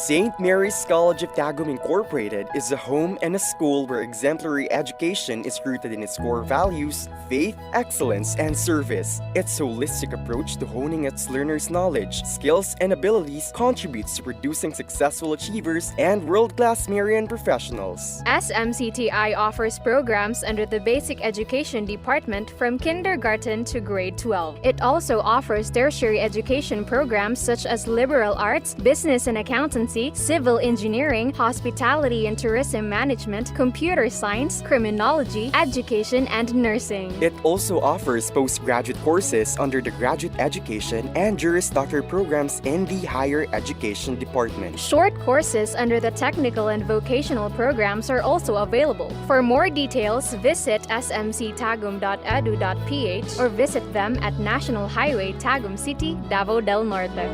St. Mary's College of Tagum Incorporated is a home and a school where exemplary education is rooted in its core values, faith, excellence, and service. Its holistic approach to honing its learners' knowledge, skills, and abilities contributes to producing successful achievers and world-class Marian professionals. SMCTI offers programs under the Basic Education Department from kindergarten to grade 12. It also offers tertiary education programs such as liberal arts, business and accountancy, civil engineering, hospitality and tourism management, computer science, criminology, education, and nursing. It also offers postgraduate courses under the Graduate Education and Juris Doctor programs in the Higher Education Department. Short courses under the technical and vocational programs are also available. For more details, visit smctagum.edu.ph or visit them at National Highway Tagum City, Davao del Norte.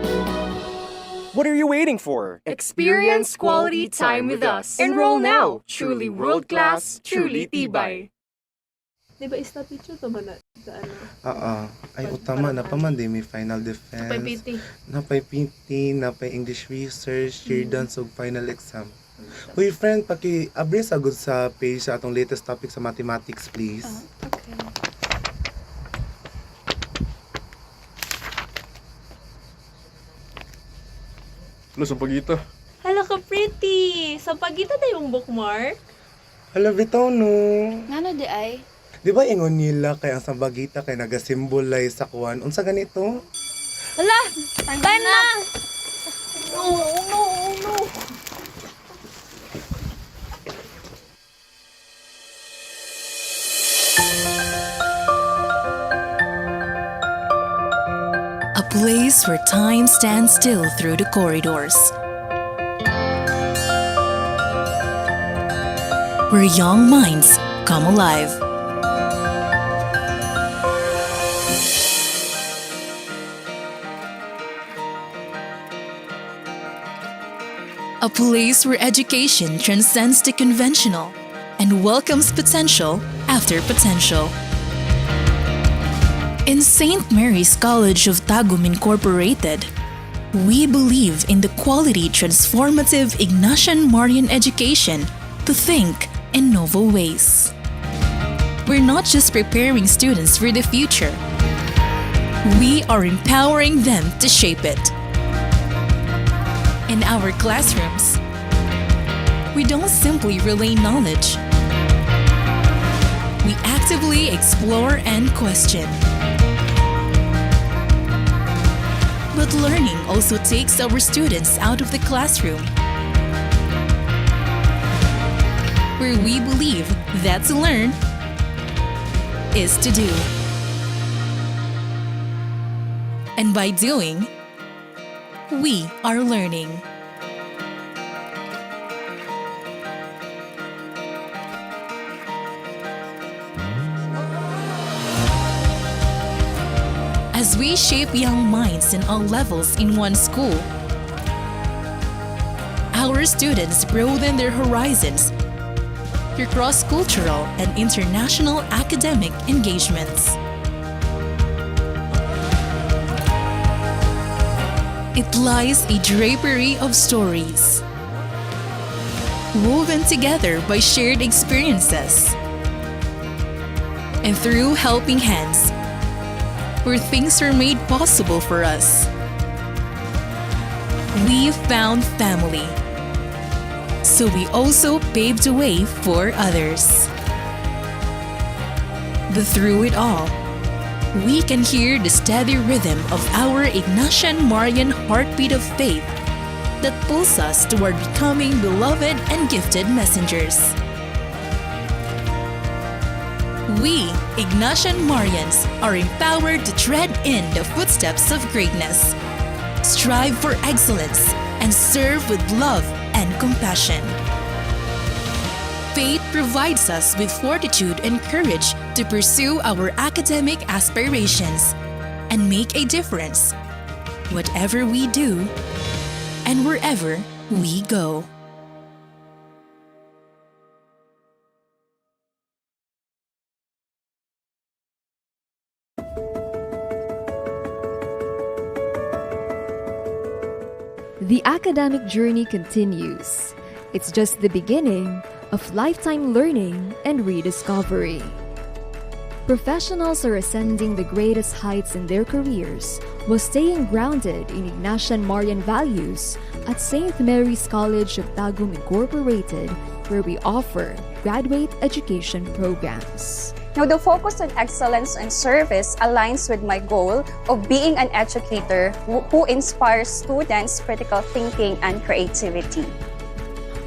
What are you waiting for? Experience quality time with us. Enroll now. Truly world-class, truly tibay. Diba isla picture to ba na sa ano? Ay utama na pa man may final defense. Napay PT, napay English research, year dance ug final exam. Uy friend, paki-abri sa good sa page sa atong latest topic sa mathematics please. Okay. Ano sa pagita? Hala ka pretty! Sa pagita na yung bookmark? Hala bitaw no. Ngano di ay? Di ba ingon nila kay ang sambagita kay nagasimbolize sa kuwan unsa ganito? Hala! Time na! No! A place where time stands still through the corridors. Where young minds come alive. A place where education transcends the conventional and welcomes potential after potential. In St. Mary's College of Tagum Incorporated, we believe in the quality transformative Ignatian Marian education to think in novel ways. We're not just preparing students for the future, we are empowering them to shape it. In our classrooms, we don't simply relay knowledge, we actively explore and question. But learning also takes our students out of the classroom, where we believe that to learn is to do. And by doing, we are learning. As we shape young minds in all levels in one school, our students broaden their horizons through cross-cultural and international academic engagements. It lies a drapery of stories, woven together by shared experiences, and through helping hands, where things are made possible for us. We found family, so we also paved the way for others. But through it all, we can hear the steady rhythm of our Ignatian Marian heartbeat of faith that pulls us toward becoming beloved and gifted messengers. We, Ignatian Marians, are empowered to tread in the footsteps of greatness, strive for excellence, and serve with love and compassion. Faith provides us with fortitude and courage to pursue our academic aspirations and make a difference, whatever we do and wherever we go. The academic journey continues. It's just the beginning of lifetime learning and rediscovery. Professionals are ascending the greatest heights in their careers while staying grounded in Ignatian Marian values at St. Mary's College of Tagum Incorporated, where we offer graduate education programs. Now, the focus on excellence and service aligns with my goal of being an educator who inspires students' critical thinking and creativity.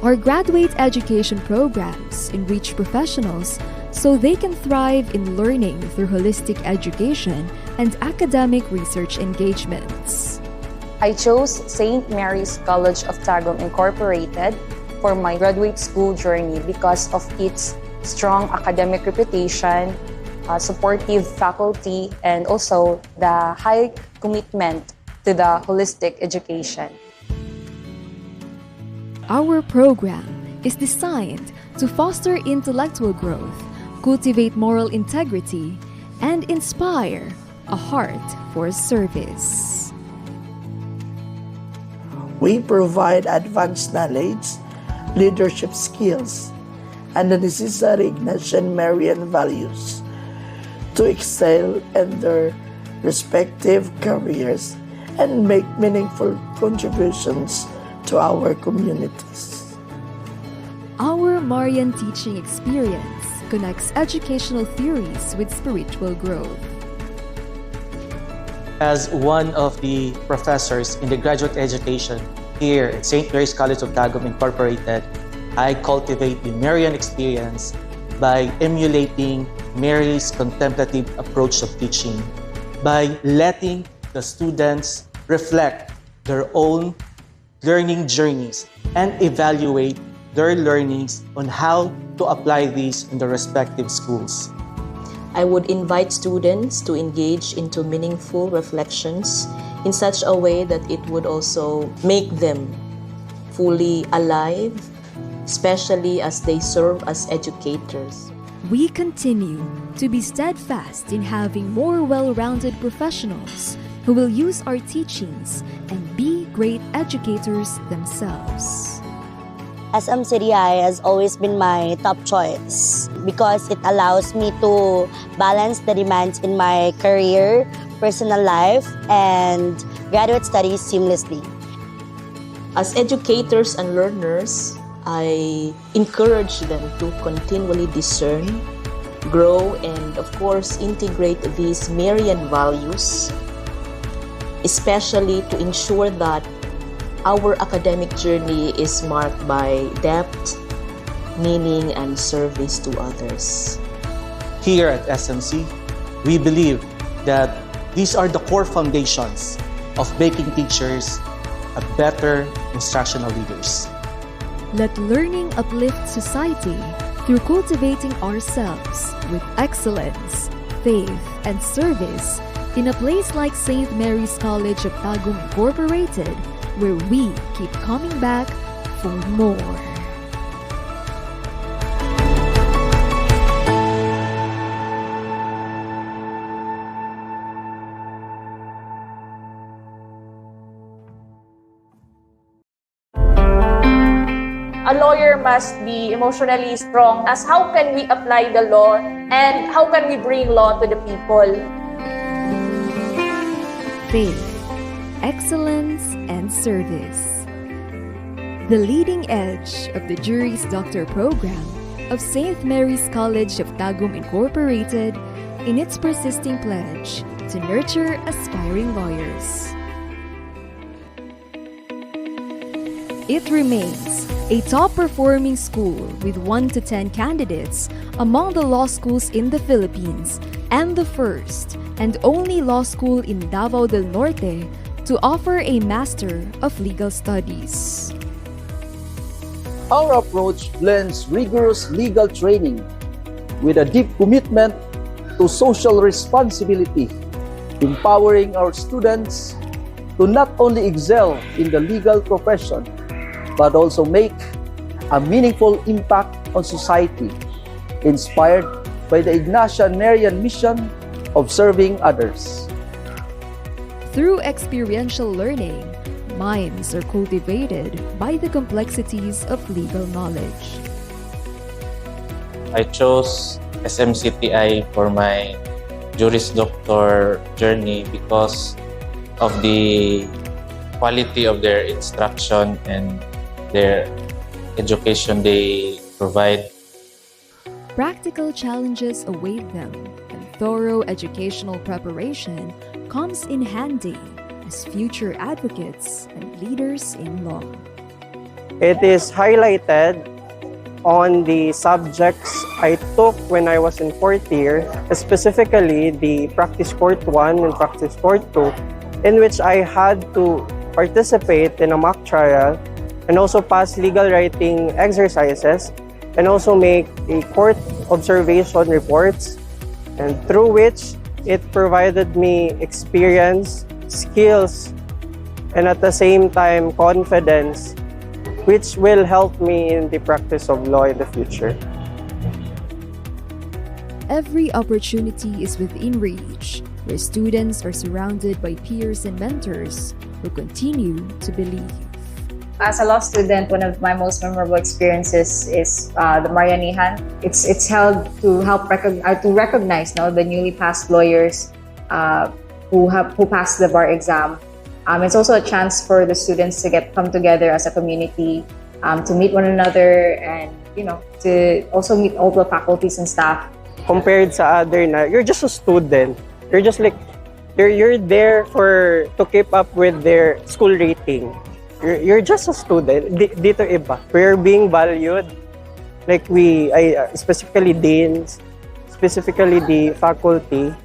Our graduate education programs enrich professionals so they can thrive in learning through holistic education and academic research engagements. I chose St. Mary's College of Tagum Incorporated for my graduate school journey because of its strong academic reputation, supportive faculty, and also the high commitment to the holistic education. Our program is designed to foster intellectual growth, cultivate moral integrity, and inspire a heart for service. We provide advanced knowledge, leadership skills, and the necessary Ignatian Marian values to excel in their respective careers and make meaningful contributions to our communities. Our Marian teaching experience connects educational theories with spiritual growth. As one of the professors in the graduate education here at St. Mary's College of Tagum Incorporated, I cultivate the Marian experience by emulating Mary's contemplative approach of teaching, by letting the students reflect their own learning journeys and evaluate their learnings on how to apply these in their respective schools. I would invite students to engage into meaningful reflections in such a way that it would also make them fully alive, especially as they serve as educators. We continue to be steadfast in having more well-rounded professionals who will use our teachings and be great educators themselves. SMCDI has always been my top choice because it allows me to balance the demands in my career, personal life, and graduate studies seamlessly. As educators and learners, I encourage them to continually discern, grow, and of course integrate these Marian values, especially to ensure that our academic journey is marked by depth, meaning, and service to others. Here at SMC, we believe that these are the core foundations of making teachers a better instructional leaders. Let learning uplift society through cultivating ourselves with excellence, faith, and service in a place like St. Mary's College of Tagum Incorporated, where we keep coming back for more. A lawyer must be emotionally strong as how can we apply the law and how can we bring law to the people. Faith, excellence, and service. The leading edge of the Juris Doctor program of St. Mary's College of Tagum Incorporated in its persisting pledge to nurture aspiring lawyers. It remains a top-performing school with 1 to 10 candidates among the law schools in the Philippines and the first and only law school in Davao del Norte to offer a Master of Legal Studies. Our approach blends rigorous legal training with a deep commitment to social responsibility, empowering our students to not only excel in the legal profession, but also make a meaningful impact on society, inspired by the Ignatian Marian mission of serving others. Through experiential learning, Minds are cultivated by the complexities of legal knowledge. I chose SMCTI for my Juris Doctor journey because of the quality of their instruction and their education they provide. Practical challenges await them, and thorough educational preparation comes in handy as future advocates and leaders in law. It is highlighted on the subjects I took when I was in fourth year, specifically the Practice Court 1 and Practice Court 2, in which I had to participate in a mock trial and also pass legal writing exercises and also make a court observation reports, and through which it provided me experience, skills, and at the same time confidence, which will help me in the practice of law in the future. Every opportunity is within reach, where students are surrounded by peers and mentors who continue to believe. As a law student, one of my most memorable experiences is the Marianihan. It's held to help recognize the newly passed lawyers who passed the bar exam. It's also a chance for the students to come together as a community, to meet one another, and to also meet all the faculties and staff. Compared sa other na, you're just a student. You're just like you're there to keep up with their school rating. You're just a student. Dito iba. We're being valued. Like specifically deans, specifically the faculty,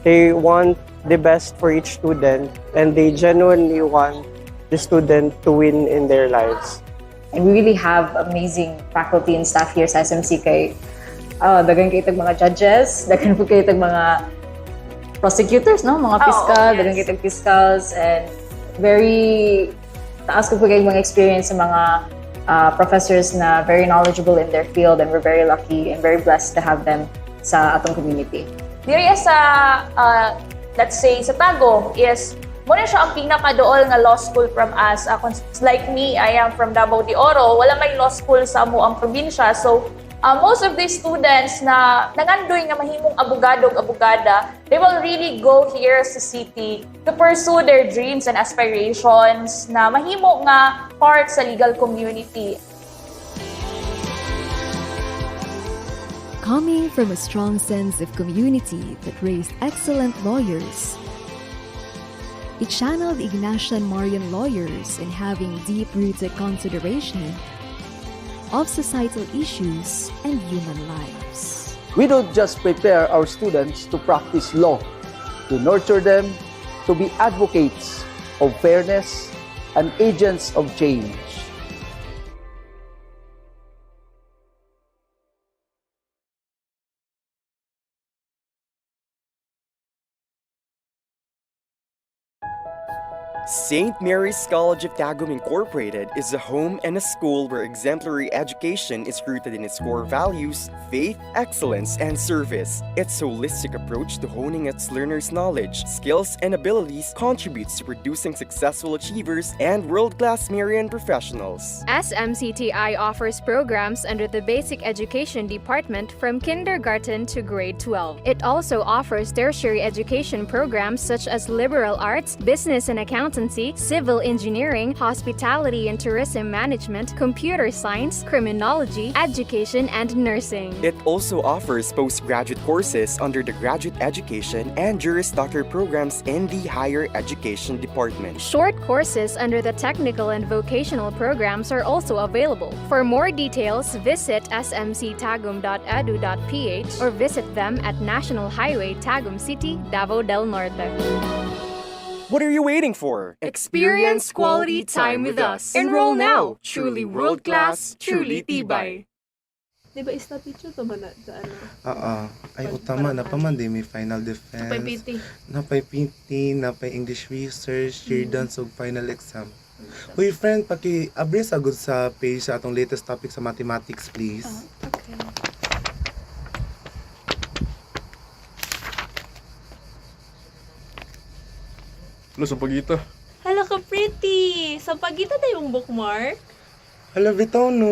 they want the best for each student and they genuinely want the student to win in their lives. And we really have amazing faculty and staff here sa SMCK. Dagan kayo itong mga judges, dagan po kayo itong mga prosecutors, mga fiscal, dagan kayo itong fiscals, and very taas ko po kayo mga experience sa mga professors na very knowledgeable in their field, and we're very lucky and very blessed to have them sa atong community. Diri sa, let's say, sa Tagum is, muna siya ang pinakadool nga law school from us. Like me, I am from Davao de Oro. Wala may law school sa amo ang probinsya. So, most of these students na nangandoy nga mahimong abogado o abogada, they will really go here sa city to pursue their dreams and aspirations na mahimo nga part sa legal community. Coming from a strong sense of community that raised excellent lawyers, it channeled Ignatian Marian lawyers in having deep-rooted consideration of societal issues and human lives. We don't just prepare our students to practice law, we nurture them to be advocates of fairness and agents of change. St. Mary's College of Tagum Incorporated is a home and a school where exemplary education is rooted in its core values, faith, excellence, and service. Its holistic approach to honing its learners' knowledge, skills, and abilities contributes to producing successful achievers and world-class Marian professionals. SMCTI offers programs under the Basic Education Department from kindergarten to grade 12. It also offers tertiary education programs such as liberal arts, business and accounting, civil engineering, hospitality and tourism management, computer science, criminology, education, and nursing. It also offers postgraduate courses under the Graduate Education and Juris Doctor programs in the Higher Education Department. Short courses under the technical and vocational programs are also available. For more details, visit smctagum.edu.ph or visit them at National Highway Tagum City, Davao del Norte. What are you waiting for? Experience quality time with us. Enroll now. Truly world-class, truly tibay. Diba isla teacher to ba na ano? Ay utama na pa man di may final defense. Napay PT, napay English research, cheer dance ug final exam. Uy friend, paki-abri sa good sa page sa atong latest topic sa mathematics please. Okay. Lusong pagita. Hala ka pretty! Sa pagita na yung bookmark? Hala, bitaw no.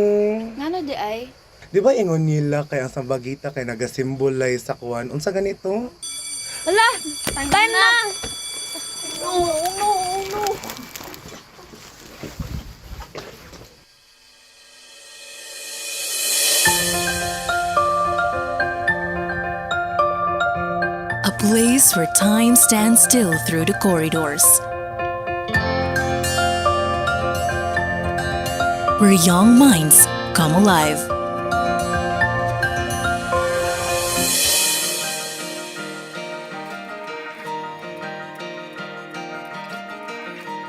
Ngano di ay? Di ba ingon nila kay ang sambagita kay nagasimbolize sa kuwan? Unsa ganito? Hala! Time na! No, no, no. A place where time stands still through the corridors. Where young minds come alive.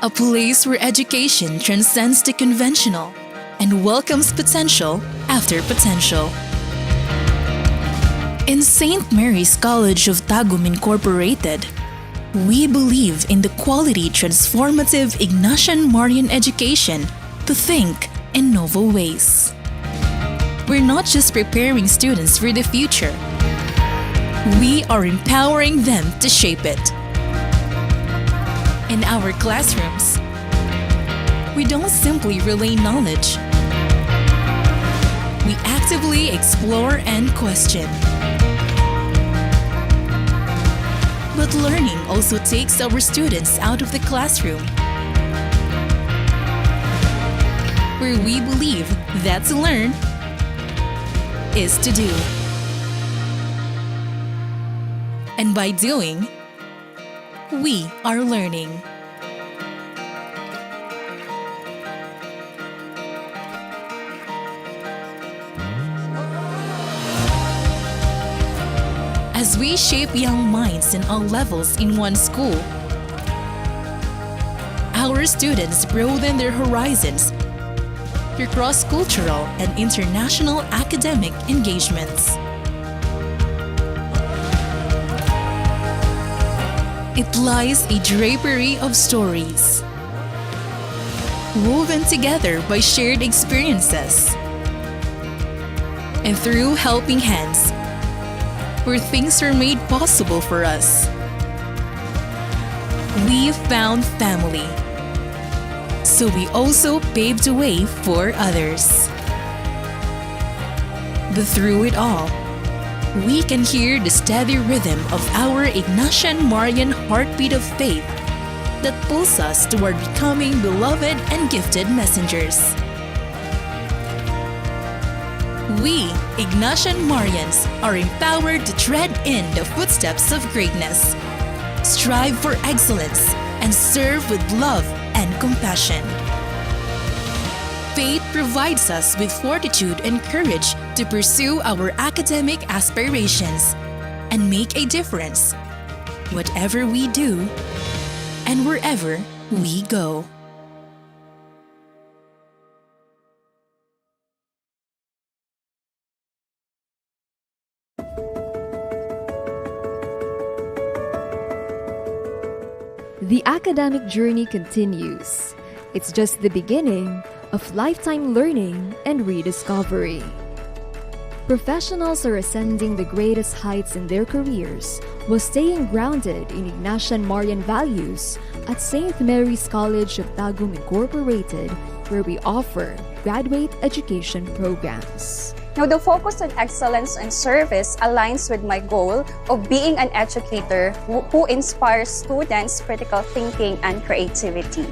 A place where education transcends the conventional and welcomes potential after potential. In St. Mary's College of Tagum Incorporated, we believe in the quality transformative Ignatian Marian education to think in novel ways. We're not just preparing students for the future, we are empowering them to shape it. In our classrooms, we don't simply relay knowledge, we actively explore and question. But learning also takes our students out of the classroom, where we believe that to learn is to do. And by doing, we are learning. As we shape young minds in all levels in one school, our students broaden their horizons through cross-cultural and international academic engagements. It lies a drapery of stories, woven together by shared experiences, and through helping hands, where things were made possible for us. We found family, so we also paved the way for others. But through it all, we can hear the steady rhythm of our Ignatian Marian heartbeat of faith that pulls us toward becoming beloved and gifted messengers. We, Ignatian Marians, are empowered to tread in the footsteps of greatness, strive for excellence, and serve with love and compassion. Faith provides us with fortitude and courage to pursue our academic aspirations and make a difference, whatever we do and wherever we go. The academic journey continues. It's just the beginning of lifetime learning and rediscovery. Professionals are ascending the greatest heights in their careers while staying grounded in Ignatian Marian values at St. Mary's College of Tagum Incorporated, where we offer graduate education programs. Now, the focus on excellence and service aligns with my goal of being an educator who inspires students' critical thinking and creativity.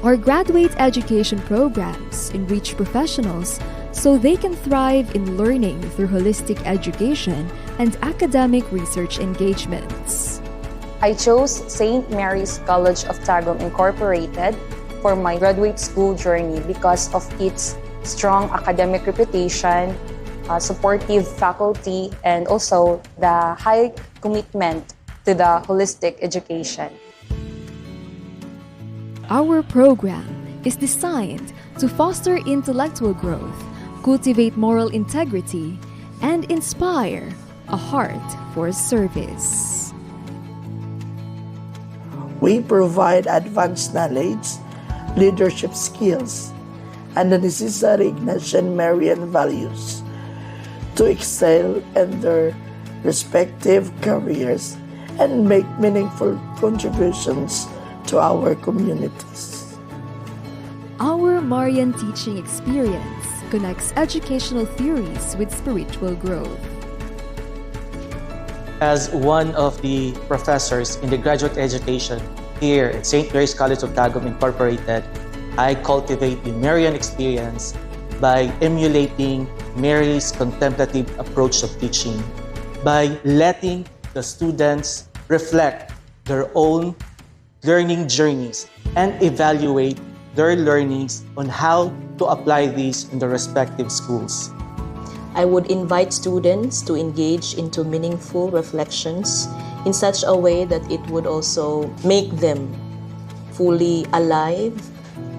Our graduate education programs enrich professionals so they can thrive in learning through holistic education and academic research engagements. I chose St. Mary's College of Tagum Incorporated for my graduate school journey because of its strong academic reputation, supportive faculty, and also the high commitment to the holistic education. Our program is designed to foster intellectual growth, cultivate moral integrity, and inspire a heart for service. We provide advanced knowledge, leadership skills, and the necessary Ignatian Marian values to excel in their respective careers and make meaningful contributions to our communities. Our Marian teaching experience connects educational theories with spiritual growth. As one of the professors in the graduate education here at St. Mary's College of Tagum Incorporated, I cultivate the Marian experience by emulating Mary's contemplative approach of teaching, by letting the students reflect their own learning journeys and evaluate their learnings on how to apply these in their respective schools. I would invite students to engage into meaningful reflections in such a way that it would also make them fully alive,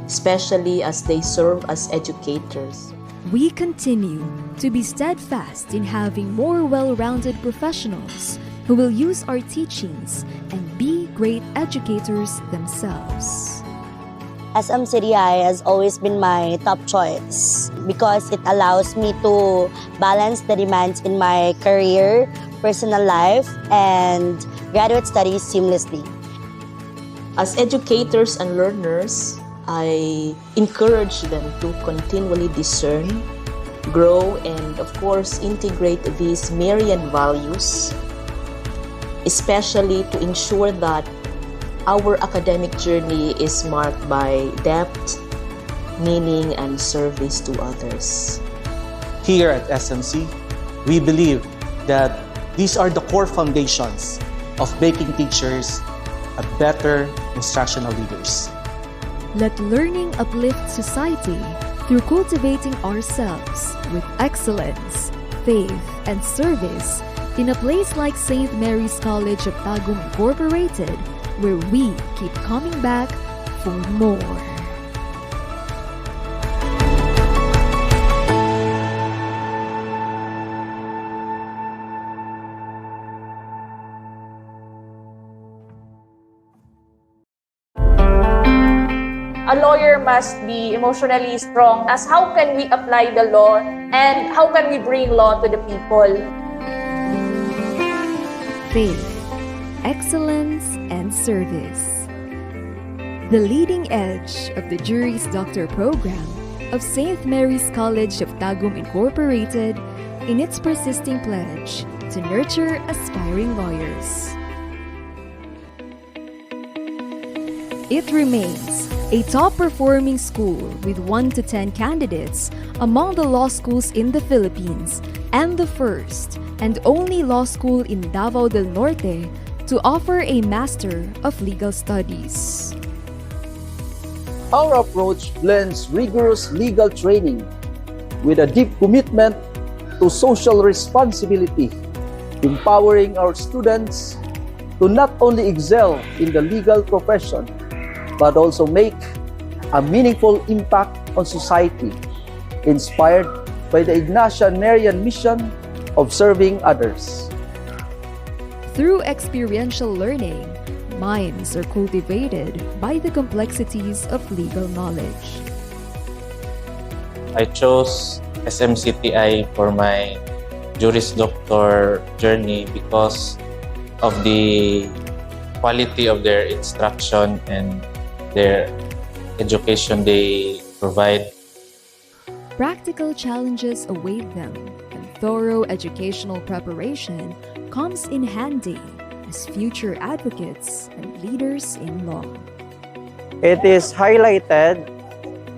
especially as they serve as educators. We continue to be steadfast in having more well-rounded professionals who will use our teachings and be great educators themselves. SMCDI has always been my top choice because it allows me to balance the demands in my career, personal life, and graduate studies seamlessly. As educators and learners, I encourage them to continually discern, grow, and of course integrate these Marian values, especially to ensure that our academic journey is marked by depth, meaning, and service to others. Here at SMC, we believe that these are the core foundations of making teachers a better instructional leaders. Let learning uplift society through cultivating ourselves with excellence, faith, and service in a place like St. Mary's College of Tagum Incorporated, where we keep coming back for more. A lawyer must be emotionally strong as how can we apply the law and how can we bring law to the people. Faith, excellence, and service. The leading edge of the Juris Doctor program of St. Mary's College of Tagum Incorporated in its persisting pledge to nurture aspiring lawyers. It remains a top-performing school with 1 to 10 candidates among the law schools in the Philippines and the first and only law school in Davao del Norte to offer a Master of Legal Studies. Our approach blends rigorous legal training with a deep commitment to social responsibility, empowering our students to not only excel in the legal profession, but also make a meaningful impact on society, inspired by the Ignatian Marian mission of serving others. Through experiential learning, minds are cultivated by the complexities of legal knowledge. I chose SMCTI for my Juris Doctor journey because of the quality of their instruction and their education they provide. Practical challenges await them, and thorough educational preparation comes in handy as future advocates and leaders in law. It is highlighted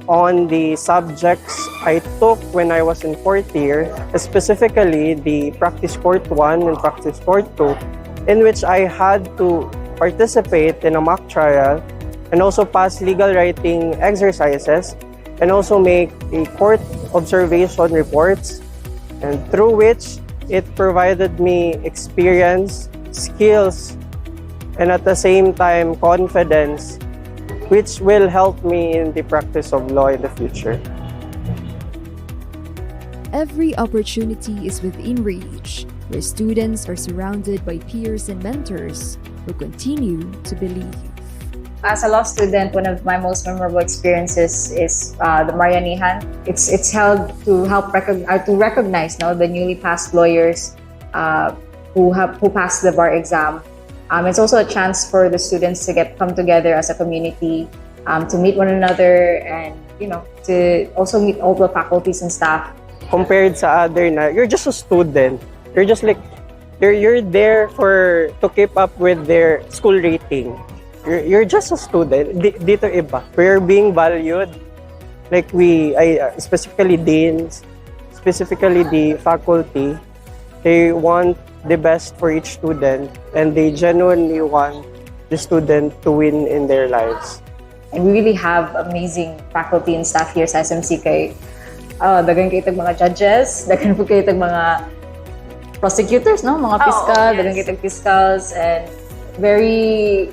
on the subjects I took when I was in 4th year, specifically the Practice Court 1 and Practice Court 2, in which I had to participate in a mock trial and also pass legal writing exercises and also make a court observation reports, and through which it provided me experience, skills, and at the same time confidence, which will help me in the practice of law in the future. Every opportunity is within reach, where students are surrounded by peers and mentors who continue to believe. As a law student, one of my most memorable experiences is the Marianihan. It's held to help recognize the newly passed lawyers who passed the bar exam, It's also a chance for the students to come together as a community, to meet one another, and to also meet all the faculties and staff. Compared sa other na, you're just a student. You're just like, you're there to keep up with their school rating. You're just a student. Dito iba. We're being valued. Like specifically deans, specifically the faculty, they want the best for each student, and they genuinely want the student to win in their lives. And we really have amazing faculty and staff here sa SMC kay dagan kayo mga judges, dagan po kayo mga prosecutors, no? Mga fiscal, dagan kayo fiscals, and very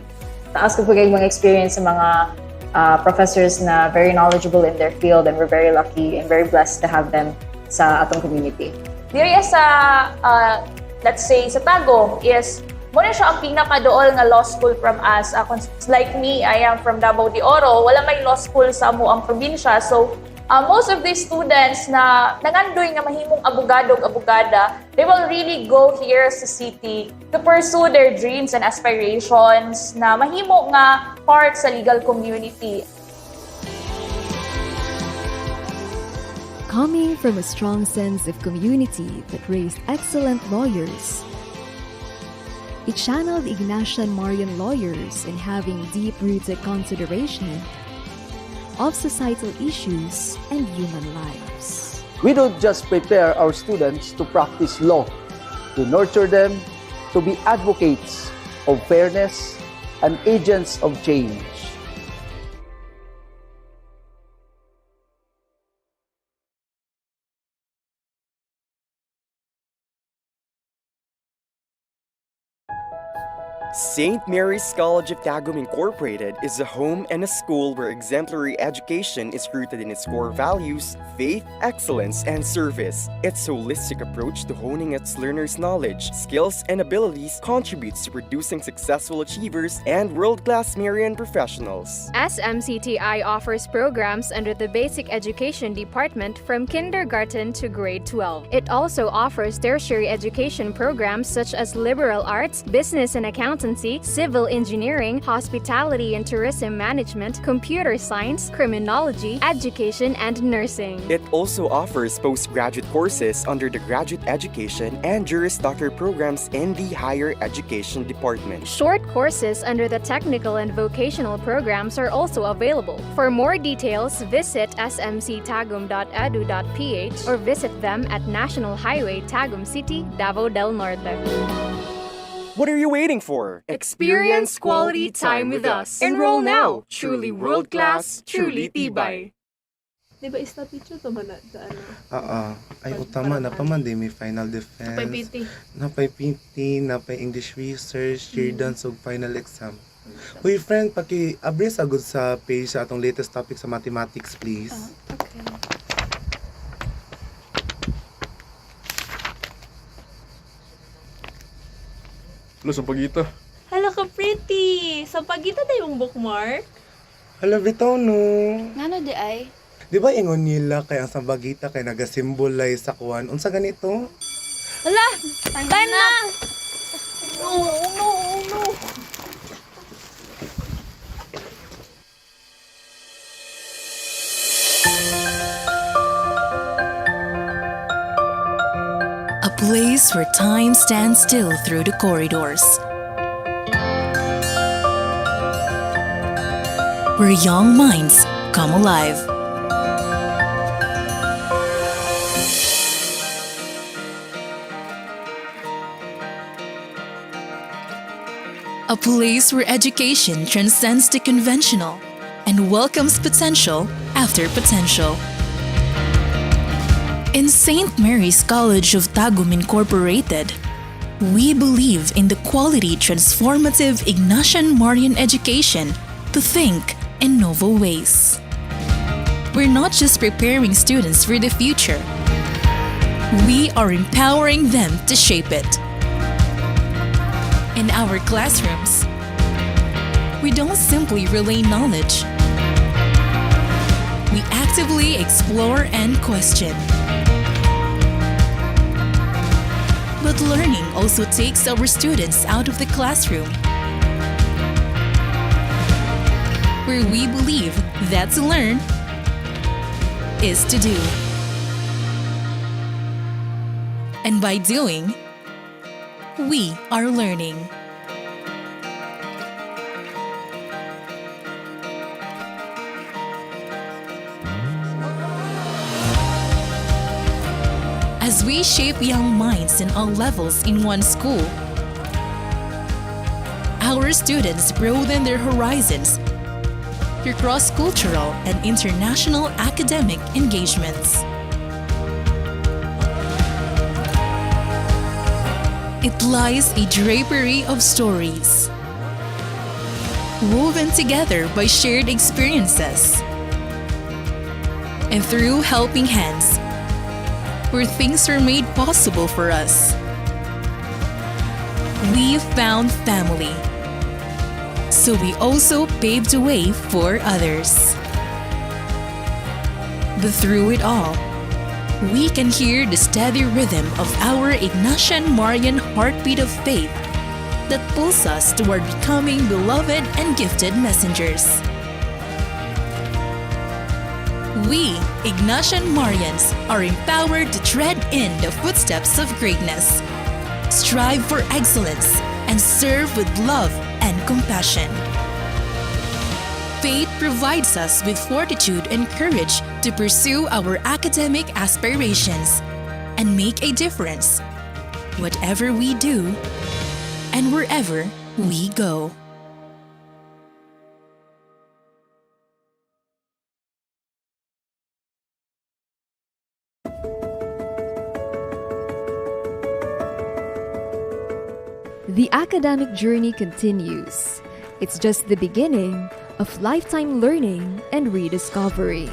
taas ko po kayo mga experience sa mga professors na very knowledgeable in their field, and we're very lucky and very blessed to have them sa atong community. Diri sa let's say sa Tago is muna siya ang pinakadool nga law school from us. Like me, I am from Davao de Oro. Wala may law school sa amo ang probinsya. So most of these students na nangandoy nga mahimong abogado o abogada, they will really go here sa city to pursue their dreams and aspirations na mahimo nga part sa legal community. Coming from a strong sense of community that raised excellent lawyers, it channeled Ignatian Marian lawyers in having deep-rooted consideration of societal issues and human lives. We don't just prepare our students to practice law. We nurture them to be advocates of fairness and agents of change. St. Mary's College of Tagum Incorporated is a home and a school where exemplary education is rooted in its core values, faith, excellence, and service. Its holistic approach to honing its learners' knowledge, skills, and abilities contributes to producing successful achievers and world-class Marian professionals. SMCTI offers programs under the Basic Education Department from kindergarten to grade 12. It also offers tertiary education programs such as liberal arts, business and accountancy, civil engineering, hospitality and tourism management, computer science, criminology, education, and nursing. It also offers postgraduate courses under the Graduate Education and Juris Doctor programs in the Higher Education Department. Short courses under the technical and vocational programs are also available. For more details, visit smctagum.edu.ph or visit them at National Highway Tagum City, Davao del Norte. What are you waiting for? Experience quality time with us. Enroll now. Truly world-class, truly tibay. Di ba isla picture to man sa ano? Ay utama na pa man di may final defense. Napay PT, napay English research, cheer dance ug final exam. Uy friend, paki-abri sagud sa page sa atong latest topic sa mathematics please. Okay. Lo, sa pagita. Hala ka pretty! Sa pagita na yung bookmark? Hala bitaw no. Ngano di ay? Di ba ingon nila kay ang sambagita kay nagasimbolize sa kuwan? Unsa ganito? Hala! Time na! No! A place where time stands still through the corridors. Where young minds come alive. A place where education transcends the conventional and welcomes potential after potential. In St. Mary's College of Tagum Incorporated, we believe in the quality transformative Ignatian Marian education to think in novel ways. We're not just preparing students for the future, we are empowering them to shape it. In our classrooms, we don't simply relay knowledge. We actively explore and question. But learning also takes our students out of the classroom, where we believe that to learn is to do. And by doing, we are learning. As we shape young minds in all levels in one school, our students broaden their horizons through cross-cultural and international academic engagements. It lies a drapery of stories, woven together by shared experiences, and through helping hands, where things are made possible for us. We found family, so we also paved the way for others. But through it all, we can hear the steady rhythm of our Ignatian Marian heartbeat of faith that pulls us toward becoming beloved and gifted messengers. We, Ignatian Marians, are empowered to tread in the footsteps of greatness, strive for excellence, and serve with love and compassion. Faith provides us with fortitude and courage to pursue our academic aspirations and make a difference, whatever we do and wherever we go. The academic journey continues. It's just the beginning of lifetime learning and rediscovery.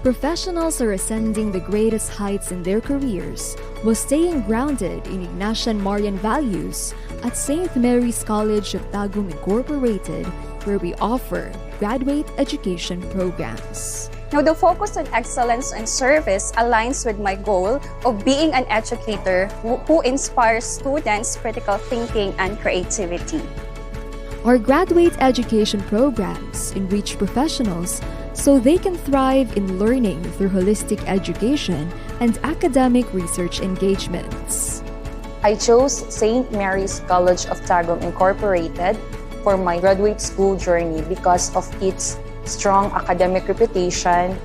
Professionals are ascending the greatest heights in their careers while staying grounded in Ignatian Marian values at St. Mary's College of Tagum Incorporated, where we offer graduate education programs. Now, the focus on excellence and service aligns with my goal of being an educator who inspires students' critical thinking and creativity. Our graduate education programs enrich professionals so they can thrive in learning through holistic education and academic research engagements. I chose St. Mary's College of Tagum Incorporated for my graduate school journey because of its strong academic reputation,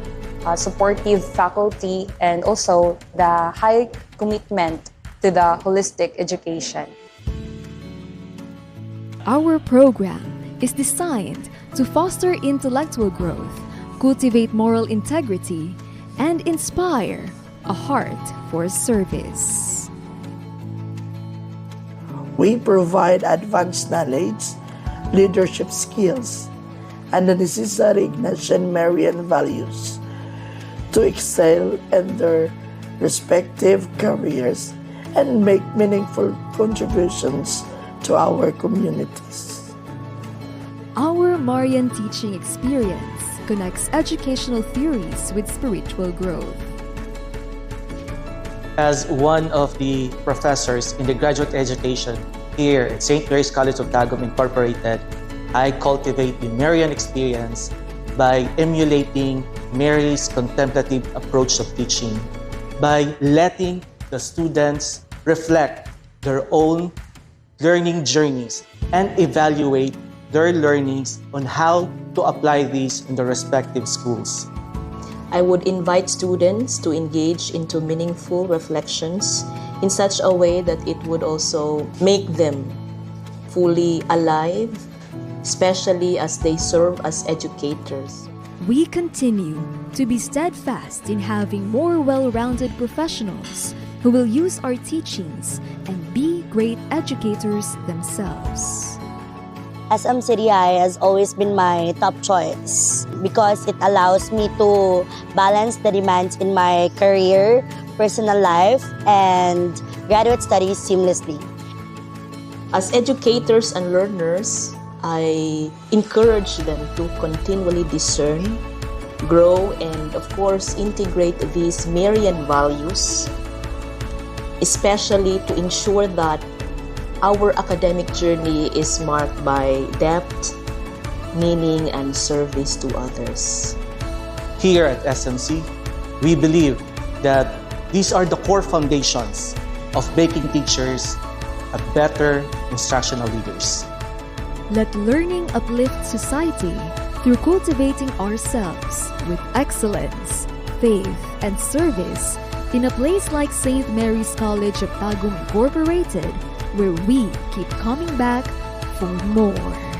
supportive faculty, and also the high commitment to the holistic education. Our program is designed to foster intellectual growth, cultivate moral integrity, and inspire a heart for service. We provide advanced knowledge, leadership skills, and the necessary Ignatian Marian values to excel in their respective careers and make meaningful contributions to our communities. Our Marian teaching experience connects educational theories with spiritual growth. As one of the professors in the graduate education here at St. Mary's College of Tagum Incorporated, I cultivate the Marian experience by emulating Mary's contemplative approach of teaching, by letting the students reflect their own learning journeys and evaluate their learnings on how to apply these in their respective schools. I would invite students to engage into meaningful reflections in such a way that it would also make them fully alive, especially as they serve as educators. We continue to be steadfast in having more well-rounded professionals who will use our teachings and be great educators themselves. SM City I has always been my top choice because it allows me to balance the demands in my career, personal life, and graduate studies seamlessly. As educators and learners, I encourage them to continually discern, grow, and of course integrate these Marian values especially to ensure that our academic journey is marked by depth, meaning, and service to others. Here at SMC, we believe that these are the core foundations of making teachers a better instructional leaders. Let learning uplift society through cultivating ourselves with excellence, faith, and service in a place like St. Mary's College of Tagum Incorporated, where we keep coming back for more.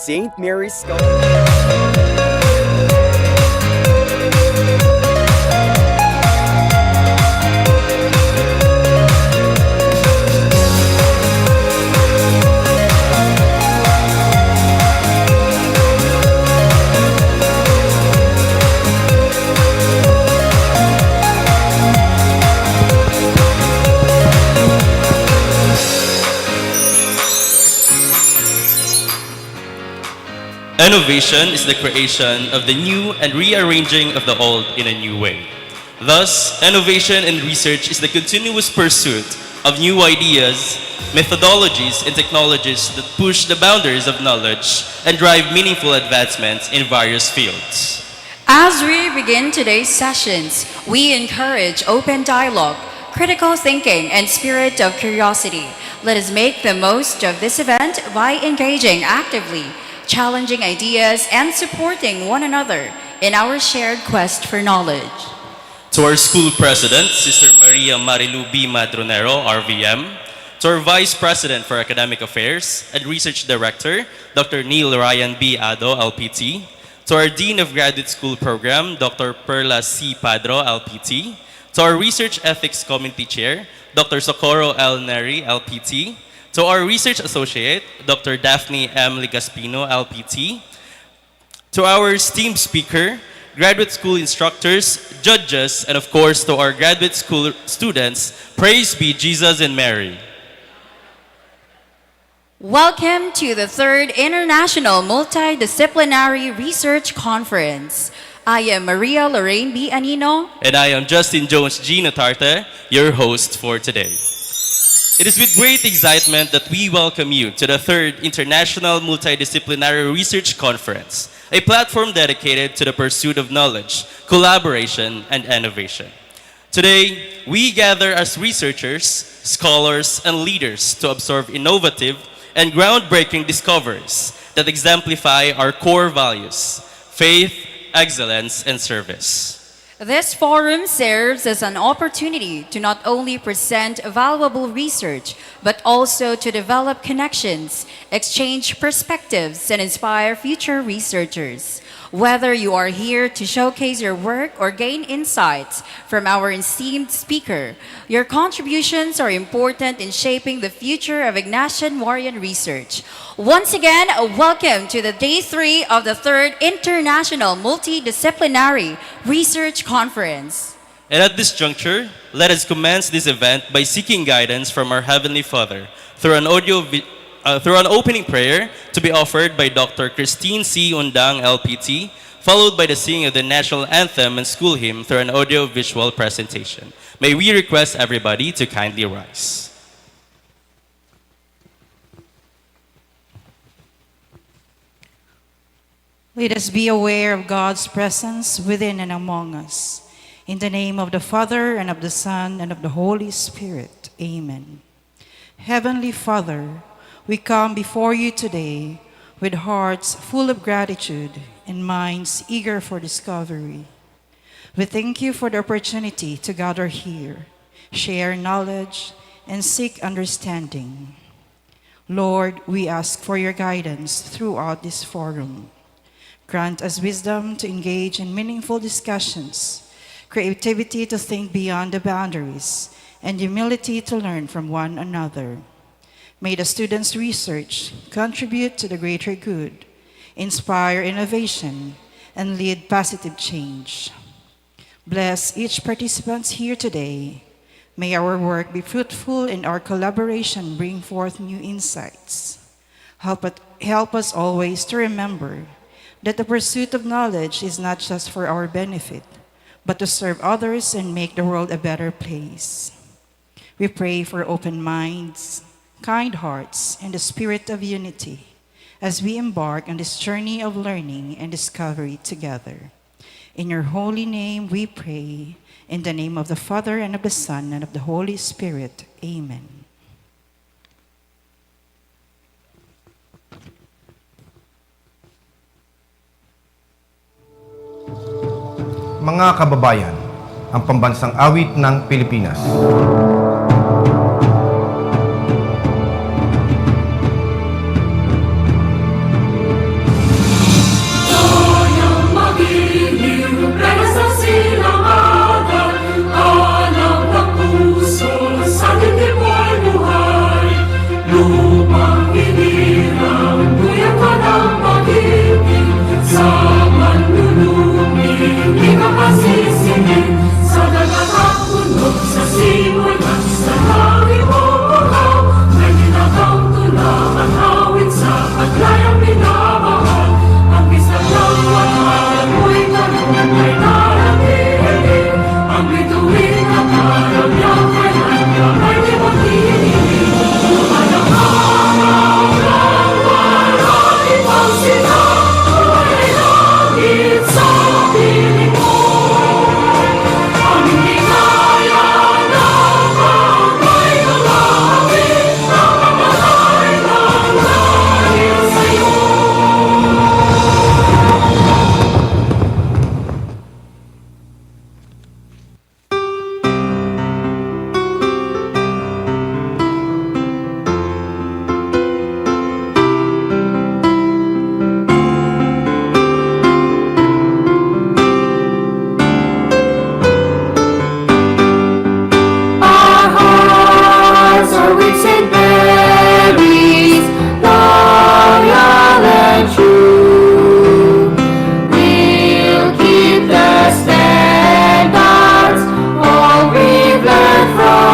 St. Mary's School. Innovation is the creation of the new and rearranging of the old in a new way. Thus, innovation in research is the continuous pursuit of new ideas, methodologies, and technologies that push the boundaries of knowledge and drive meaningful advancements in various fields. As we begin today's sessions, we encourage open dialogue, critical thinking, and spirit of curiosity. Let us make the most of this event by engaging actively, challenging ideas, and supporting one another in our shared quest for knowledge. To our school president, Sister Maria Marilu B. Madronero, RVM. To our vice president for academic affairs and research director, Dr. Neil Ryan B. Ado, LPT. To our dean of graduate school program, Dr. Perla C. Padro, LPT. To our research ethics committee chair, Dr. Socorro L. Neri, LPT. To our research associate, Dr. Daphne M. Ligaspino, LPT. To our esteemed speaker, graduate school instructors, judges, and of course to our graduate school students, praise be Jesus and Mary. Welcome to the 3rd International Multidisciplinary Research Conference. I am Maria Lorraine B. Anino. And I am Justin Jones G. Notarte, your host for today. It is with great excitement that we welcome you to the 3rd International Multidisciplinary Research Conference, a platform dedicated to the pursuit of knowledge, collaboration, and innovation. Today, we gather as researchers, scholars, and leaders to observe innovative and groundbreaking discoveries that exemplify our core values: faith, excellence, and service. This forum serves as an opportunity to not only present valuable research, but also to develop connections, exchange perspectives, and inspire future researchers. Whether you are here to showcase your work or gain insights from our esteemed speaker, your contributions are important in shaping the future of Ignatian Marian research. Once again, welcome to the Day 3 of the 3rd International Multidisciplinary Research Conference. And at this juncture, let us commence this event by seeking guidance from our Heavenly Father through an opening prayer to be offered by Dr. Christine C. Undang, LPT, followed by the singing of the national anthem and school hymn through an audio-visual presentation. May we request everybody to kindly rise. Let us be aware of God's presence within and among us. In the name of the Father, and of the Son, and of the Holy Spirit. Amen. Heavenly Father, we come before you today with hearts full of gratitude and minds eager for discovery. We thank you for the opportunity to gather here, share knowledge, and seek understanding. Lord, we ask for your guidance throughout this forum. Grant us wisdom to engage in meaningful discussions, creativity to think beyond the boundaries, and humility to learn from one another. May the students' research contribute to the greater good, inspire innovation, and lead positive change. Bless each participant here today. May our work be fruitful and our collaboration bring forth new insights. Help us always to remember that the pursuit of knowledge is not just for our benefit, but to serve others and make the world a better place. We pray for open minds, kind hearts, and the spirit of unity as we embark on this journey of learning and discovery together. In your holy name we pray, in the name of the Father, and of the Son, and of the Holy Spirit. Amen. Mga kababayan, ang pambansang awit ng Pilipinas.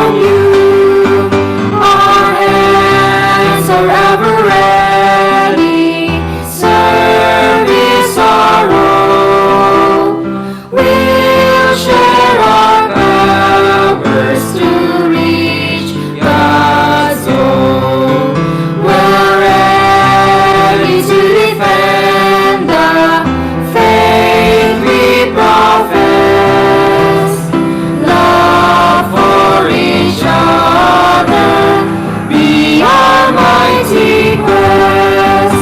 on you. Our hands are ever ready. Service our all. We'll share our powers to reach God's goal. We're ready to defend the faith we profess. Love for each other be our mighty quest.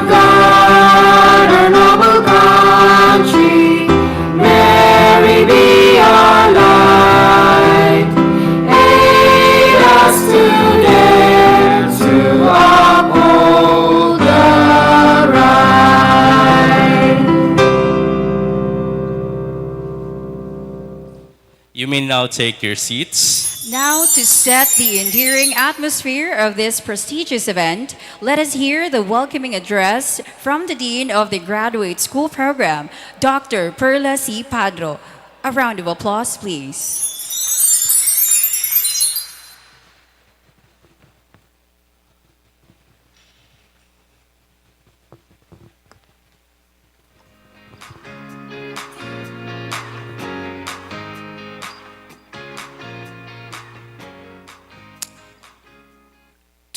God, our noble country, Mary be our light. Aid us to dare to uphold the right. You may now take your seats. Now, to set the endearing atmosphere of this prestigious event, let us hear the welcoming address from the Dean of the Graduate School Program, Dr. Perla C. Padro. A round of applause, please.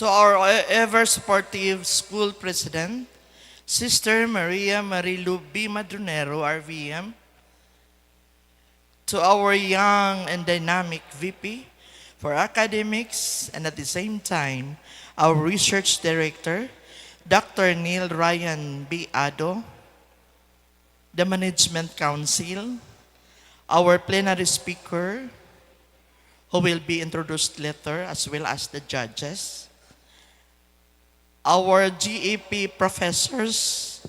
To our ever supportive school president, Sister Maria Marilu B. Madronero, RVM, to our young and dynamic VP for academics and at the same time, our research director, Dr. Neil Ryan B. Ado, the Management Council, our plenary speaker, who will be introduced later, as well as the judges, our GAP professors,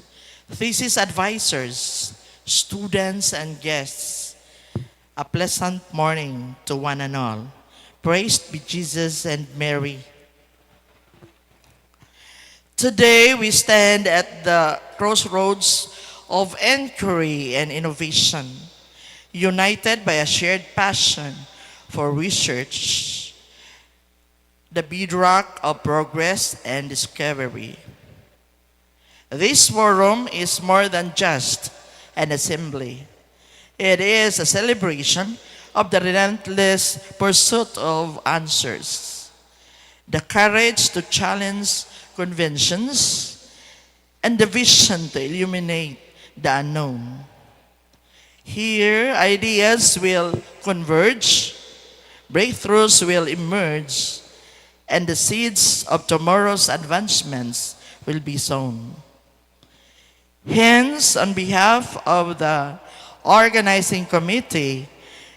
thesis advisors, students, and guests, a pleasant morning to one and all. Praised be Jesus and Mary. Today we stand at the crossroads of inquiry and innovation, united by a shared passion for research, the bedrock of progress and discovery. This forum is more than just an assembly. It is a celebration of the relentless pursuit of answers, the courage to challenge conventions, and the vision to illuminate the unknown. Here, ideas will converge, breakthroughs will emerge, and the seeds of tomorrow's advancements will be sown. Hence, on behalf of the organizing committee,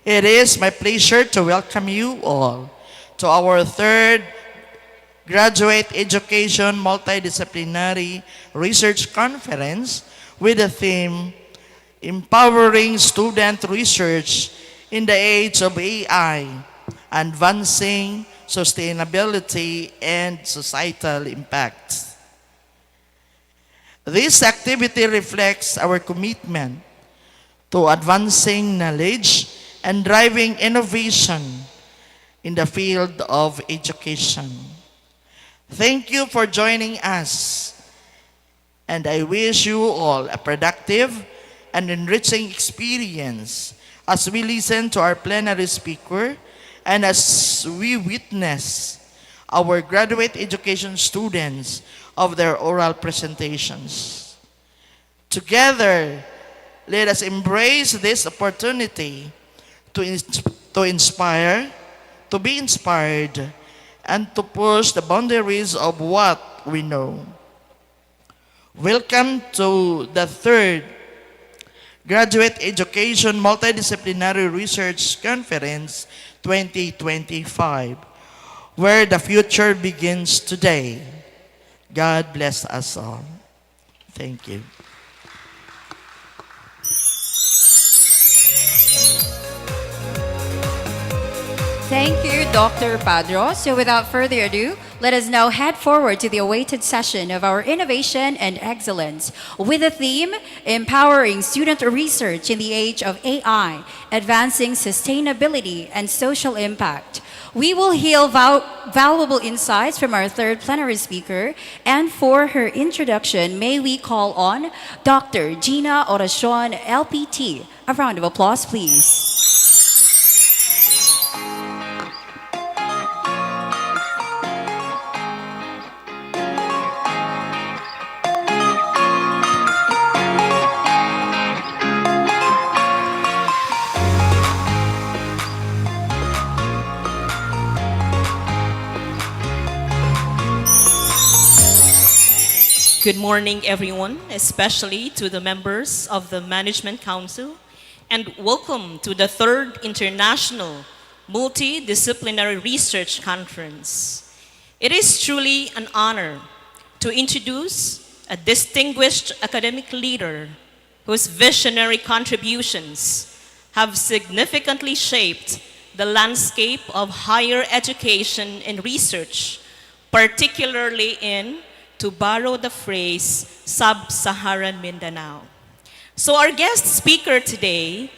it is my pleasure to welcome you all to our third Graduate Education Multidisciplinary Research Conference with the theme, Empowering Student Research in the Age of AI, Advancing Sustainability and Societal Impact. This activity reflects our commitment to advancing knowledge and driving innovation in the field of education. Thank you for joining us, and I wish you all a productive and enriching experience as we listen to our plenary speaker and as we witness our graduate education students of their oral presentations. Together, let us embrace this opportunity to inspire, to be inspired, and to push the boundaries of what we know. Welcome to the third Graduate Education Multidisciplinary Research Conference 2025, where the future begins today. God bless us all. Thank you. Thank you, Dr. Padro. So without further ado, Let us now head forward to the awaited session of our Innovation and Excellence with the theme, Empowering Student Research in the Age of AI, Advancing Sustainability and Social Impact. We will hear valuable insights from our third plenary speaker, and for her introduction, may we call on Dr. Gina Oracion, LPT. A round of applause, please. Good morning, everyone, especially to the members of the Management Council, and welcome to the third International Multidisciplinary Research Conference. It is truly an honor to introduce a distinguished academic leader whose visionary contributions have significantly shaped the landscape of higher education and research, particularly in, to borrow the phrase, Sub-Saharan Mindanao. So our guest speaker today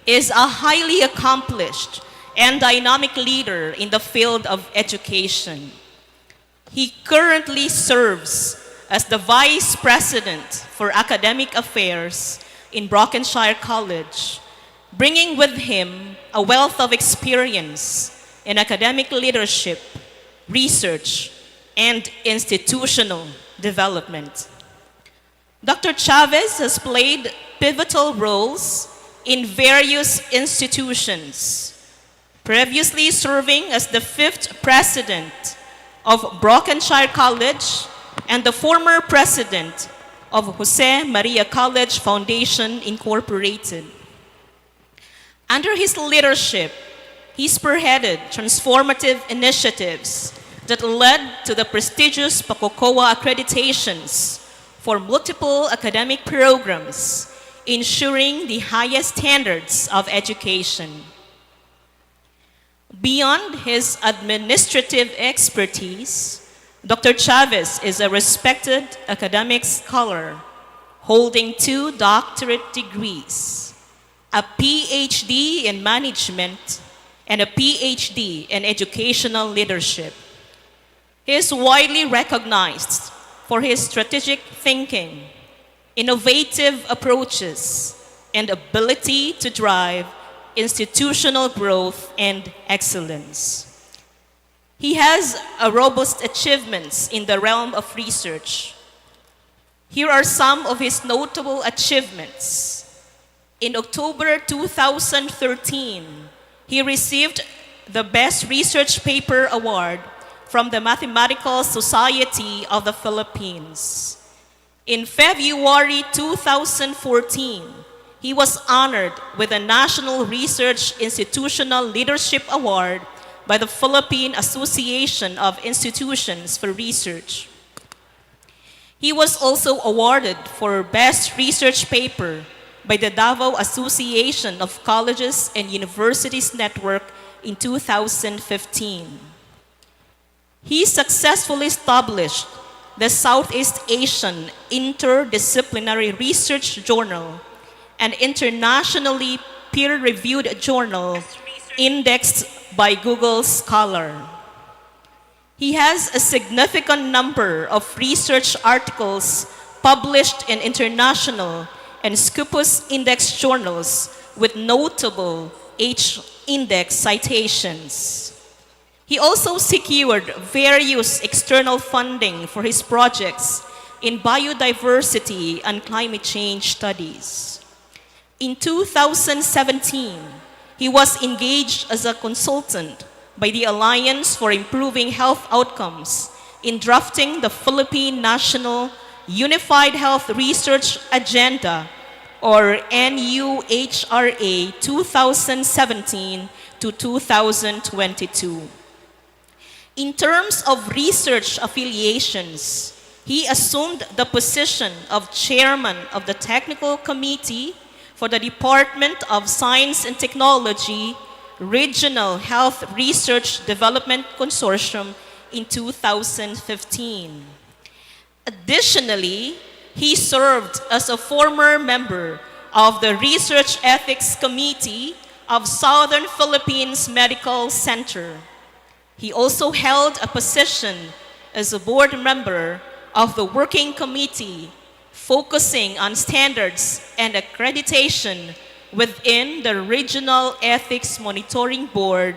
is a highly accomplished and dynamic leader in the field of education. He currently serves as the Vice President for Academic Affairs in Brockensshire College, bringing with him a wealth of experience in academic leadership, research, and institutional development. Dr. Chavez has played pivotal roles in various institutions, previously serving as the 5th president of Brockensshire College and the former president of Jose Maria College Foundation Incorporated. Under his leadership, he spearheaded transformative initiatives that led to the prestigious PACOCOA accreditations for multiple academic programs, ensuring the highest standards of education. Beyond his administrative expertise, Dr. Chavez is a respected academic scholar holding 2 doctorate degrees, a PhD in management, and a PhD in educational leadership. He is widely recognized for his strategic thinking, innovative approaches, and ability to drive institutional growth and excellence. He has a robust achievements in the realm of research. Here are some of his notable achievements. In October 2013, he received the Best Research Paper Award from the Mathematical Society of the Philippines. In February 2014, he was honored with the National Research Institutional Leadership Award by the Philippine Association of Institutions for Research. He was also awarded for Best Research Paper by the Davao Association of Colleges and Universities Network in 2015. He successfully established the Southeast Asian Interdisciplinary Research Journal, an internationally peer-reviewed journal indexed by Google Scholar. He has a significant number of research articles published in international and Scopus Index journals with notable H-index citations. He also secured various external funding for his projects in biodiversity and climate change studies. In 2017, he was engaged as a consultant by the Alliance for Improving Health Outcomes in drafting the Philippine National Unified Health Research Agenda, or NUHRA 2017 to 2022. In terms of research affiliations, he assumed the position of chairman of the Technical Committee for the Department of Science and Technology Regional Health Research Development Consortium in 2015. Additionally, he served as a former member of the Research Ethics Committee of Southern Philippines Medical Center. He also held a position as a board member of the Working Committee focusing on standards and accreditation within the Regional Ethics Monitoring Board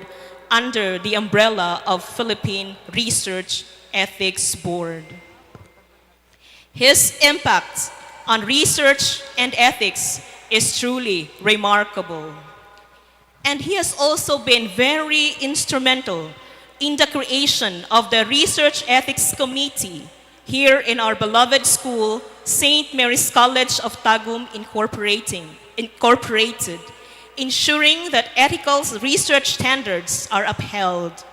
under the umbrella of Philippine Research Ethics Board. His impact on research and ethics is truly remarkable. And he has also been very instrumental in the creation of the Research Ethics Committee here in our beloved school, St. Mary's College of Tagum Incorporated, ensuring that ethical research standards are upheld.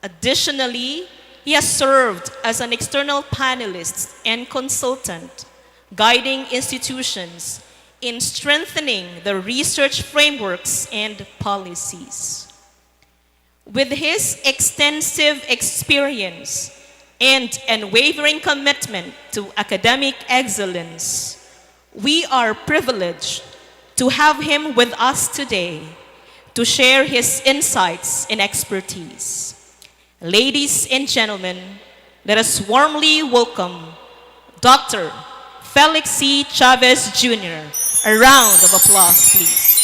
Additionally, he has served as an external panelist and consultant, guiding institutions in strengthening the research frameworks and policies. With his extensive experience and unwavering commitment to academic excellence, we are privileged to have him with us today to share his insights and expertise. Ladies and gentlemen, let us warmly welcome Dr. Felix C. Chavez Jr. A round of applause, please.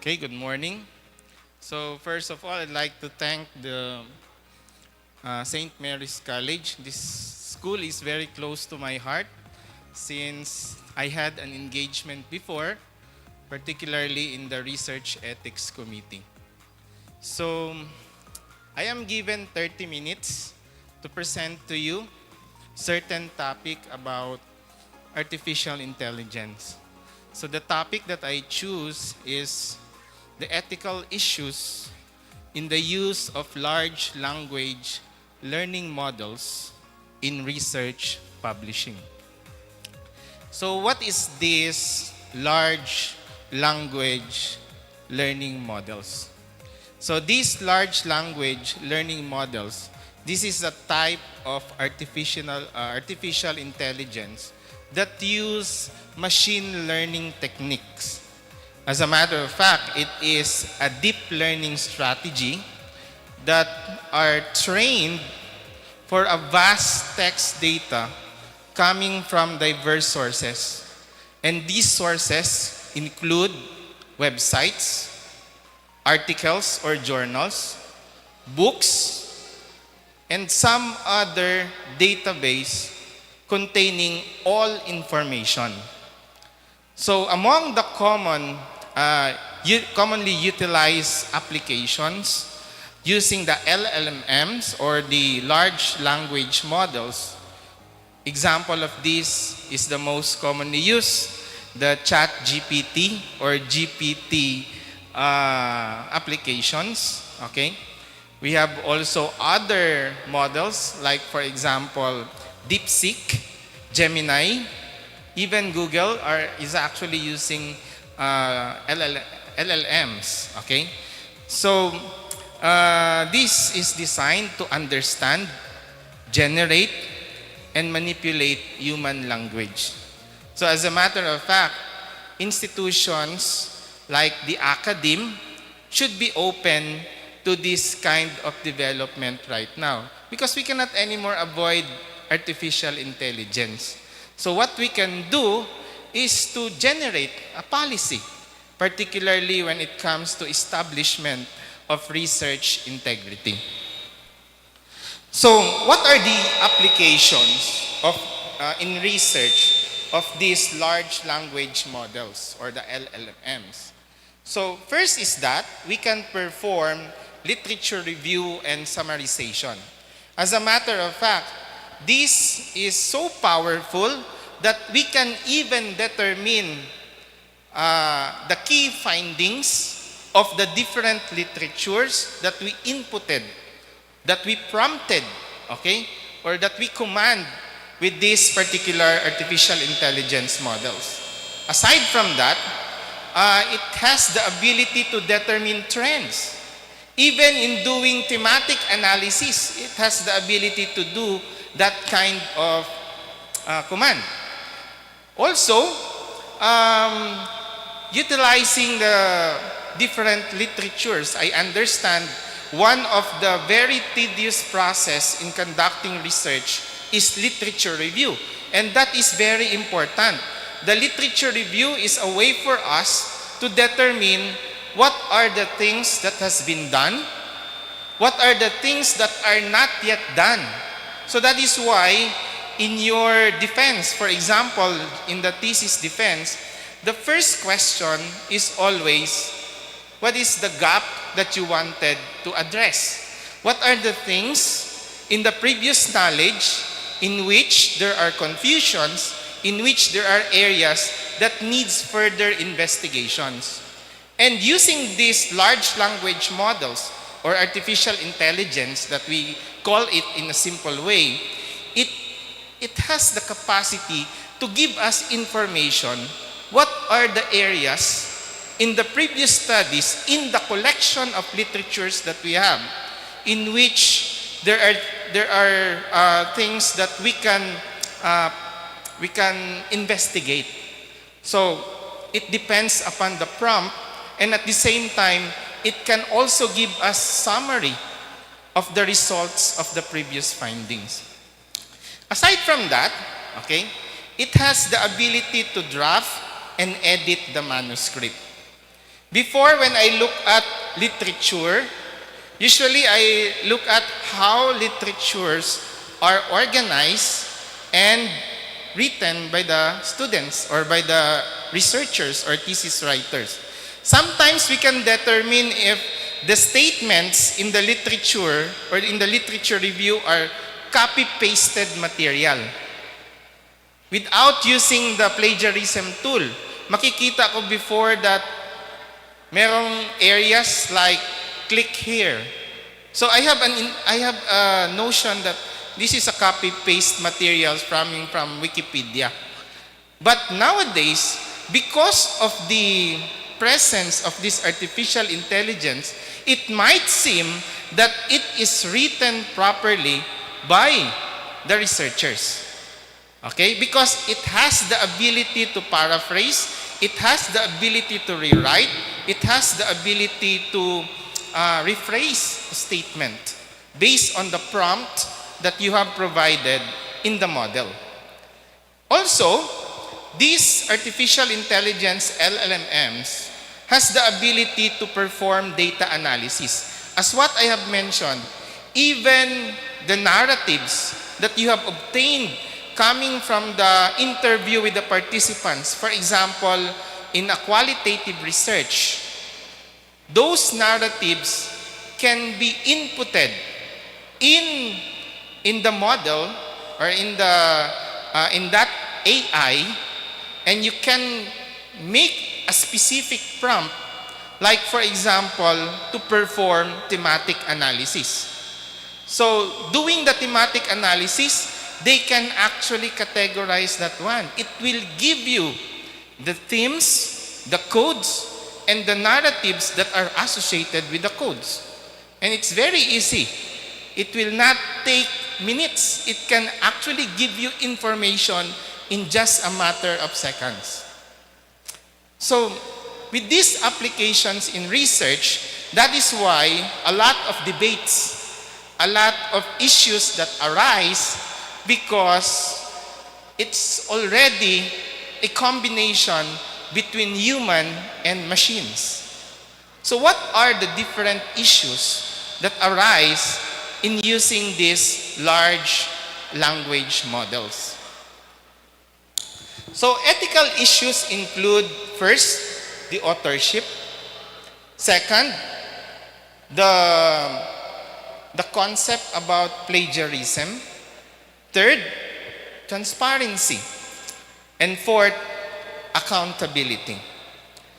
Okay, good morning. So first of all, I'd like to thank the St. Mary's College. This school is very close to my heart since I had an engagement before, particularly in the Research Ethics Committee. So I am given 30 minutes to present to you certain topic about artificial intelligence. So the topic that I choose is the ethical issues in the use of large language learning models in research publishing. So what is this large language learning models? So these large language learning models, this is a type of artificial intelligence that use machine learning techniques. As a matter of fact, it is a deep learning strategy that are trained for a vast text data coming from diverse sources. And these sources include websites, articles or journals, books, and some other database containing all information. So among the commonly utilized applications using the LLMs or the large language models, example of this is the most commonly used, the Chat GPT or GPT applications, okay? We have also other models like, for example, DeepSeek, Gemini, even Google is actually using LLMs, okay? So this is designed to understand, generate, and manipulate human language. So as a matter of fact, institutions like the academe should be open to this kind of development right now because we cannot anymore avoid artificial intelligence. So what we can do is to generate a policy, particularly when it comes to establishment of research integrity. So what are the applications of in research of these large language models or the LLMs? So first is that we can perform literature review and summarization. As a matter of fact, this is so powerful that we can even determine the key findings of the different literatures that we inputted, that we prompted, okay, or that we command with these particular artificial intelligence models. Aside from that, it has the ability to determine trends. Even in doing thematic analysis, it has the ability to do that kind of command. Also, utilizing the different literatures, I understand one of the very tedious process in conducting research is literature review. And that is very important. The literature review is a way for us to determine what are the things that has been done, what are the things that are not yet done. So that is why in your defense, for example, in the thesis defense, the first question is always, what is the gap that you wanted to address? What are the things in the previous knowledge in which there are confusions, in which there are areas that needs further investigations? And using these large language models or artificial intelligence that we call it in a simple way, it has the capacity to give us information. What are the areas in the previous studies, in the collection of literatures that we have, in which there are things that we can investigate. So it depends upon the prompt, and at the same time, it can also give us summary of the results of the previous findings. Aside from that, okay, it has the ability to draft and edit the manuscript. Before, when I look at literature, usually I look at how literatures are organized and written by the students or by the researchers or thesis writers. Sometimes we can determine if the statements in the literature or in the literature review are copy-pasted material. Without using the plagiarism tool, makikita ko before that merong areas like click here. So I have a notion that this is a copy-paste material from Wikipedia. But nowadays, because of the presence of this artificial intelligence, it might seem that it is written properly by the researchers. Okay? Because it has the ability to paraphrase, it has the ability to rewrite, it has the ability to rephrase a statement based on the prompt that you have provided in the model. Also, these artificial intelligence LLMs has the ability to perform data analysis. As what I have mentioned, even the narratives that you have obtained coming from the interview with the participants, for example, in a qualitative research, those narratives can be inputted in the model or in that AI, and you can make a specific prompt, like for example, to perform thematic analysis. So doing the thematic analysis, they can actually categorize that one. It will give you the themes, the codes, and the narratives that are associated with the codes. And it's very easy. It will not take minutes. It can actually give you information in just a matter of seconds. So, with these applications in research, that is why a lot of debates, a lot of issues that arise, because it's already a combination between human and machines. So what are the different issues that arise in using these large language models? So ethical issues include, first, the authorship. Second, the concept about plagiarism. Third, transparency. And fourth, accountability.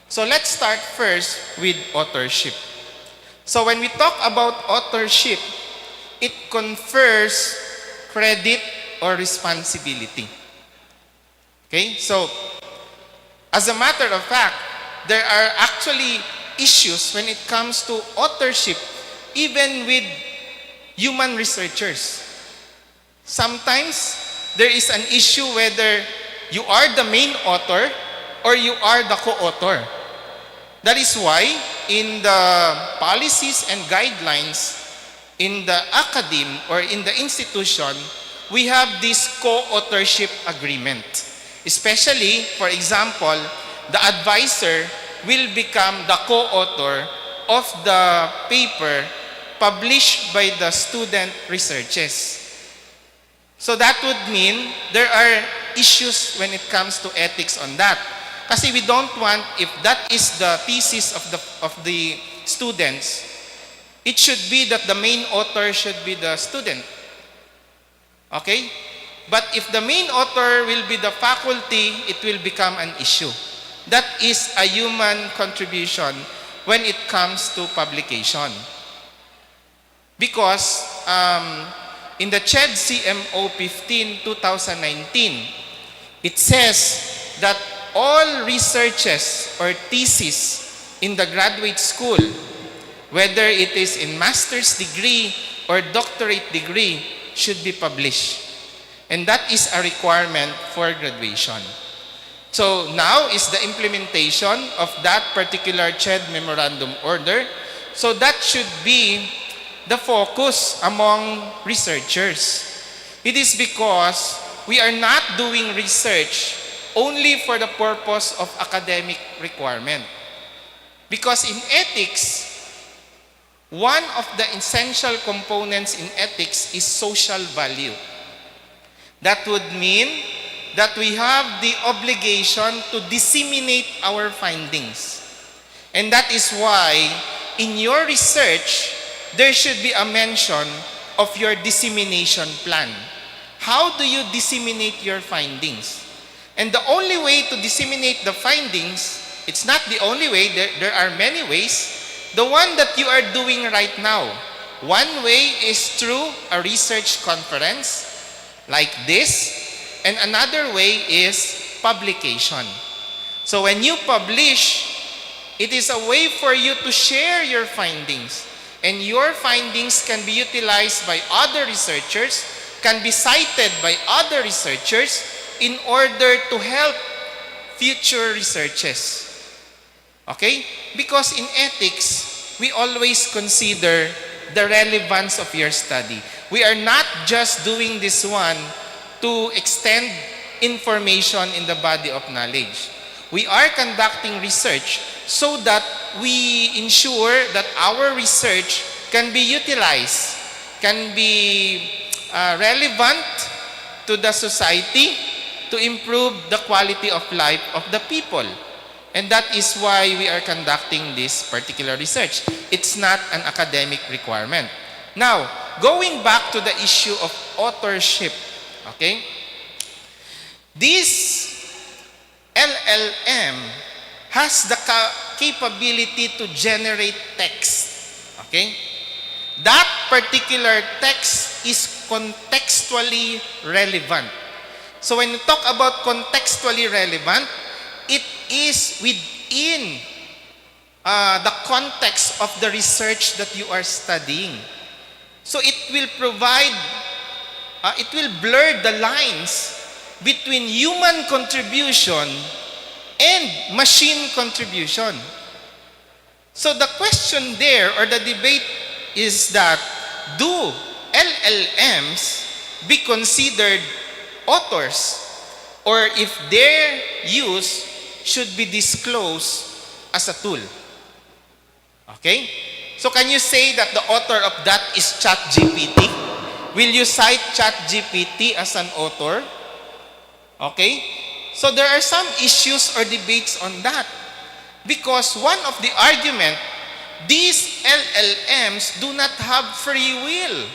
So let's start first with authorship. So when we talk about authorship, it confers credit or responsibility. Okay? So, as a matter of fact, there are actually issues when it comes to authorship, even with human researchers. Sometimes, there is an issue whether you are the main author or you are the co-author. That is why in the policies and guidelines in the academe or in the institution, we have this co-authorship agreement. Especially, for example, the advisor will become the co-author of the paper published by the student researchers. So that would mean there are issues when it comes to ethics on that. Kasi we don't want, if that is the thesis of the students, it should be that the main author should be the student. Okay? But if the main author will be the faculty, it will become an issue. That is a human contribution when it comes to publication. Because in the CHED CMO 15-2019, it says that all researches or thesis in the graduate school, whether it is in master's degree or doctorate degree, should be published. And that is a requirement for graduation. So now is the implementation of that particular CHED memorandum order. So that should be the focus among researchers. It is because we are not doing research only for the purpose of academic requirement. Because in ethics, one of the essential components in ethics is social value. That would mean that we have the obligation to disseminate our findings. And that is why in your research, there should be a mention of your dissemination plan. How do you disseminate your findings? And the only way to disseminate the findings, it's not the only way, there are many ways. The one that you are doing right now, one way is through a research conference like this, and another way is publication. So when you publish It is a way for you to share your findings. And your findings can be utilized by other researchers, can be cited by other researchers in order to help future researches. Okay? Because in ethics, we always consider the relevance of your study. We are not just doing this one to extend information in the body of knowledge. We are conducting research so that we ensure that our research can be utilized, can be relevant to the society to improve the quality of life of the people. And that is why we are conducting this particular research. It's not an academic requirement. Now, going back to the issue of authorship, okay? This LLM has the capability to generate text, okay? That particular text is contextually relevant. So when you talk about contextually relevant, it is within the context of the research that you are studying. So it will provide, it will blur the lines between human contribution and machine contribution. So the question there, or the debate, is that do LLMs be considered authors, or if their use should be disclosed as a tool? Okay? So can you say that the author of that is ChatGPT? Will you cite ChatGPT as an author? Okay? So there are some issues or debates on that. Because one of the argument, these LLMs do not have free will.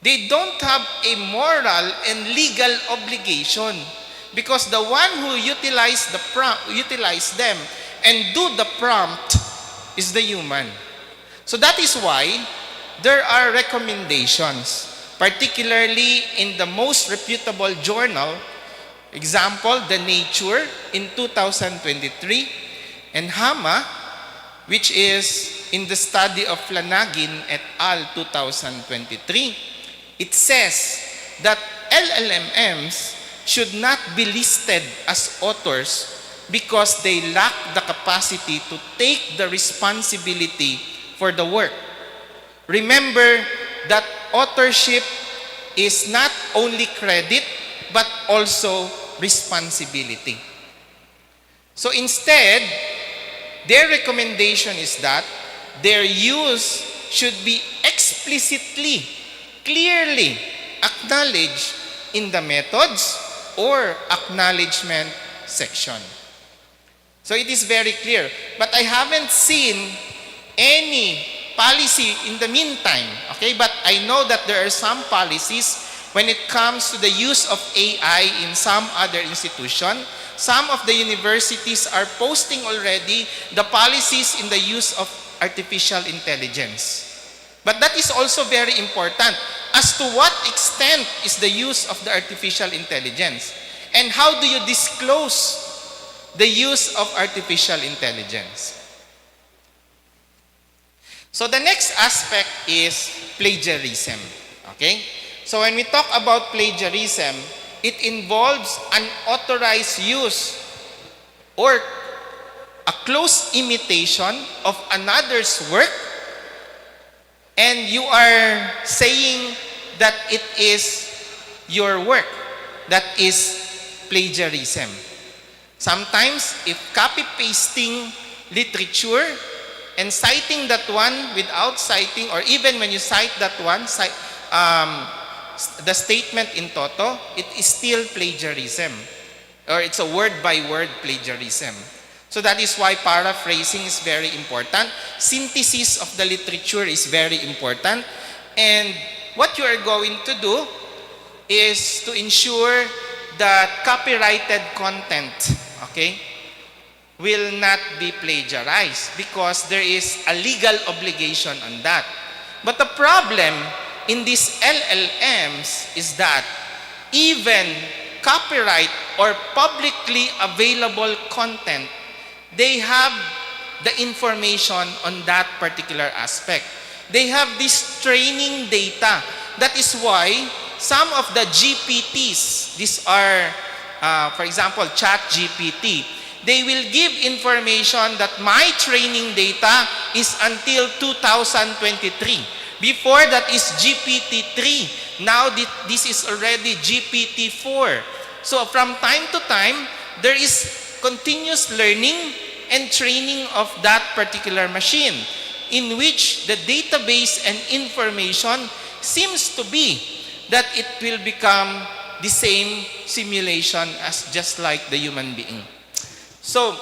They don't have a moral and legal obligation. Because the one who utilize them and do the prompt is the human. So that is why there are recommendations, particularly in the most reputable journal. Example, The Nature in 2023, and HAMA, which is in the study of Flanagan et al. 2023. It says that LLMs should not be listed as authors because they lack the capacity to take the responsibility for the work. Remember that authorship is not only credit but also responsibility. So instead, their recommendation is that their use should be explicitly, clearly acknowledged in the methods or acknowledgement section. So it is very clear. But I haven't seen any policy in the meantime. Okay, but I know that there are some policies when it comes to the use of AI in some other institution. Some of the universities are posting already the policies in the use of artificial intelligence. But that is also very important. As to what extent is the use of the artificial intelligence? And how do you disclose the use of artificial intelligence? So the next aspect is plagiarism. Okay? So when we talk about plagiarism, it involves unauthorized use or a close imitation of another's work, and you are saying that it is your work. That is plagiarism. Sometimes, if copy-pasting literature and citing that one without citing, or even when you cite that one, the statement in toto, it is still plagiarism, or it's a word-by-word plagiarism. So that is why paraphrasing is very important. Synthesis of the literature is very important. And what you are going to do is to ensure that copyrighted content, okay, will not be plagiarized because there is a legal obligation on that. But the problem in these LLMs is that even copyright or publicly available content, they have the information on that particular aspect. They have this training data. That is why some of the GPTs, these are, for example, Chat GPT, they will give information that my training data is until 2023. Before that is GPT-3. Now this is already GPT-4. So from time to time, there is continuous learning and training of that particular machine, in which the database and information seems to be that it will become the same simulation as just like the human being. So,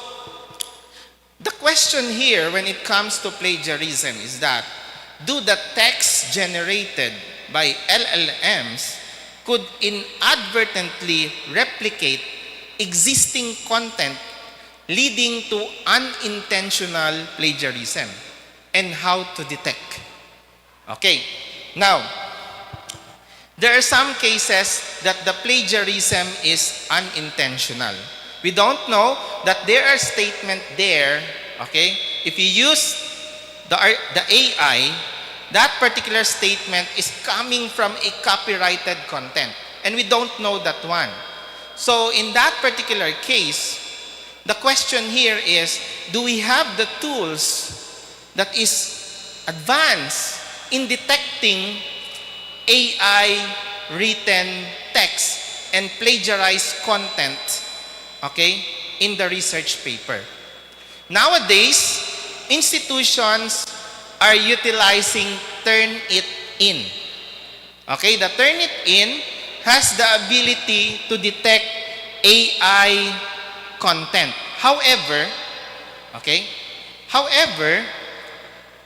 the question here when it comes to plagiarism is that, do the texts generated by LLMs could inadvertently replicate existing content leading to unintentional plagiarism, and how to detect? Okay, now, there are some cases that the plagiarism is unintentional. We don't know that there are statements there, okay? If you use the AI, that particular statement is coming from a copyrighted content, and we don't know that one. So in that particular case, the question here is, do we have the tools that is advanced in detecting AI written text and plagiarized content, okay, in the research paper? Nowadays, institutions are utilizing Turnitin. Okay, the Turnitin has the ability to detect AI content. However,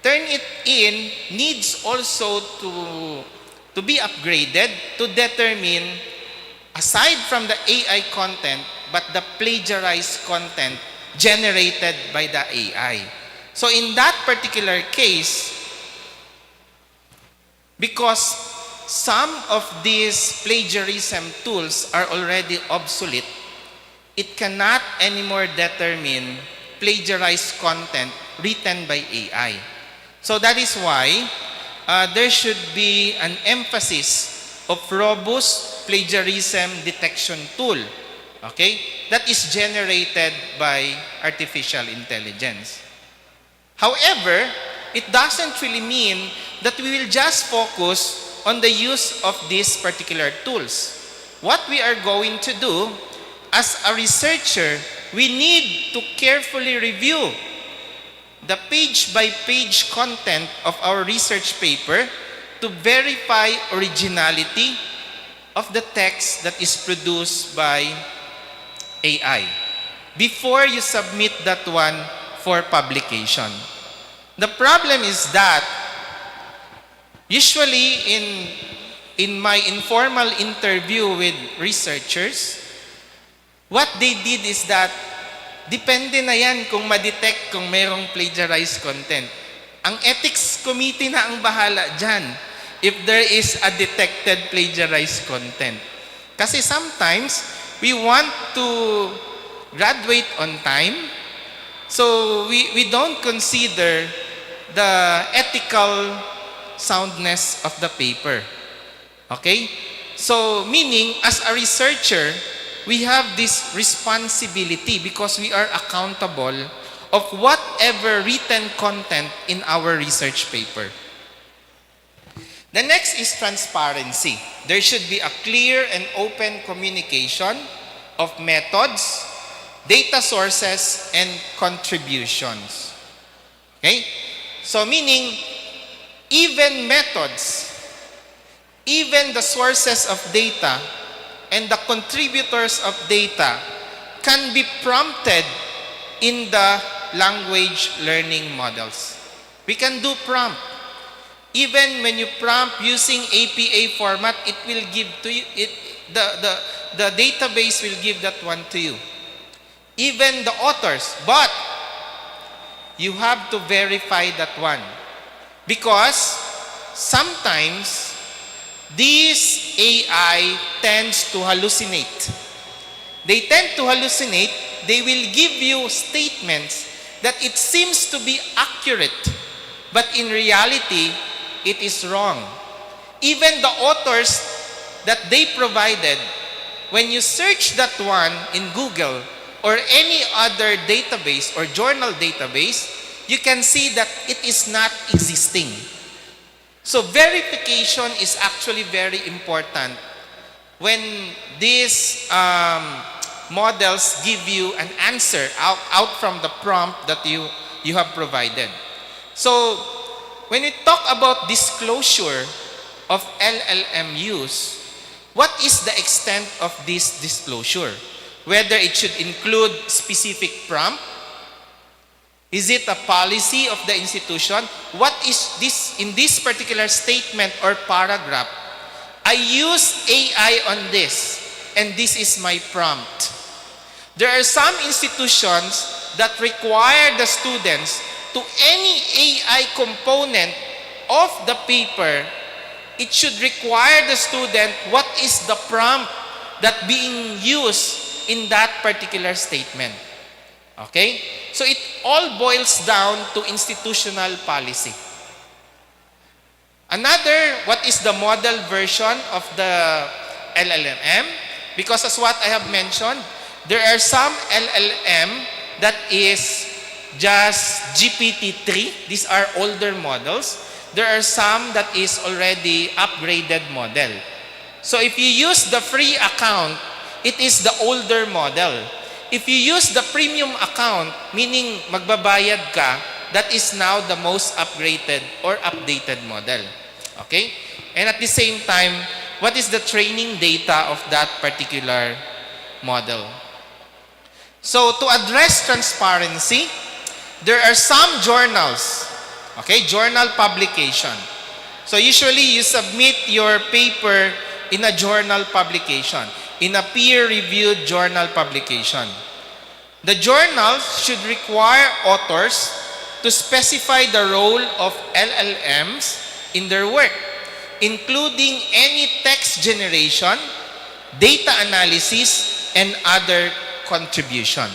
Turnitin needs also to be upgraded to determine, aside from the AI content, but the plagiarized content generated by the AI. So in that particular case, because some of these plagiarism tools are already obsolete, it cannot anymore determine plagiarized content written by AI. So that is why there should be an emphasis of robust plagiarism detection tool, okay, that is generated by artificial intelligence. However, it doesn't really mean that we will just focus on the use of these particular tools. What we are going to do as a researcher, we need to carefully review the page-by-page content of our research paper to verify originality of the text that is produced by AI before you submit that one for publication. The problem is that usually in my informal interview with researchers, what they did is that depende na yan kung ma-detect kung mayroong plagiarized content. Ang ethics committee na ang bahala dyan if there is a detected plagiarized content. Kasi sometimes we want to graduate on time, so we don't consider the ethical soundness of the paper. Okay? So meaning, as a researcher, we have this responsibility because we are accountable of whatever written content in our research paper. The next is transparency. There should be a clear and open communication of methods, data sources, and contributions. Okay? So meaning, even methods, even the sources of data, and the contributors of data can be prompted in the language learning models. We can do prompt. Even when you prompt using APA format, it will give to you, the database will give that one to you. Even the authors, but you have to verify that one. Because sometimes this AI tends to hallucinate. They tend to hallucinate. They will give you statements that it seems to be accurate, but in reality, it is wrong. Even the authors that they provided, when you search that one in Google or any other database or journal database, you can see that it is not existing. So verification is actually very important when these models give you an answer out from the prompt that you have provided. So when we talk about disclosure of LLM use, what is the extent of this disclosure? Whether it should include specific prompt? Is it a policy of the institution? What is this in this particular statement or paragraph? I use AI on this, and this is my prompt. There are some institutions that require the students to any AI component of the paper, it should require the student what is the prompt that being used in that particular statement. Okay? So it all boils down to institutional policy. Another, what is the model version of the LLM? Because as what I have mentioned, there are some LLM that is just GPT-3. These are older models. There are some that is already upgraded model. So if you use the free account, it is the older model. If you use the premium account, meaning magbabayad ka, that is now the most upgraded or updated model. Okay? And at the same time, what is the training data of that particular model? So to address transparency, there are some journals, okay, journal publication. So usually you submit your paper in a journal publication, in a peer-reviewed journal publication. The journals should require authors to specify the role of LLMs in their work, including any text generation, data analysis, and other contribution.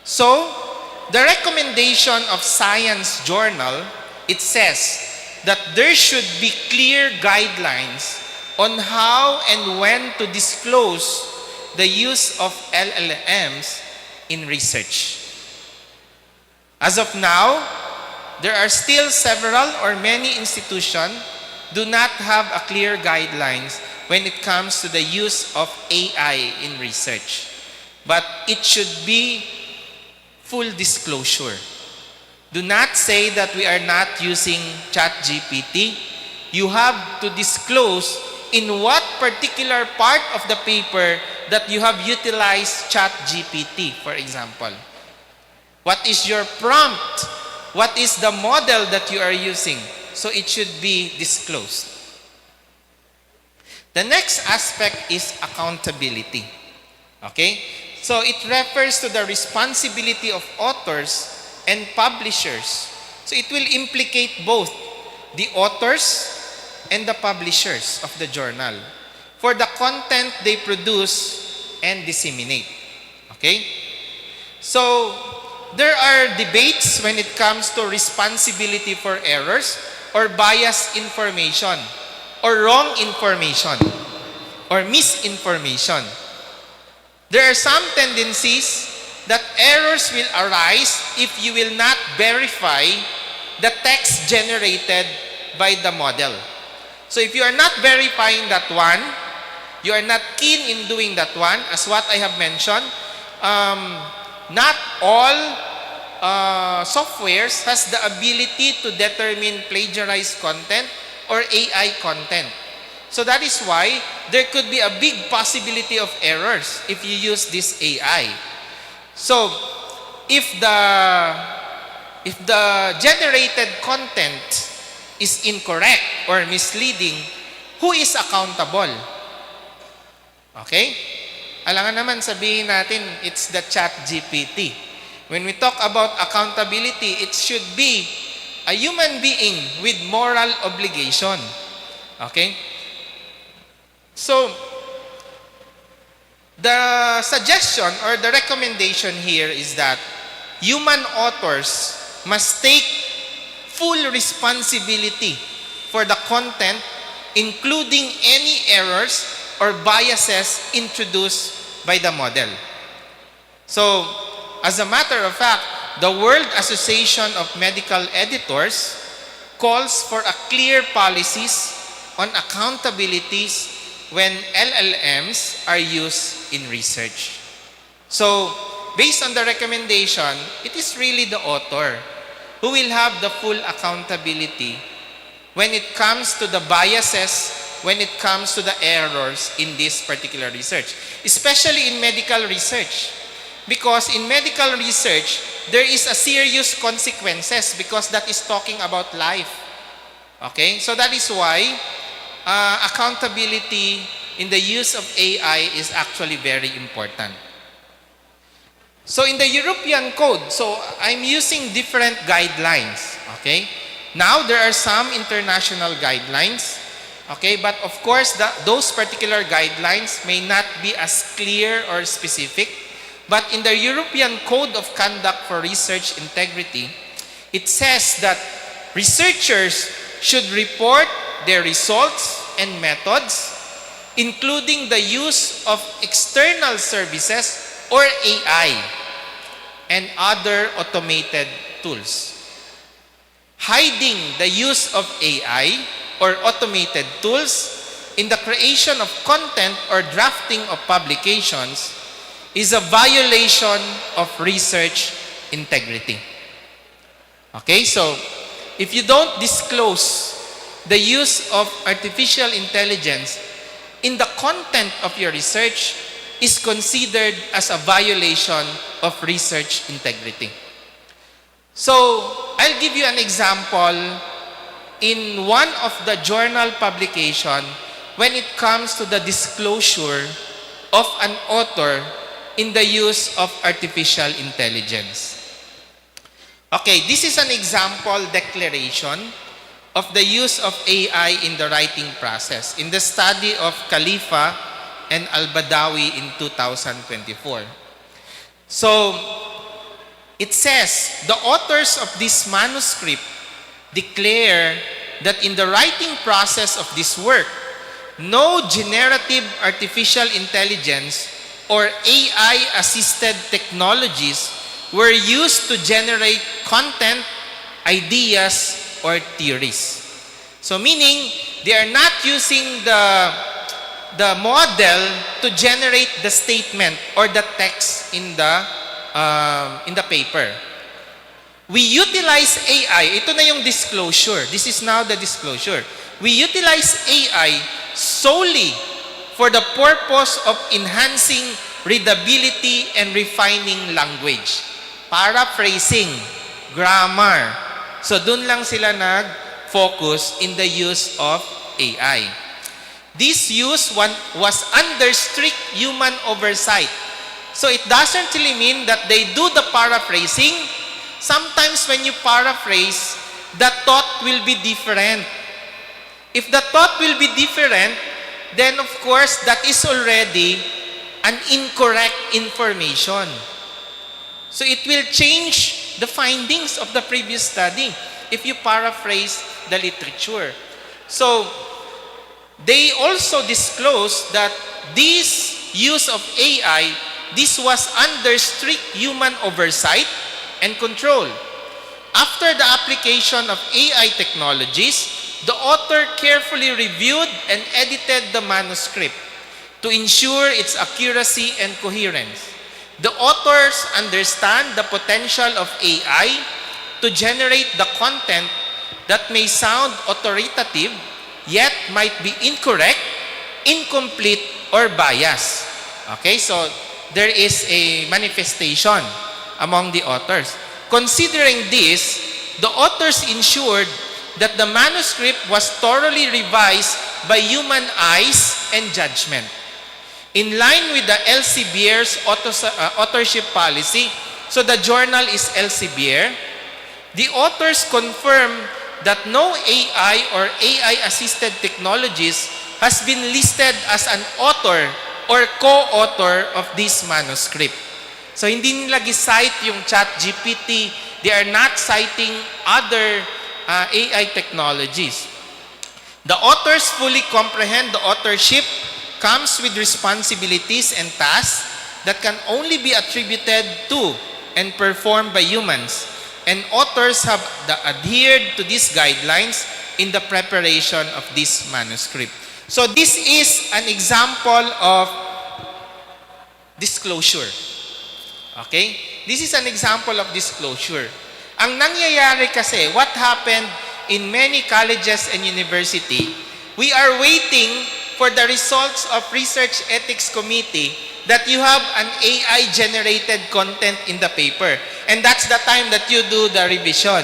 So, the recommendation of Science Journal, it says that there should be clear guidelines on how and when to disclose the use of LLMs in research. As of now, there are still several or many institutions do not have a clear guidelines when it comes to the use of AI in research. But it should be full disclosure. Do not say that we are not using ChatGPT. You have to disclose in what particular part of the paper that you have utilized ChatGPT, for example. What is your prompt? What is the model that you are using? So it should be disclosed. The next aspect is accountability. Okay? So it refers to the responsibility of authors and publishers. So it will implicate both the authors and the publishers of the journal for the content they produce and disseminate. Okay? So there are debates when it comes to responsibility for errors or biased information or wrong information or misinformation. There are some tendencies that errors will arise if you will not verify the text generated by the model. So if you are not verifying that one, you are not keen in doing that one, as what I have mentioned, not all softwares has the ability to determine plagiarized content or AI content. So that is why there could be a big possibility of errors if you use this AI. So if the generated content is incorrect or misleading, who is accountable? Okay? Alangan naman sabihin natin, it's the ChatGPT. When we talk about accountability, it should be a human being with moral obligation. Okay? So, the suggestion or the recommendation here is that human authors must take full responsibility for the content, including any errors or biases introduced by the model. So, as a matter of fact, the World Association of Medical Editors calls for a clear policies on accountabilities when LLMs are used in research. So, based on the recommendation, it is really the author who will have the full accountability when it comes to the biases, when it comes to the errors in this particular research, especially in medical research. Because in medical research, there is a serious consequences because that is talking about life. Okay? So that is why accountability in the use of AI is actually very important. So in the European Code, so I'm using different guidelines, okay? Now there are some international guidelines, okay? But of course, those particular guidelines may not be as clear or specific. But in the European Code of Conduct for Research Integrity, it says that researchers should report their results and methods, including the use of external services or AI and other automated tools. Hiding the use of AI or automated tools in the creation of content or drafting of publications is a violation of research integrity. Okay, so if you don't disclose the use of artificial intelligence in the content of your research, is considered as a violation of research integrity. So, I'll give you an example in one of the journal publication when it comes to the disclosure of an author in the use of artificial intelligence. Okay, this is an example declaration of the use of AI in the writing process in the study of Khalifa and Al-Badawi in 2024. So, it says, the authors of this manuscript declare that in the writing process of this work, no generative artificial intelligence or AI-assisted technologies were used to generate content, ideas, or theories. So meaning, they are not using the model to generate the statement or the text in the paper. We utilize AI. Ito na yung disclosure. This is now the disclosure. We utilize AI solely for the purpose of enhancing readability and refining language. Paraphrasing, grammar. So dun lang sila nag-focus in the use of AI. This use was under strict human oversight. So it doesn't really mean that they do the paraphrasing. Sometimes when you paraphrase, the thought will be different. If the thought will be different, then of course that is already an incorrect information. So it will change the findings of the previous study if you paraphrase the literature. So they also disclose that this use of AI, this was under strict human oversight and control. After the application of AI technologies, the author carefully reviewed and edited the manuscript to ensure its accuracy and coherence. The authors understand the potential of AI to generate the content that may sound authoritative, yet might be incorrect, incomplete, or biased. Okay, so there is a manifestation among the authors. Considering this, the authors ensured that the manuscript was thoroughly revised by human eyes and judgment. In line with the Elsevier's authorship policy, so the journal is Elsevier, the authors confirm that no AI or AI-assisted technologies has been listed as an author or co-author of this manuscript. So hindi nila gisite yung ChatGPT. They are not citing other AI technologies. The authors fully comprehend the authorship comes with responsibilities and tasks that can only be attributed to and performed by humans. And authors have adhered to these guidelines in the preparation of this manuscript. So this is an example of disclosure. Okay? This is an example of disclosure. Ang nangyayari kasi, what happened in many colleges and university, we are waiting for the results of Research Ethics Committee that you have an AI-generated content in the paper. And that's the time that you do the revision.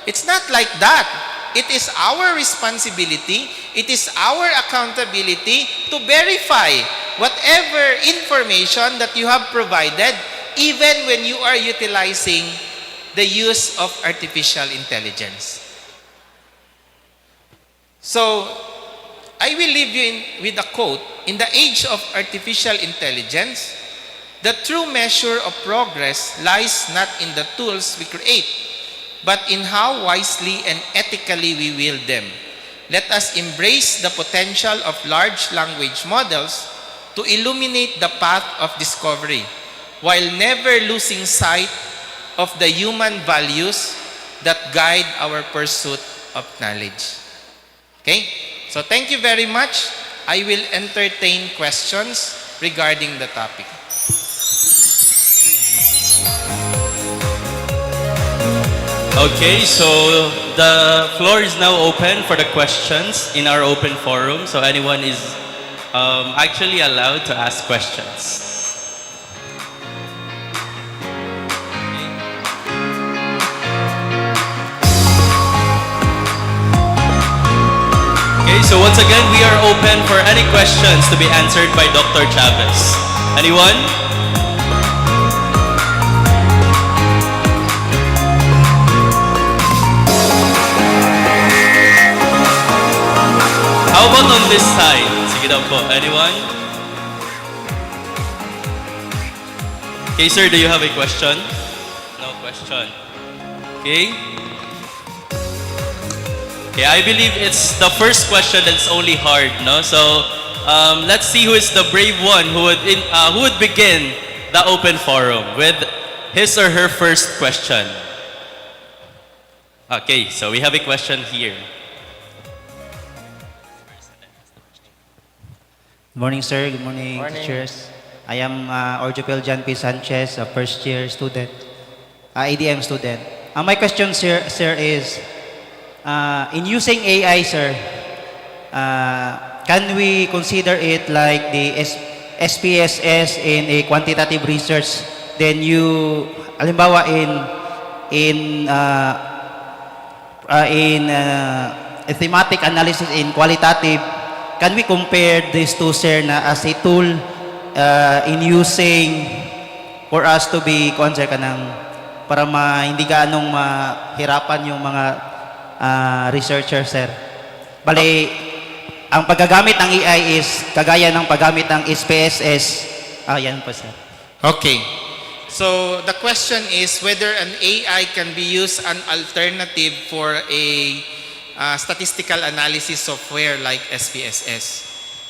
It's not like that. It is our responsibility, it is our accountability to verify whatever information that you have provided, even when you are utilizing the use of artificial intelligence. So, I will leave you with a quote. In the age of artificial intelligence, the true measure of progress lies not in the tools we create, but in how wisely and ethically we wield them. Let us embrace the potential of large language models to illuminate the path of discovery, while never losing sight of the human values that guide our pursuit of knowledge. Okay? So thank you very much. I will entertain questions regarding the topic. Okay, so the floor is now open for the questions in our open forum. So anyone is actually allowed to ask questions. Okay, so once again, we are open for any questions to be answered by Dr. Chavez. Anyone? How about on this side? Sige daw po. Anyone? Okay, sir, do you have a question? No question. Okay. Okay, I believe it's the first question that's only hard, no? So, let's see who is the brave one who would begin the open forum with his or her first question. Okay, so we have a question here. Good morning, sir. Good morning, teachers. I am Orjopel Jan P. Sanchez, a first-year student, ADM student. My question, sir, is, in using AI, sir, can we consider it like the SPSS in a quantitative research? Then you, halimbawa in a thematic analysis in qualitative, can we compare these two, sir, na as a tool in using for us to be concerned para hindi gaanong mahirapan yung mga researchers, sir? Bali, ang paggagamit ng AI is kagaya ng paggamit ng SPSS. Yan po, sir. Okay. So, the question is whether an AI can be used an alternative for a statistical analysis software like SPSS.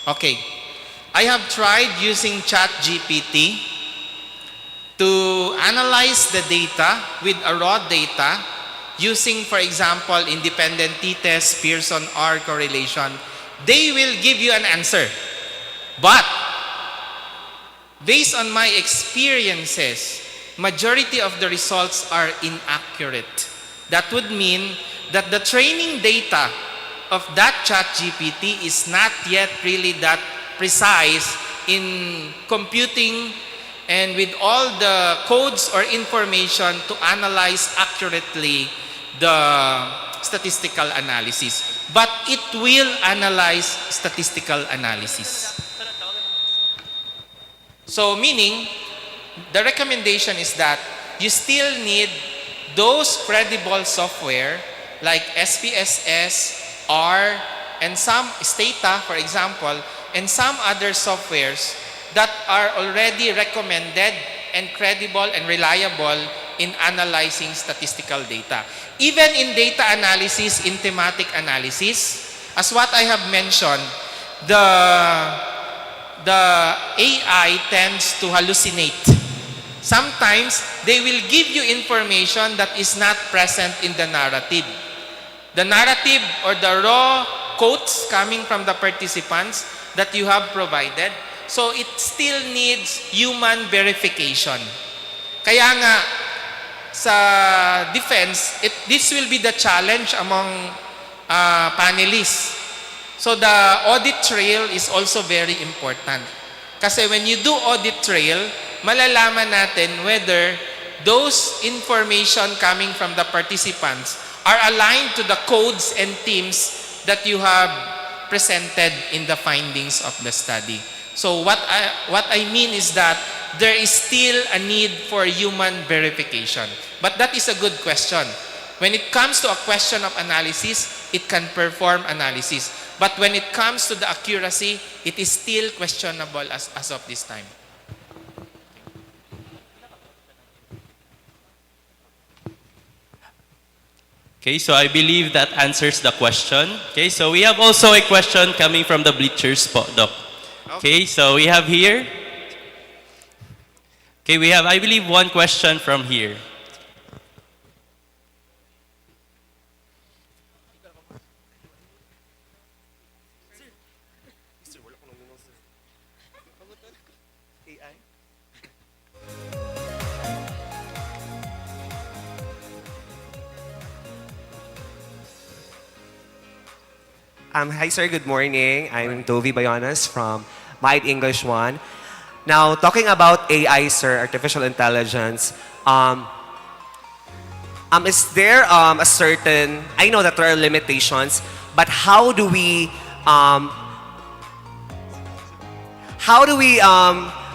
Okay. I have tried using ChatGPT to analyze the data with a raw data using, for example, independent t-test, Pearson R correlation. They will give you an answer. But, based on my experiences, majority of the results are inaccurate. That would mean that the training data of that ChatGPT is not yet really that precise in computing and with all the codes or information to analyze accurately the statistical analysis. But it will analyze statistical analysis. So meaning, the recommendation is that you still need those credible software like SPSS, R, and some Stata, for example, and some other softwares that are already recommended and credible and reliable in analyzing statistical data. Even in data analysis, in thematic analysis, as what I have mentioned, the AI tends to hallucinate. Sometimes, they will give you information that is not present in the narrative. The narrative or the raw quotes coming from the participants that you have provided. So, it still needs human verification. Kaya nga, sa defense, this will be the challenge among panelists. So the audit trail is also very important. Kasi when you do audit trail, malalaman natin whether those information coming from the participants are aligned to the codes and themes that you have presented in the findings of the study. So what I mean is that there is still a need for human verification. But that is a good question. When it comes to a question of analysis, it can perform analysis. But when it comes to the accuracy, it is still questionable as of this time. Okay, so I believe that answers the question. Okay, so we have also a question coming from the bleachers po, Doc. Okay, so we have here. Okay, we have, I believe, one question from here. Hi, sir. Good morning. I'm Dovi Bayonas from Might English 1. Now, talking about AI, sir, artificial intelligence, is there a certain, I know that there are limitations, but how do we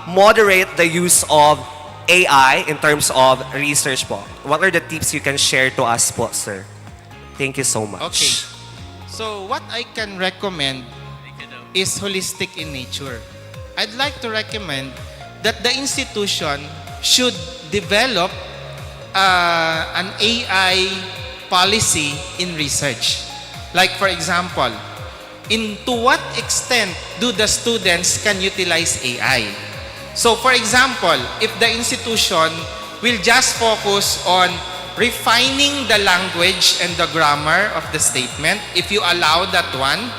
moderate the use of AI in terms of research po? What are the tips you can share to us po, sir? Thank you so much. Okay. So what I can recommend is holistic in nature. I'd like to recommend that the institution should develop an AI policy in research. Like for example, to what extent do the students can utilize AI? So for example, if the institution will just focus on refining the language and the grammar of the statement, if you allow that one,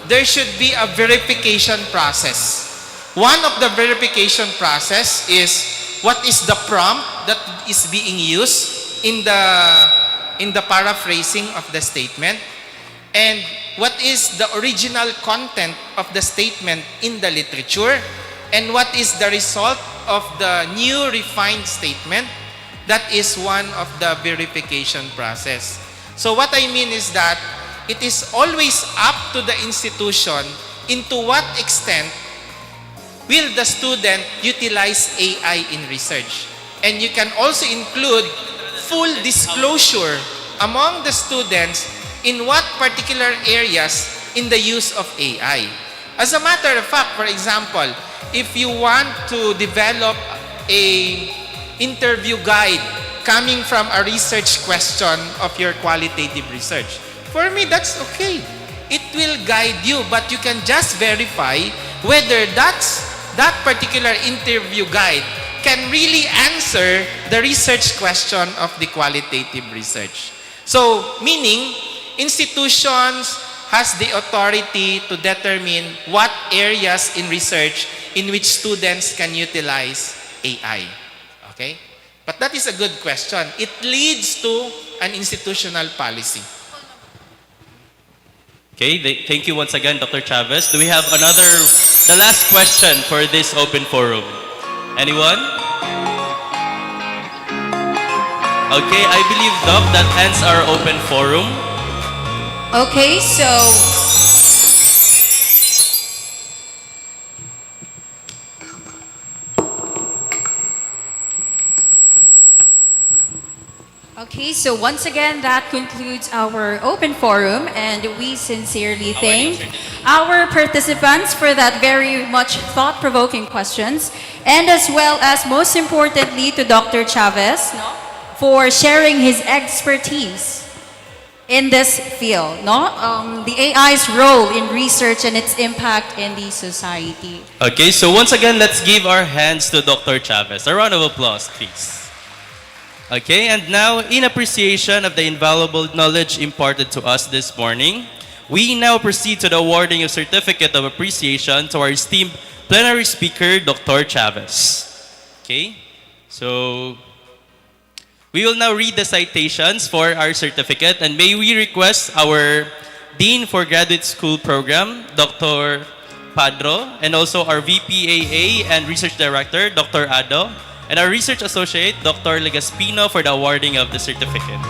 there should be a verification process. One of the verification process is what is the prompt that is being used in the paraphrasing of the statement, and what is the original content of the statement in the literature, and what is the result of the new refined statement. That is one of the verification process. So what I mean is that it is always up to the institution into what extent will the student utilize AI in research. And you can also include full disclosure among the students in what particular areas in the use of AI. As a matter of fact, for example, if you want to develop a interview guide coming from a research question of your qualitative research, for me, that's okay. It will guide you, but you can just verify whether that particular interview guide can really answer the research question of the qualitative research. So, meaning, institutions has the authority to determine what areas in research in which students can utilize AI. Okay? But that is a good question. It leads to an institutional policy. Okay, thank you once again, Dr. Chavez. Do we have the last question for this open forum? Anyone? Okay, I believe, Doc, that ends our open forum. Okay, so Okay, so once again, that concludes our open forum, and we sincerely thank our participants for that very much thought-provoking questions, and as well as, most importantly, to Dr. Chavez, no, for sharing his expertise in this field, no? The AI's role in research and its impact in the society. Okay, so once again, let's give our hands to Dr. Chavez. A round of applause, please. Okay, and now, in appreciation of the invaluable knowledge imparted to us this morning, we now proceed to the awarding of Certificate of Appreciation to our esteemed plenary speaker, Dr. Chavez. Okay, so we will now read the citations for our certificate, and may we request our Dean for Graduate School Program, Dr. Padro, and also our VPAA and Research Director, Dr. Ado, and our Research Associate, Dr. Legaspino, for the awarding of the certificate.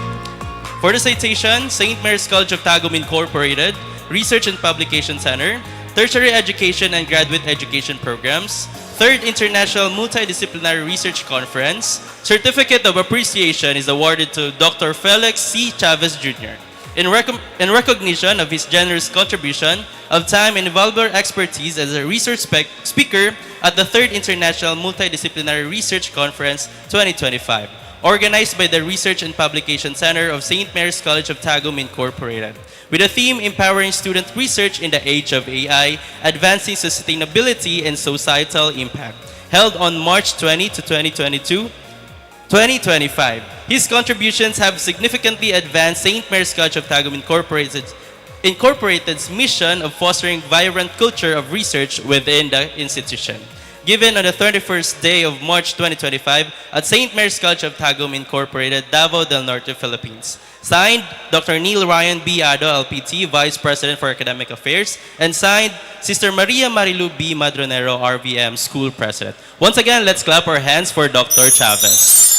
For the citation, St. Mary's College of Tagum Incorporated, Research and Publication Center, Tertiary Education and Graduate Education Programs, Third International Multidisciplinary Research Conference, Certificate of Appreciation is awarded to Dr. Felix C. Chavez Jr. in recognition of his generous contribution of time and invaluable expertise as a research speaker at the Third International Multidisciplinary Research Conference 2025, organized by the Research and Publication Center of St. Mary's College of Tagum Incorporated, with the theme Empowering Student Research in the Age of AI, Advancing Sustainability and Societal Impact, held on March 20 to 2025. His contributions have significantly advanced St. Mary's College of Tagum Incorporated's mission of fostering vibrant culture of research within the institution. Given on the 31st day of March 2025 at St. Mary's College of Tagum Incorporated, Davao del Norte, Philippines. Signed, Dr. Neil Ryan B. Ado, LPT, Vice President for Academic Affairs, and signed, Sister Maria Marilu B. Madronero, RVM, School President. Once again, let's clap our hands for Dr. Chavez.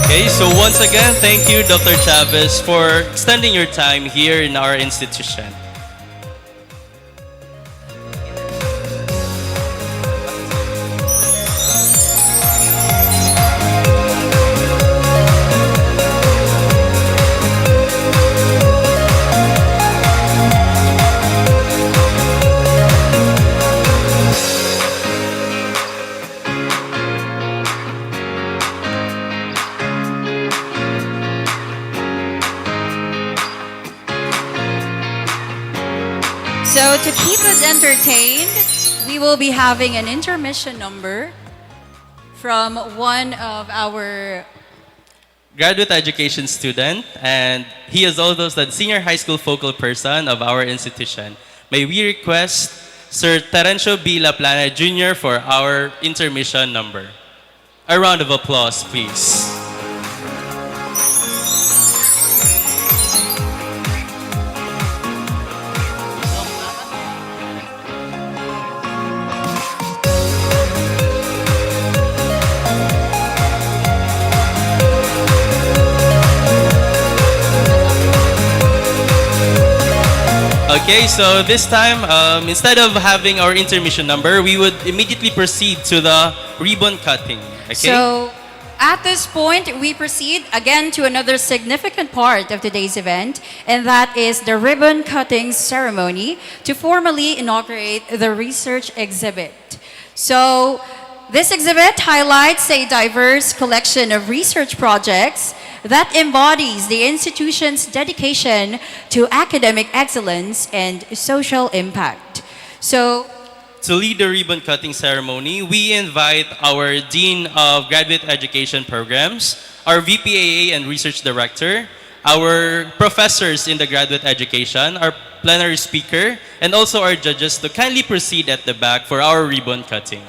Okay, so once again, thank you, Dr. Chavez, for extending your time here in our institution. So to keep us entertained, we will be having an intermission number from one of our Graduate education student, and he is also the senior high school focal person of our institution. May we request Sir Terencio B. Laplana Jr. for our intermission number. A round of applause, please. Okay, so this time, instead of having our intermission number, we would immediately proceed to the ribbon cutting. Okay? So, at this point, we proceed again to another significant part of today's event, and that is the ribbon cutting ceremony to formally inaugurate the research exhibit. So, this exhibit highlights a diverse collection of research projects that embodies the institution's dedication to academic excellence and social impact. So, to lead the ribbon cutting ceremony, we invite our Dean of Graduate Education Programs, our VPAA and Research Director, our professors in the graduate education, our plenary speaker, and also our judges to kindly proceed at the back for our ribbon cutting.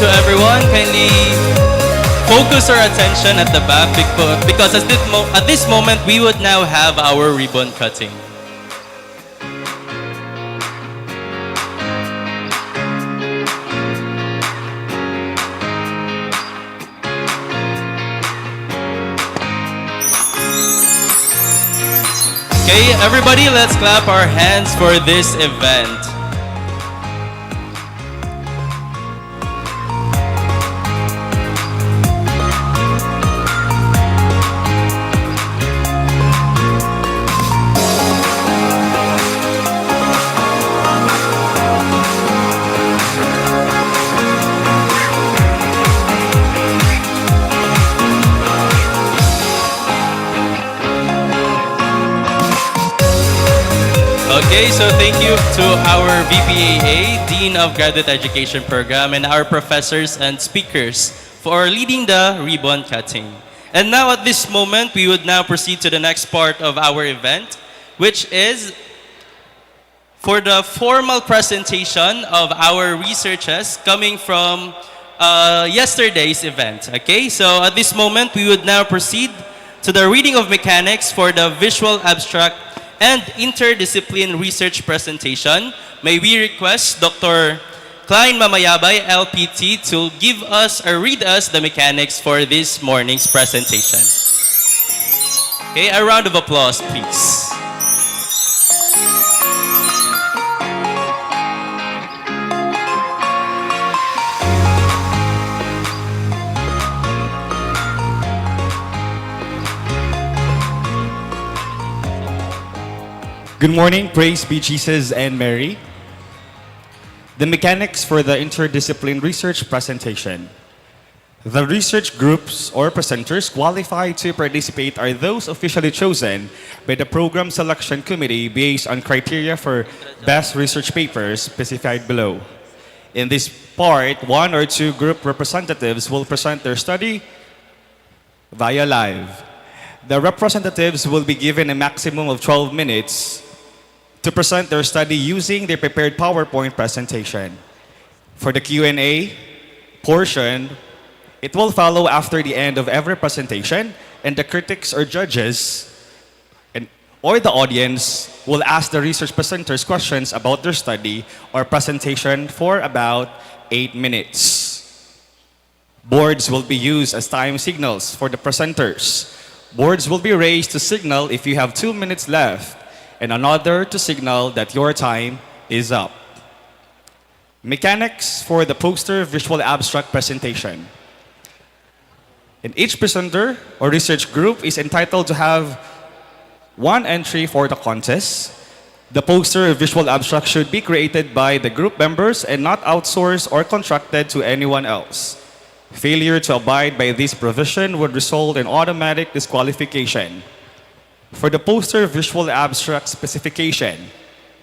So everyone, kindly focus our attention at the back because at this moment we would now have our ribbon cutting. Okay, everybody, let's clap our hands for this event. Okay, so thank you to our VPAA, Dean of Graduate Education Program, and our professors and speakers for leading the ribbon cutting. And now at this moment, we would now proceed to the next part of our event, which is for the formal presentation of our researchers coming from yesterday's event. Okay, so at this moment, we would now proceed to the reading of mechanics for the visual abstract and interdiscipline research presentation. May we request Dr. Klein Mamayabay, LPT, to give us or read us the mechanics for this morning's presentation. Okay, a round of applause, please. Good morning, praise be Jesus and Mary. The mechanics for the interdiscipline research presentation. The research groups or presenters qualified to participate are those officially chosen by the program selection committee based on criteria for best research papers specified below. In this part, one or two group representatives will present their study via live. The representatives will be given a maximum of 12 minutes to present their study using their prepared PowerPoint presentation. For the Q&A portion, it will follow after the end of every presentation, and the critics or judges or the audience will ask the research presenters questions about their study or presentation for about 8 minutes. Boards will be used as time signals for the presenters. Boards will be raised to signal if you have 2 minutes left, and another to signal that your time is up. Mechanics for the poster visual abstract presentation. And each presenter or research group is entitled to have one entry for the contest. The poster visual abstract should be created by the group members and not outsourced or contracted to anyone else. Failure to abide by this provision would result in automatic disqualification. For the poster visual abstract specification,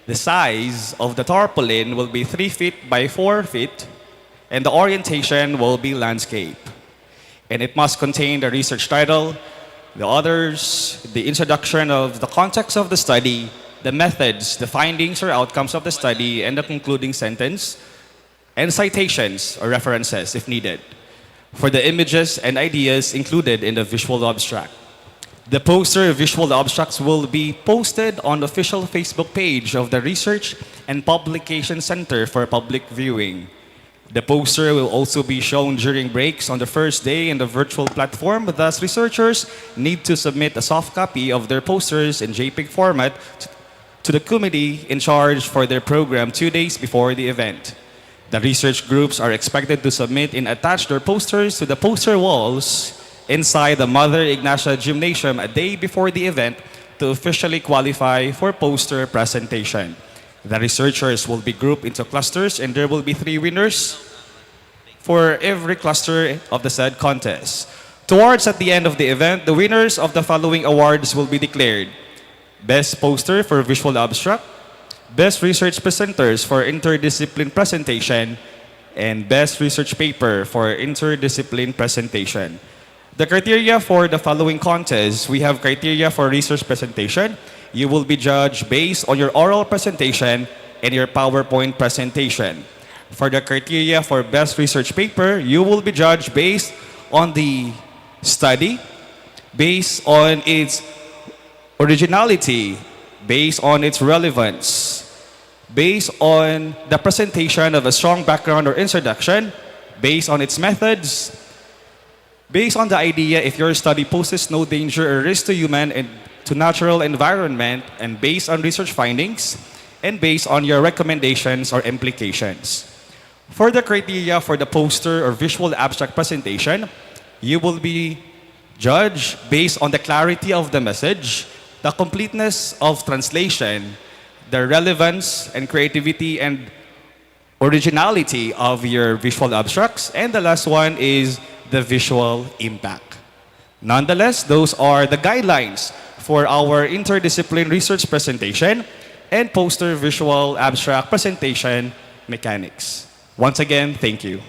the size of the tarpaulin will be 3 feet by 4 feet, and the orientation will be landscape. And it must contain the research title, the authors, the introduction of the context of the study, the methods, the findings or outcomes of the study, and the concluding sentence, and citations or references if needed, for the images and ideas included in the visual abstract. The poster visual abstracts will be posted on the official Facebook page of the Research and Publication Center for public viewing. The poster will also be shown during breaks on the first day in the virtual platform, thus researchers need to submit a soft copy of their posters in JPEG format to the committee in charge for their program 2 days before the event. The research groups are expected to submit and attach their posters to the poster walls inside the Mother Ignatia Gymnasium a day before the event to officially qualify for poster presentation. The researchers will be grouped into clusters, and there will be 3 winners for every cluster of the said contest. Towards at the end of the event, the winners of the following awards will be declared: Best Poster for Visual Abstract, Best Research Presenters for Interdiscipline Presentation, and Best Research Paper for Interdiscipline Presentation. The criteria for the following contests: we have criteria for research presentation. You will be judged based on your oral presentation and your PowerPoint presentation. For the criteria for best research paper, you will be judged based on the study, based on its originality, based on its relevance, based on the presentation of a strong background or introduction, based on its methods, based on the idea if your study poses no danger or risk to human and to natural environment, and based on research findings, and based on your recommendations or implications. For the criteria for the poster or visual abstract presentation, you will be judged based on the clarity of the message, the completeness of translation, the relevance and creativity and originality of your visual abstracts, and the last one is the visual impact. Nonetheless, those are the guidelines for our interdisciplinary research presentation and poster visual abstract presentation mechanics. Once again, thank you.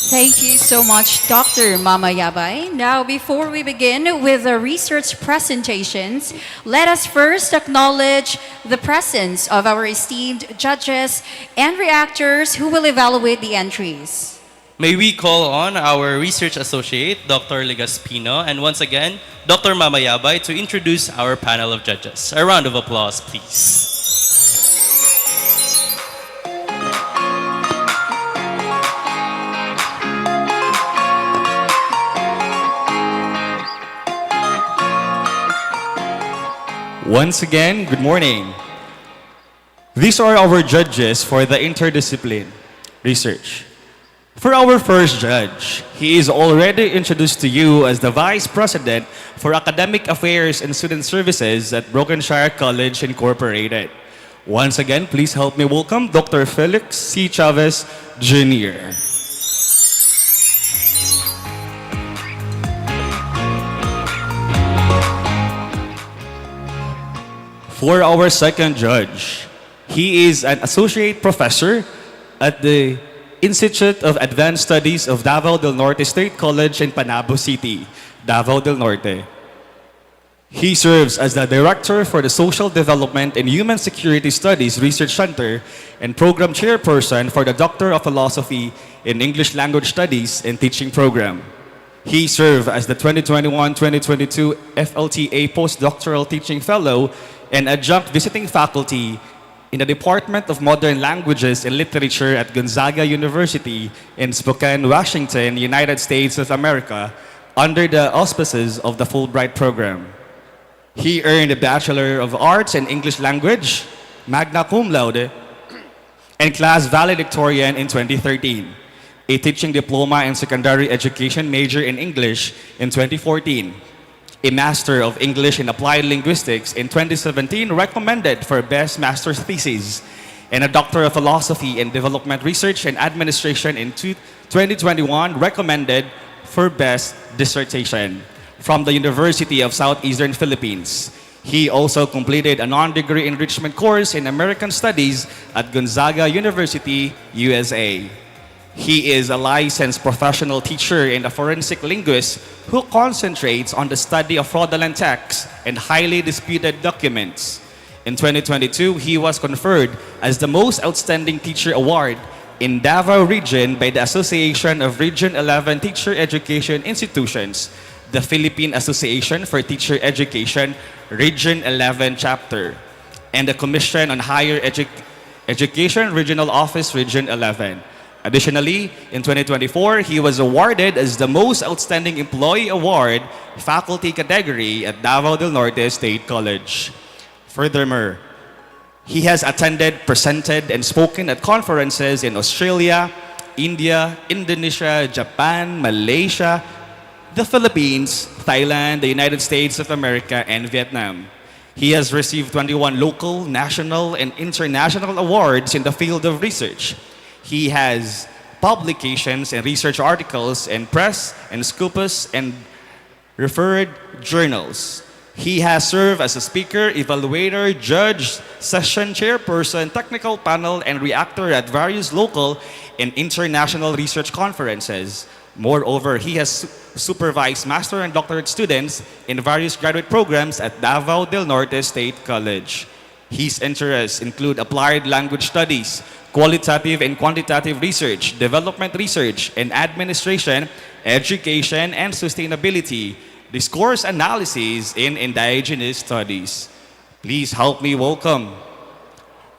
Thank you so much, Dr. Mama Yabay. Now, before we begin with the research presentations, let us first acknowledge the presence of our esteemed judges and reactors who will evaluate the entries. May we call on our research associate, Dr. Legaspino, and once again, Dr. Mamayabay to introduce our panel of judges. A round of applause, please. Once again, good morning. These are our judges for the interdiscipline research. For our first judge, he is already introduced to you as the Vice President for Academic Affairs and Student Services at Brokenshire College Incorporated. Once again, please help me welcome Dr. Felix C. Chavez, Jr. For our second judge, he is an associate professor at the Institute of Advanced Studies of Davao del Norte State College in Panabo City, Davao del Norte. He serves as the Director for the Social Development and Human Security Studies Research Center and Program Chairperson for the Doctor of Philosophy in English Language Studies and Teaching Program. He served as the 2021-2022 FLTA Postdoctoral Teaching Fellow and Adjunct Visiting Faculty in the Department of Modern Languages and Literature at Gonzaga University in Spokane, Washington, United States of America, under the auspices of the Fulbright program. He earned a Bachelor of Arts in English Language, magna cum laude, and class valedictorian in 2013, a teaching diploma in secondary education major in English in 2014, a Master of English in Applied Linguistics in 2017 recommended for Best Master's Thesis, and a Doctor of Philosophy in Development Research and Administration in 2021 recommended for Best Dissertation from the University of Southeastern Philippines. He also completed a non-degree enrichment course in American Studies at Gonzaga University, USA. He is a licensed professional teacher and a forensic linguist who concentrates on the study of fraudulent texts and highly disputed documents. In 2022, he was conferred as the Most Outstanding Teacher Award in Davao Region by the Association of Region 11 Teacher Education Institutions, the Philippine Association for Teacher Education, Region 11 Chapter, and the Commission on Higher Education Regional Office, Region 11. Additionally, in 2024, he was awarded as the Most Outstanding Employee Award faculty category at Davao del Norte State College. Furthermore, he has attended, presented, and spoken at conferences in Australia, India, Indonesia, Japan, Malaysia, the Philippines, Thailand, the United States of America, and Vietnam. He has received 21 local, national, and international awards in the field of research. He has publications and research articles in press and Scopus and referred journals. He has served as a speaker, evaluator, judge, session chairperson, technical panel, and reactor at various local and international research conferences. Moreover, he has supervised master and doctorate students in various graduate programs at Davao del Norte State College. His interests include applied language studies, qualitative and quantitative research, development research, and administration, education and sustainability, discourse analysis, and indigenous studies. Please help me welcome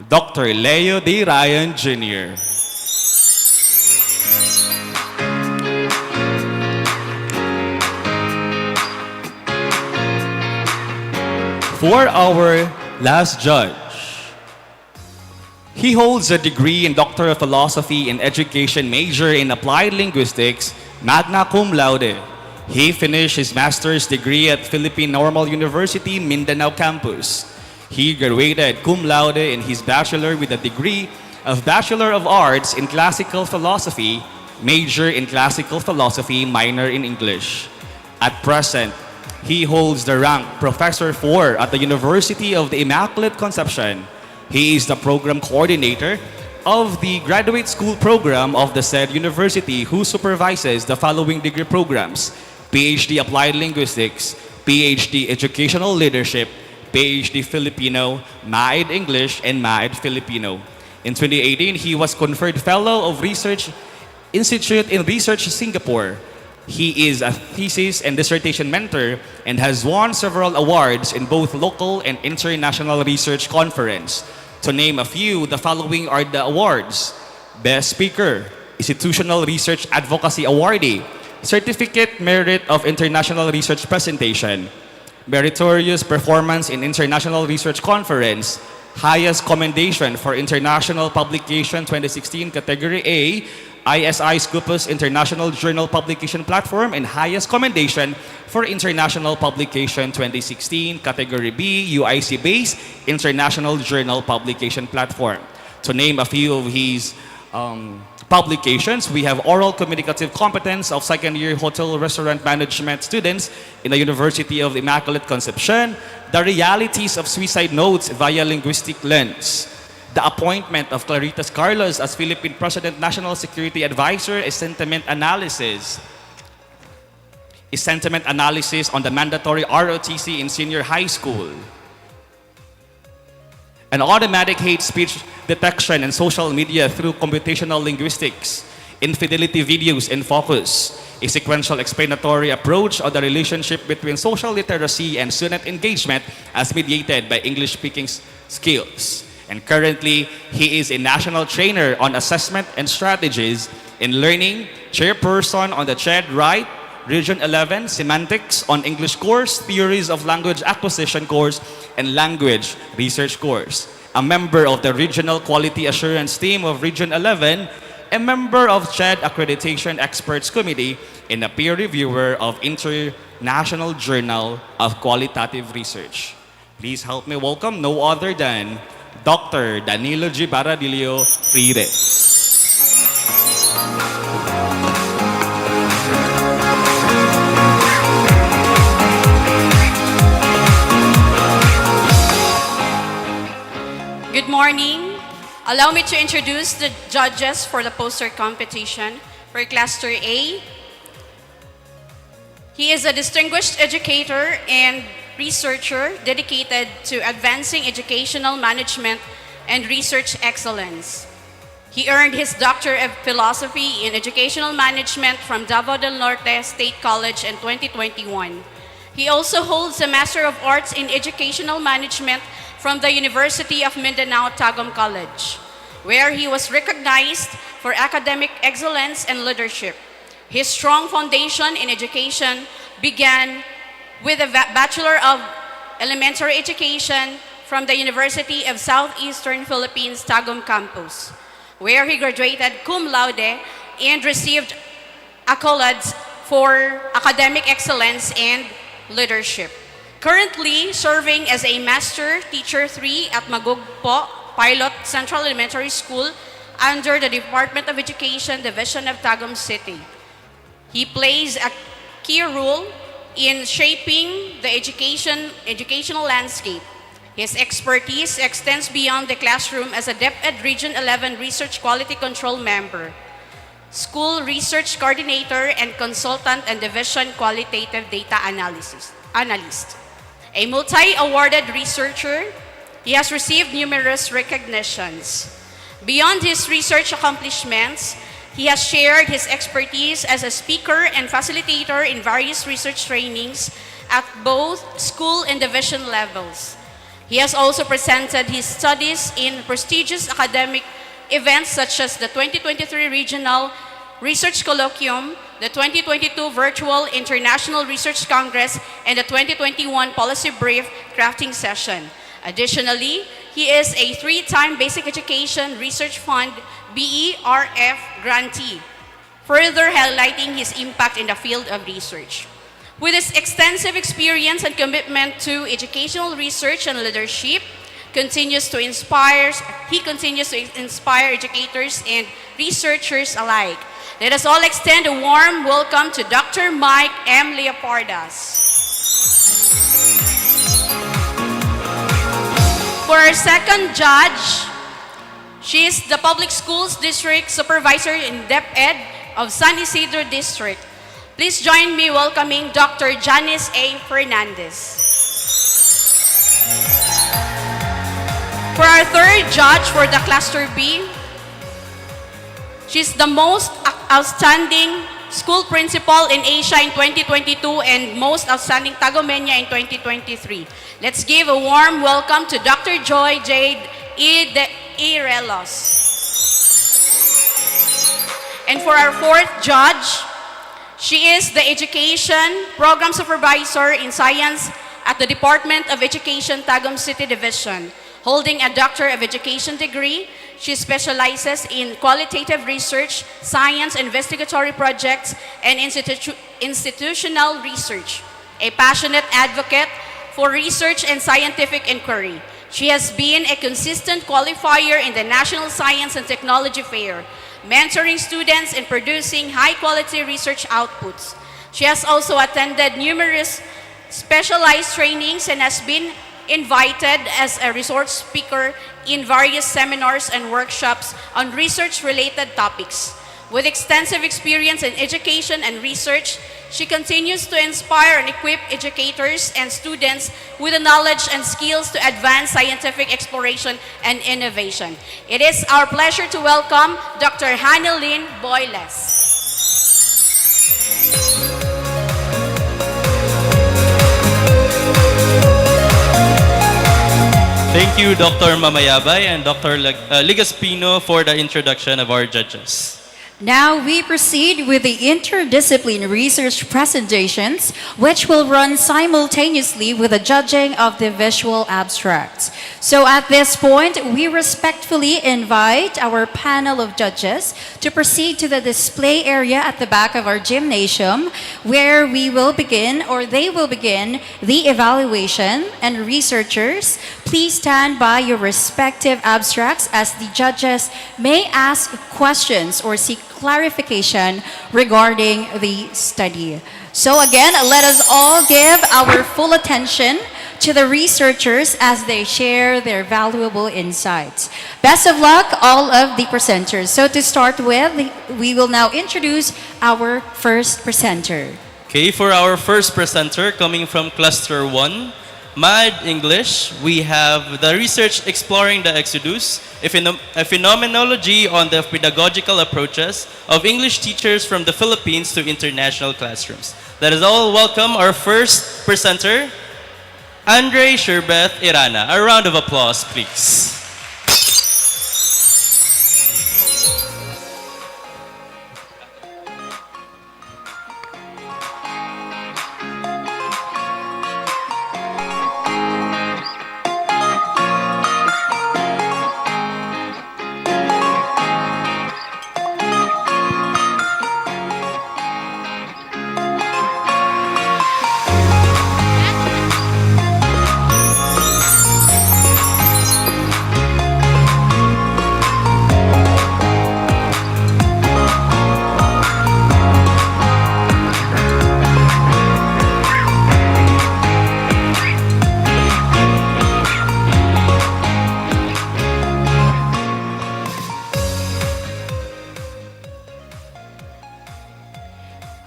Dr. Leo D. Ryan Jr. For our last judge, he holds a degree in Doctor of Philosophy and Education major in Applied Linguistics, magna cum laude. He finished his master's degree at Philippine Normal University, Mindanao campus. He graduated cum laude in his bachelor with a degree of Bachelor of Arts in Classical Philosophy, major in Classical Philosophy, minor in English. At present, he holds the rank Professor 4 at the University of the Immaculate Conception. He is the program coordinator of the graduate school program of the said university, who supervises the following degree programs: PhD Applied Linguistics, PhD Educational Leadership, PhD Filipino, MAID English, and MAID Filipino. In 2018, he was conferred Fellow of Research Institute in Research Singapore. He is a thesis and dissertation mentor and has won several awards in both local and international research conference. To name a few, the following are the awards: Best Speaker, Institutional Research Advocacy Awardee, Certificate Merit of International Research Presentation, Meritorious Performance in International Research Conference, Highest Commendation for International Publication 2016 Category A, ISI Scopus International Journal Publication Platform, and Highest Commendation for International Publication 2016 Category B, UIC Base International Journal Publication Platform. To name a few of his publications, we have Oral Communicative Competence of Second-Year Hotel Restaurant Management Students in the University of the Immaculate Conception, The Realities of Suicide Notes via Linguistic Lens, the appointment of Claritas Carlos as Philippine President National Security Advisor, a sentiment analysis on the mandatory ROTC in senior high school, an automatic hate speech detection and social media through computational linguistics, infidelity videos in focus, a sequential explanatory approach on the relationship between social literacy and student engagement as mediated by English-speaking skills. And currently, he is a national trainer on assessment and strategies in learning, chairperson on the CHED Right Region 11 Semantics on English course, Theories of Language Acquisition course, and Language Research course, a member of the Regional Quality Assurance Team of Region 11, a member of CHED Accreditation Experts Committee, and a peer reviewer of International Journal of Qualitative Research. Please help me welcome no other than Dr. Danilo G. Baradillo Freire. Good morning. Allow me to introduce the judges for the poster competition for Cluster A. He is a distinguished educator and researcher dedicated to advancing educational management and research excellence. He earned his Doctor of Philosophy in Educational Management from Davao del Norte State College in 2021. He also holds a Master of Arts in Educational Management from the University of Mindanao Tagum College, where he was recognized for academic excellence and leadership. His strong foundation in education began with a Bachelor of Elementary Education from the University of Southeastern Philippines Tagum Campus, where he graduated cum laude and received accolades for academic excellence and leadership. Currently serving as a Master Teacher 3 at Magugpo Pilot Central Elementary School under the Department of Education Division of Tagum City. He plays a key role in shaping the educational landscape. His expertise extends beyond the classroom as a DepEd Region 11 Research Quality Control Member, School Research Coordinator, and Consultant and Division Qualitative Data Analyst. A multi-awarded researcher He has received numerous recognitions. Beyond his research accomplishments, he has shared his expertise as a speaker and facilitator in various research trainings at both school and division levels. He has also presented his studies in prestigious academic events such as the 2023 Regional Research Colloquium, the 2022 Virtual International Research Congress, and the 2021 Policy Brief Crafting Session. Additionally, he is a 3-time Basic Education Research Fund BERF grantee, further highlighting his impact in the field of research. With his extensive experience and commitment to educational research and leadership, he continues to inspire educators and researchers alike. Let us all extend a warm welcome to Dr. Mike M. Leopardas. For our second judge, she is the Public Schools District Supervisor in DepEd of San Isidro District. Please join me welcoming Dr. Janice A. Fernandez. For our third judge for the Cluster B, she's the most outstanding school principal in Asia in 2022 and most outstanding Tagomenia in 2023. Let's give a warm welcome to Dr. Joy Jade Irelos. And for our fourth judge, she is the Education Program Supervisor in Science at the Department of Education, Tagum City Division. Holding a Doctor of Education degree, she specializes in qualitative research, science, investigatory projects, and institutional research. A passionate advocate for research and scientific inquiry, she has been a consistent qualifier in the National Science and Technology Fair, mentoring students and producing high-quality research outputs. She has also attended numerous specialized trainings and has been invited as a resource speaker in various seminars and workshops on research-related topics. With extensive experience in education and research, she continues to inspire and equip educators and students with the knowledge and skills to advance scientific exploration and innovation. It is our pleasure to welcome Dr. Hannelyn Boyles. Thank you, Dr. Mamayabay and Dr. Ligaspino for the introduction of our judges. Now we proceed with the interdisciplinary research presentations, which will run simultaneously with the judging of the visual abstracts. So at this point, we respectfully invite our panel of judges to proceed to the display area at the back of our gymnasium, where we will begin, or they will begin, the evaluation. And researchers, please stand by your respective abstracts as the judges may ask questions or seek clarification regarding the study. So again, let us all give our full attention to the researchers as they share their valuable insights. Best of luck, all of the presenters. So to start with, we will now introduce our first presenter. Okay, for our first presenter coming from Cluster 1, Mad English, we have the research exploring the Exodus, a phenomenology on the pedagogical approaches of English teachers from the Philippines to international classrooms. Let us all welcome our first presenter, Andre Sherbeth Irana. A round of applause, please.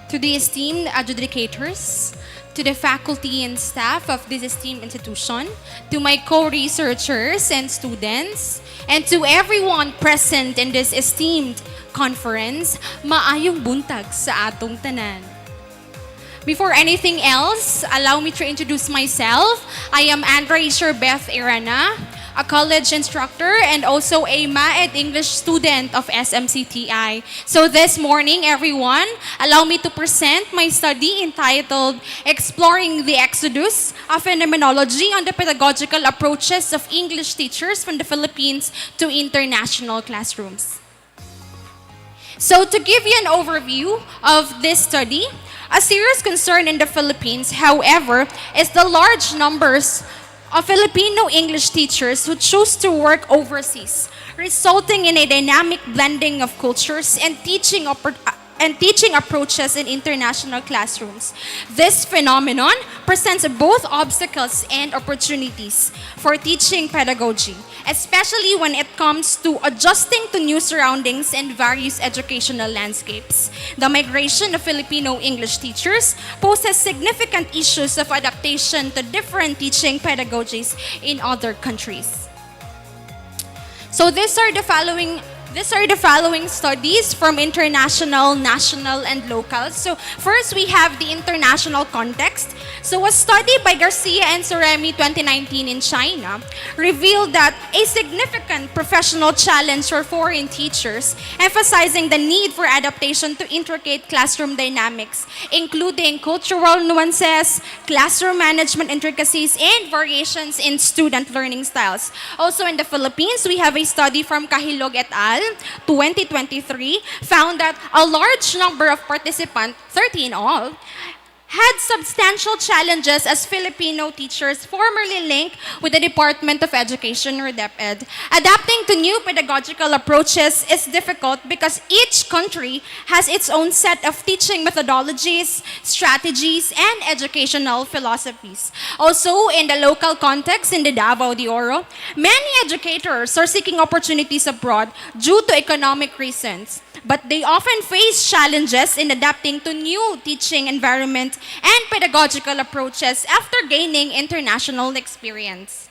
To the esteemed adjudicators, to the faculty and staff of this esteemed institution, to my co-researchers and students, and to everyone present in this esteemed conference, maayong buntag sa atong tanan. Before anything else, allow me to introduce myself. I am Andrea Beth Irana, a college instructor and also a MAED English student of SMCTI. So this morning, everyone, allow me to present my study entitled Exploring the Exodus, a Phenomenology on the Pedagogical Approaches of English Teachers from the Philippines to International Classrooms. So to give you an overview of this study, a serious concern in the Philippines, however, is the large numbers of Filipino English teachers who choose to work overseas, resulting in a dynamic blending of cultures and teaching approaches in international classrooms. This phenomenon presents both obstacles and opportunities for teaching pedagogy, especially when it comes to adjusting to new surroundings and various educational landscapes. The migration of Filipino English teachers poses significant issues of adaptation to different teaching pedagogies in other countries. So these are the following studies from international, national, and local. So first we have the international context. So a study by Garcia and Soremi 2019 in China revealed that a significant professional challenge for foreign teachers, emphasizing the need for adaptation to intricate classroom dynamics, including cultural nuances, classroom management intricacies, and variations in student learning styles. Also in the Philippines, we have a study from Kahilog et al. 2023 found that a large number of participants, 30 in all, had substantial challenges as Filipino teachers formerly linked with the Department of Education or DepEd. Adapting to new pedagogical approaches is difficult because each country has its own set of teaching methodologies, strategies, and educational philosophies. Also, in the local context in the Davao de Oro, many educators are seeking opportunities abroad due to economic reasons, but they often face challenges in adapting to new teaching environment and pedagogical approaches after gaining international experience.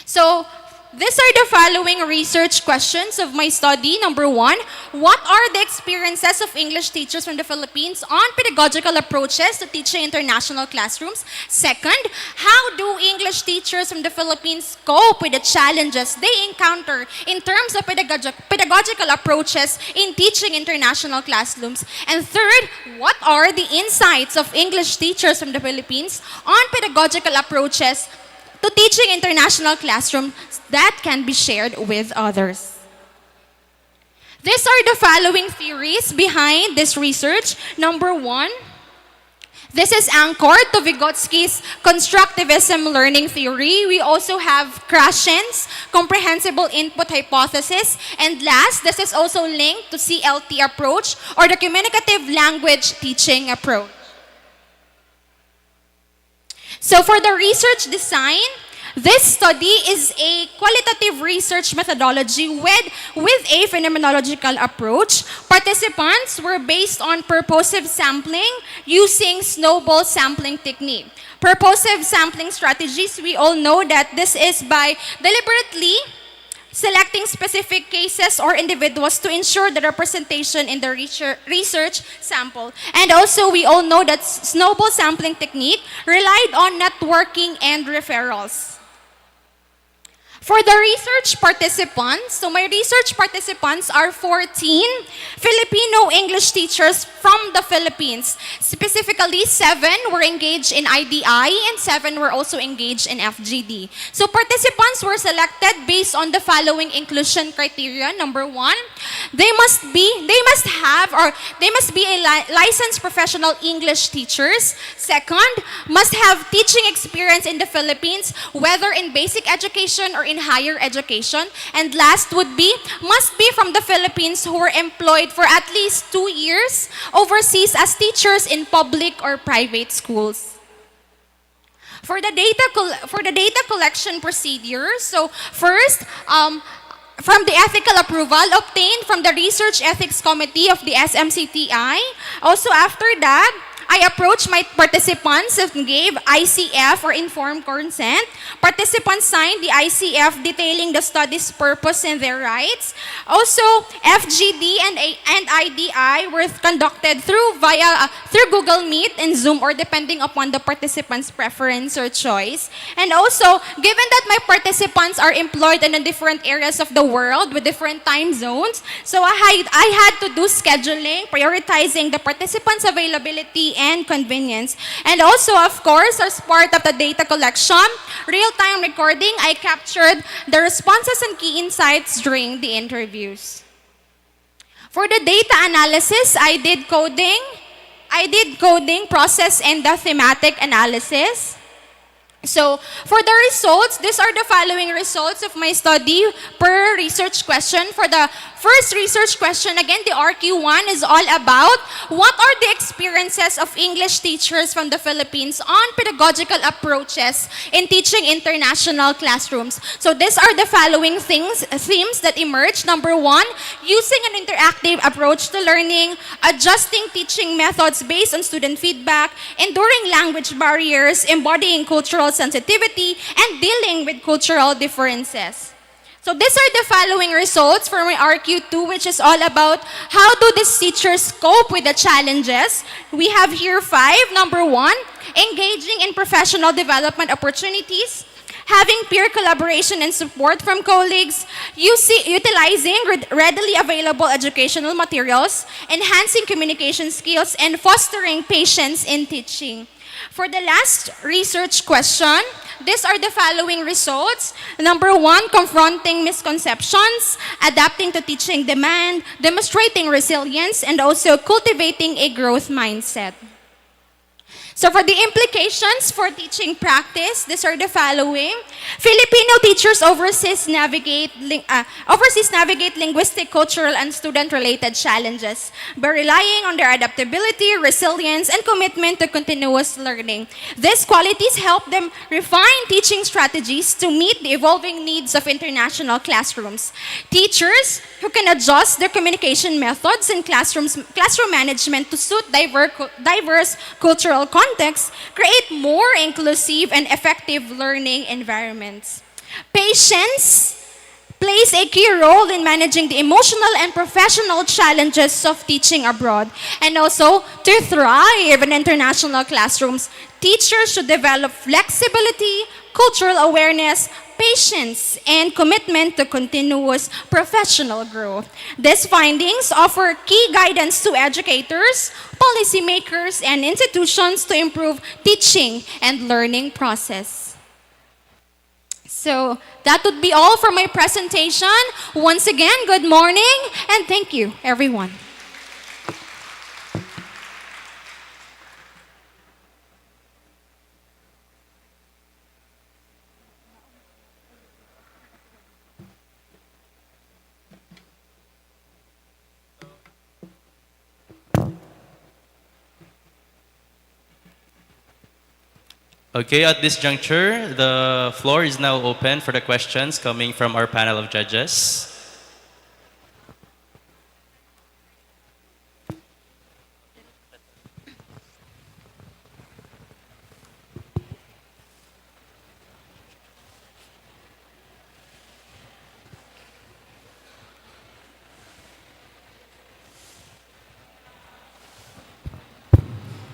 So, these are the following research questions of my study. Number 1, what are the experiences of English teachers from the Philippines on pedagogical approaches to teaching international classrooms? Second, how do English teachers from the Philippines cope with the challenges they encounter in terms of pedagogical approaches in teaching international classrooms? And third, what are the insights of English teachers from the Philippines on pedagogical approaches to teaching international classrooms that can be shared with others? These are the following theories behind this research. Number 1, this is anchored to Vygotsky's constructivism learning theory. We also have Krashen's comprehensible input hypothesis. And last, this is also linked to CLT approach or the communicative language teaching approach. So for the research design, this study is a qualitative research methodology with a phenomenological approach. Participants were based on purposive sampling using snowball sampling technique. Purposive sampling strategies, we all know that this is by deliberately selecting specific cases or individuals to ensure the representation in the research sample. And also, we all know that snowball sampling technique relied on networking and referrals. For the research participants, so my research participants are 14 Filipino English teachers from the Philippines. Specifically, 7 were engaged in IDI and 7 were also engaged in FGD. So participants were selected based on the following inclusion criteria. Number 1, they must be a licensed professional English teachers. Second, must have teaching experience in the Philippines, whether in basic education or in higher education. And last must be from the Philippines who were employed for at least 2 years overseas as teachers in public or private schools. For the data collection procedure, so first, from the ethical approval obtained from the Research Ethics Committee of the SMCTI. Also after that, I approached my participants and gave ICF or informed consent. Participants signed the ICF detailing the study's purpose and their rights. Also, FGD and IDI were conducted through Google Meet and Zoom, or depending upon the participant's preference or choice. And also, given that my participants are employed in different areas of the world with different time zones, so I had to do scheduling, prioritizing the participants' availability and convenience. And also, of course, as part of the data collection, real-time recording, I captured the responses and key insights during the interviews. For the data analysis, I did coding, process, and the thematic analysis. So, for the results, these are the following results of my study per research question. For the first research question, again, the RQ1 is all about what are the experiences of English teachers from the Philippines on pedagogical approaches in teaching international classrooms. So, these are the following themes that emerged. Number one, using an interactive approach to learning, adjusting teaching methods based on student feedback, enduring language barriers, embodying cultural sensitivity, and dealing with cultural differences. So these are the following results for my RQ2, which is all about how do these teachers cope with the challenges. We have here 5. Number 1, engaging in professional development opportunities, having peer collaboration and support from colleagues, utilizing readily available educational materials, enhancing communication skills, and fostering patience in teaching. For the last research question, these are the following results. Number 1, confronting misconceptions, adapting to teaching demand, demonstrating resilience, and also cultivating a growth mindset. So for the implications for teaching practice, these are the following. Filipino teachers overseas navigate linguistic, cultural, and student-related challenges by relying on their adaptability, resilience, and commitment to continuous learning. These qualities help them refine teaching strategies to meet the evolving needs of international classrooms. Teachers who can adjust their communication methods and classroom management to suit diverse cultural contexts, create more inclusive and effective learning environments. Patience plays a key role in managing the emotional and professional challenges of teaching abroad. And also, to thrive in international classrooms, teachers should develop flexibility, cultural awareness, patience, and commitment to continuous professional growth. These findings offer key guidance to educators, policymakers, and institutions to improve teaching and learning process. So that would be all for my presentation. Once again, good morning, and thank you, everyone. Okay, at this juncture, the floor is now open for the questions coming from our panel of judges.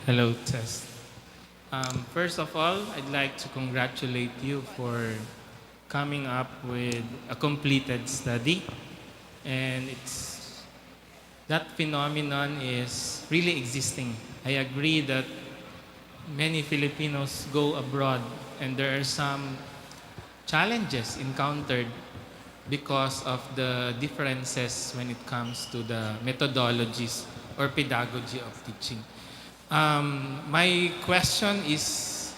Hello, Tess. First of all, I'd like to congratulate you for coming up with a completed study. And that phenomenon is really existing. I agree that many Filipinos go abroad and there are some challenges encountered because of the differences when it comes to the methodologies or pedagogy of teaching. My question is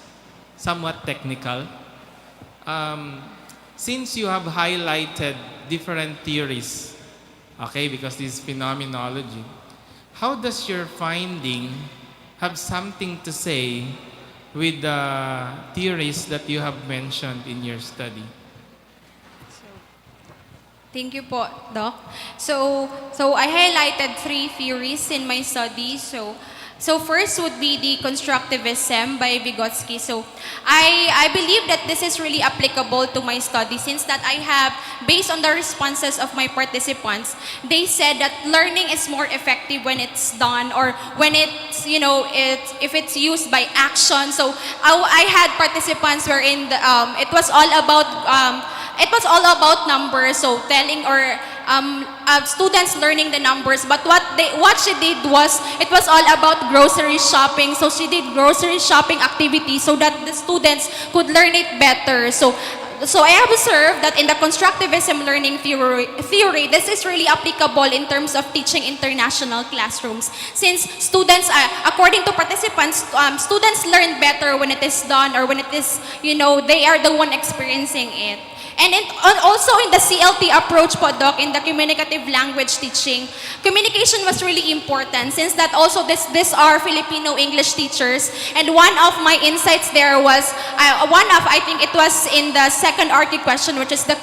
somewhat technical. Since you have highlighted different theories, okay, because this is phenomenology, how does your finding have something to say with the theories that you have mentioned in your study? Thank you po, Doc. So I highlighted 3 theories in my study. So So first would be the constructivism by Vygotsky. So I believe that this is really applicable to my study since that I have, based on the responses of my participants, they said that learning is more effective when it's done or when it's, if it's used by action. So I had participants wherein it was all about numbers, so telling or students learning the numbers, but what she did was, it was all about grocery shopping. So she did grocery shopping activities so that the students could learn it better. So I have observed that in the constructivism learning theory, this is really applicable in terms of teaching international classrooms. Since students, according to participants, students learn better when it is done or when it is, they are the one experiencing it. And also in the CLT approach po, Doc, in the communicative language teaching, communication was really important since that also these are Filipino English teachers. And one of my insights there was, I think it was in the second RT question, which is the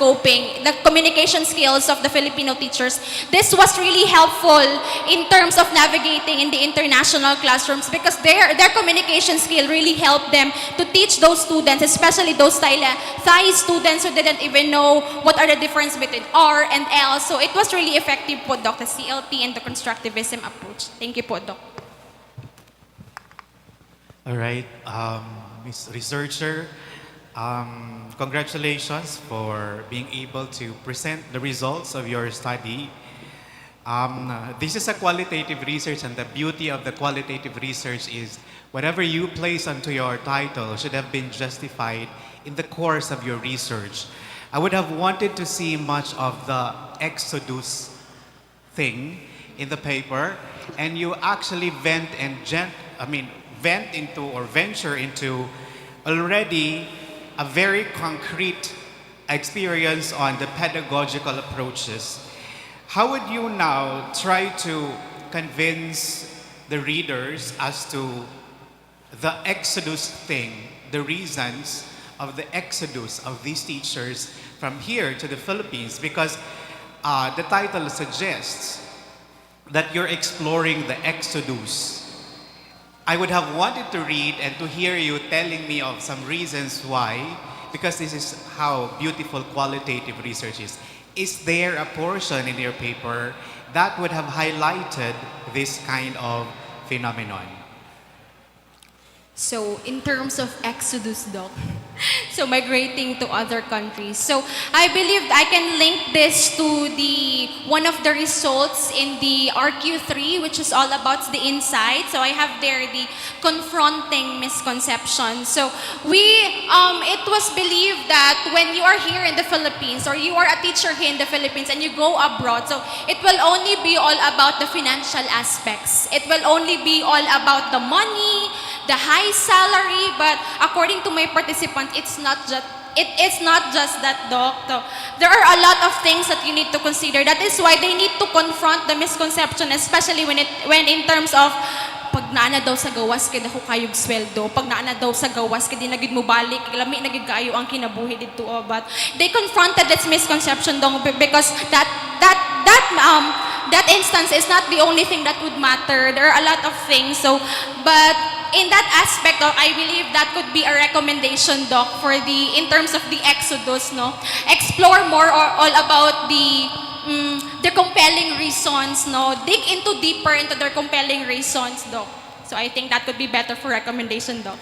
communication skills of the Filipino teachers. This was really helpful in terms of navigating in the international classrooms because their communication skill really helped them to teach those students, especially those Thai students who didn't even know what are the difference between R and L. So it was really effective po, Doc, the CLT and the constructivism approach. Thank you po, Doc. All right, Ms. Researcher, congratulations for being able to present the results of your study. This is a qualitative research, and the beauty of the qualitative research is whatever you place onto your title should have been justified in the course of your research. I would have wanted to see much of the exodus thing in the paper, and you actually venture into already a very concrete experience on the pedagogical approaches. How would you now try to convince the readers as to the exodus thing, the reasons of the exodus of these teachers from here to the Philippines? Because the title suggests that you're exploring the exodus. I would have wanted to read and to hear you telling me of some reasons why, because this is how beautiful qualitative research is. Is there a portion in your paper that would have highlighted this kind of phenomenon? So in terms of exodus, Doc, so migrating to other countries. So I believe I can link this to one of the results in the RQ3, which is all about the insight. So I have there the confronting misconceptions. So it was believed that when you are here in the Philippines or you are a teacher here in the Philippines and you go abroad, so it will only be all about the financial aspects. It will only be all about the money, the high salary, but according to my participants, it's not just that, Doc. So, there are a lot of things that you need to consider. That is why they need to confront the misconception, especially when in terms of pag naana daw sa gawas kay dako kayog sweldo, pag naana daw sa gawas kay di na gid mo balik, lami na gid kayo ang kinabuhi didto. But they confronted this misconception, Dong, because that instance is not the only thing that would matter. There are a lot of things. So, but in that aspect, I believe that could be a recommendation, Doc, in terms of the exodus, no? Explore more all about their compelling reasons, no? Dig deeper into their compelling reasons, Doc. So I think that could be better for recommendation, Doc.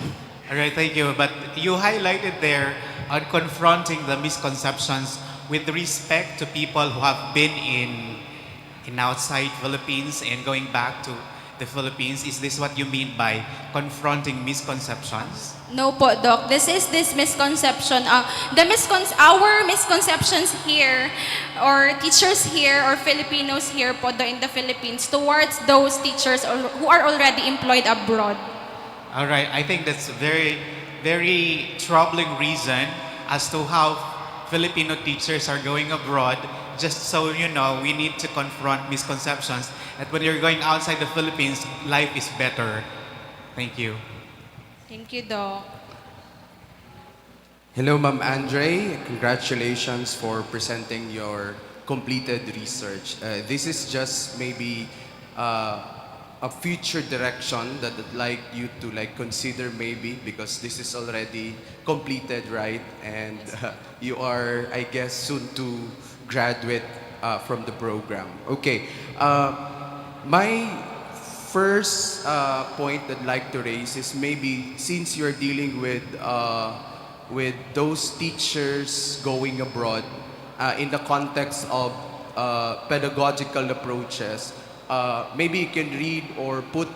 All right, thank you. But you highlighted there on confronting the misconceptions with respect to people who have been in outside Philippines and going back to the Philippines. Is this what you mean by confronting misconceptions? No po, Doc. This misconception. Our misconceptions here, or teachers here, or Filipinos here po in the Philippines towards those teachers who are already employed abroad. All right, I think that's a very, very troubling reason as to how Filipino teachers are going abroad. Just so you know, we need to confront misconceptions that when you're going outside the Philippines, life is better. Thank you. Thank you, Doc. Hello, Ma'am Andre. Congratulations for presenting your completed research. This is just maybe a future direction that I'd like you to like consider maybe, because this is already completed, right? And you are, I guess, soon to graduate from the program. Okay. My first point I'd like to raise is maybe since you're dealing with those teachers going abroad in the context of pedagogical approaches, maybe you can read or put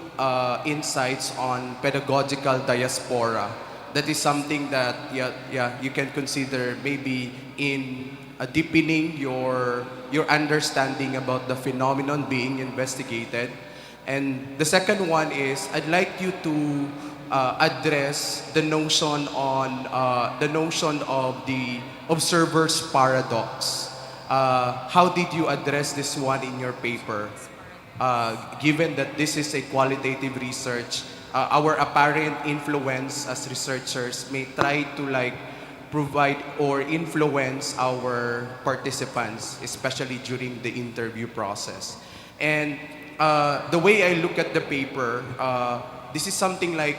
insights on pedagogical diaspora. That is something that you can consider maybe in deepening your understanding about the phenomenon being investigated. And the second one is I'd like you to address the notion of the observer's paradox. How did you address this one in your paper? Given that this is a qualitative research, our apparent influence as researchers may try to like provide or influence our participants, especially during the interview process. And the way I look at the paper, this is something like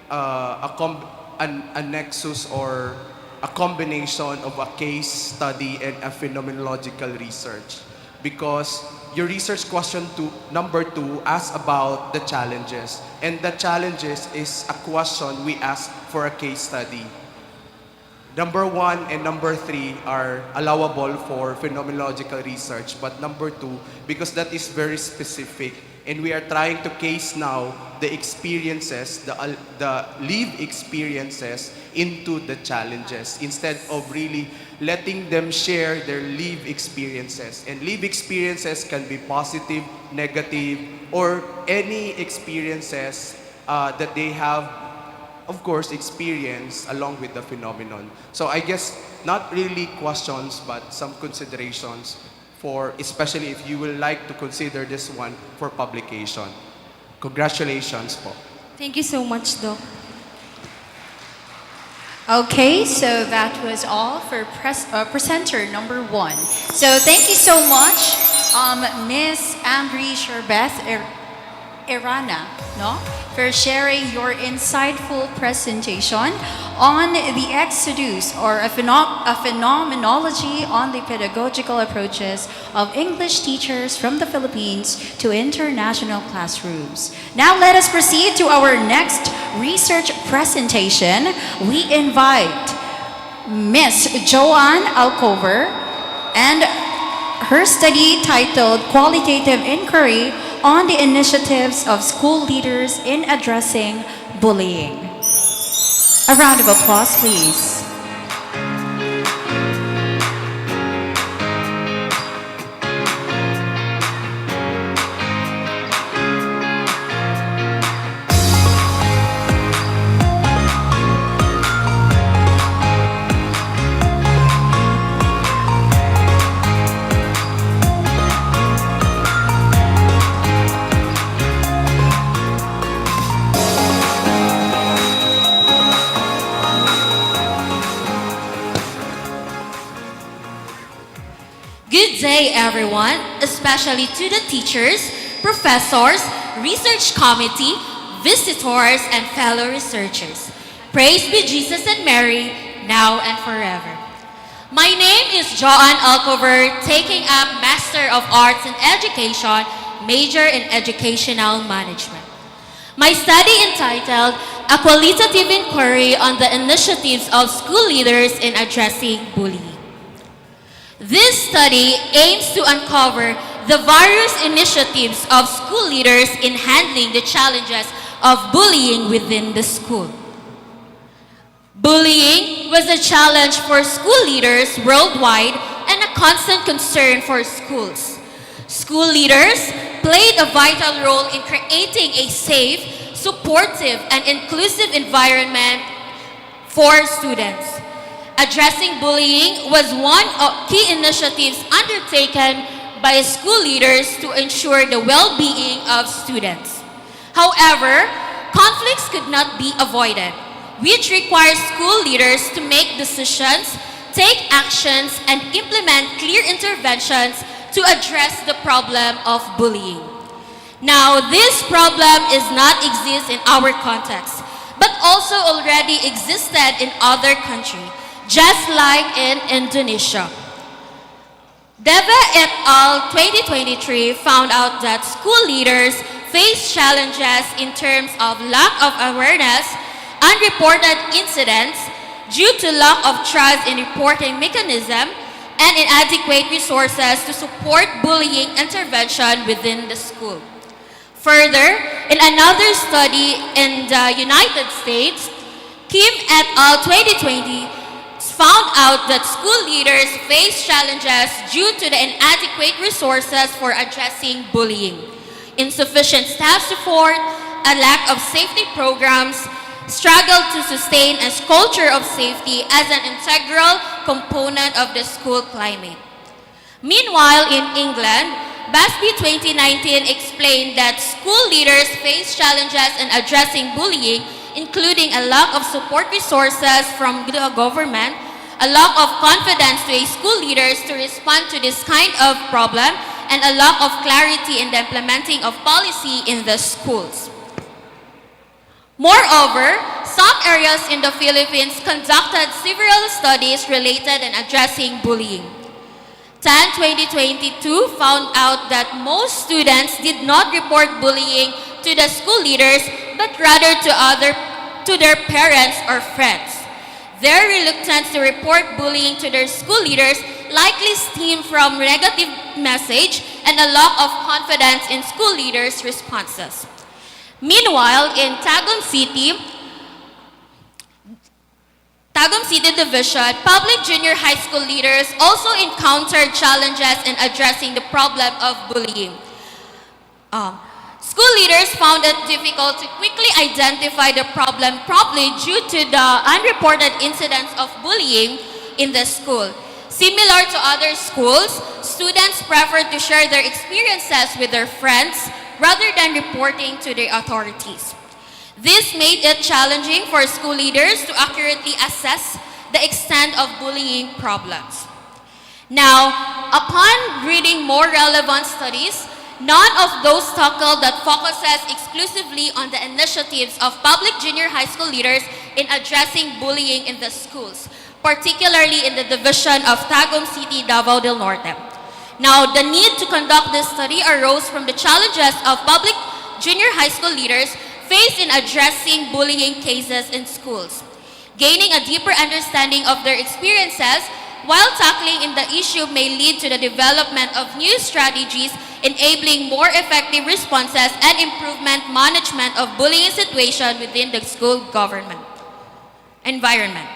a nexus or a combination of a case study and a phenomenological research, because your research question number 2 asks about the challenges, and the challenges is a question we ask for a case study. Number 1 and number 3 are allowable for phenomenological research, but number 2, because that is very specific, and we are trying to case now the experiences, the lived experiences into the challenges, instead of really letting them share their lived experiences. And lived experiences can be positive, negative, or any experiences that they have, of course, experience along with the phenomenon. So I guess not really questions, but some considerations for, especially if you will like to consider this one for publication. Congratulations po. Thank you so much, Doc. Okay, so that was all for presenter number 1. So thank you so much, Miss Andri Sherbeth Irana, no, for sharing your insightful presentation on the exodus or a phenomenology on the pedagogical approaches of English teachers from the Philippines to international classrooms. Now let us proceed to our next research presentation. We invite Miss Joanne Alcover and her study titled Qualitative Inquiry on the Initiatives of School Leaders in Addressing Bullying. A round of applause, please. Good day, everyone, especially to the teachers, professors, research committee, visitors, and fellow researchers. Praise be Jesus and Mary, now and forever. My name is Joanne Alcover, taking up Master of Arts in Education, major in Educational Management. My study entitled A Qualitative Inquiry on the Initiatives of School Leaders in Addressing Bullying. This study aims to uncover the various initiatives of school leaders in handling the challenges of bullying within the school. Bullying was a challenge for school leaders worldwide and a constant concern for schools. School leaders played a vital role in creating a safe, supportive, and inclusive environment for students. Addressing bullying was one of key initiatives undertaken by school leaders to ensure the well-being of students. However, conflicts could not be avoided, which requires school leaders to make decisions, take actions, and implement clear interventions to address the problem of bullying. Now, this problem is not exist in our context, but also already existed in other countries, just like in Indonesia. Deva et al. 2023 found out that school leaders face challenges in terms of lack of awareness, unreported incidents due to lack of trust in reporting mechanism, and inadequate resources to support bullying intervention within the school. Further, in another study in the United States, Kim et al. 2020 found out that school leaders face challenges due to the inadequate resources for addressing bullying, insufficient staff support, a lack of safety programs, struggle to sustain a culture of safety as an integral component of the school climate. Meanwhile, in England, BASB 2019 explained that school leaders face challenges in addressing bullying, including a lack of support resources from the government, a lack of confidence to a school leaders to respond to this kind of problem, and a lack of clarity in the implementing of policy in the schools. Moreover, some areas in the Philippines conducted several studies related in addressing bullying. TAN 2022 found out that most students did not report bullying to the school leaders, but rather to their parents or friends. Their reluctance to report bullying to their school leaders likely stemmed from negative message and a lack of confidence in school leaders' responses. Meanwhile, in Tagum City Division, public junior high school leaders also encountered challenges in addressing the problem of bullying. School leaders found it difficult to quickly identify the problem promptly due to the unreported incidents of bullying in the school. Similar to other schools, students preferred to share their experiences with their friends rather than reporting to the authorities. This made it challenging for school leaders to accurately assess the extent of bullying problems. Now, upon reading more relevant studies, none of those tackled that focuses exclusively on the initiatives of public junior high school leaders in addressing bullying in the schools, particularly in the division of Tagum City, Davao del Norte. Now, the need to conduct this study arose from the challenges of public junior high school leaders face in addressing bullying cases in schools. Gaining a deeper understanding of their experiences while tackling in the issue may lead to the development of new strategies enabling more effective responses and improvement management of bullying situation within the school government environment.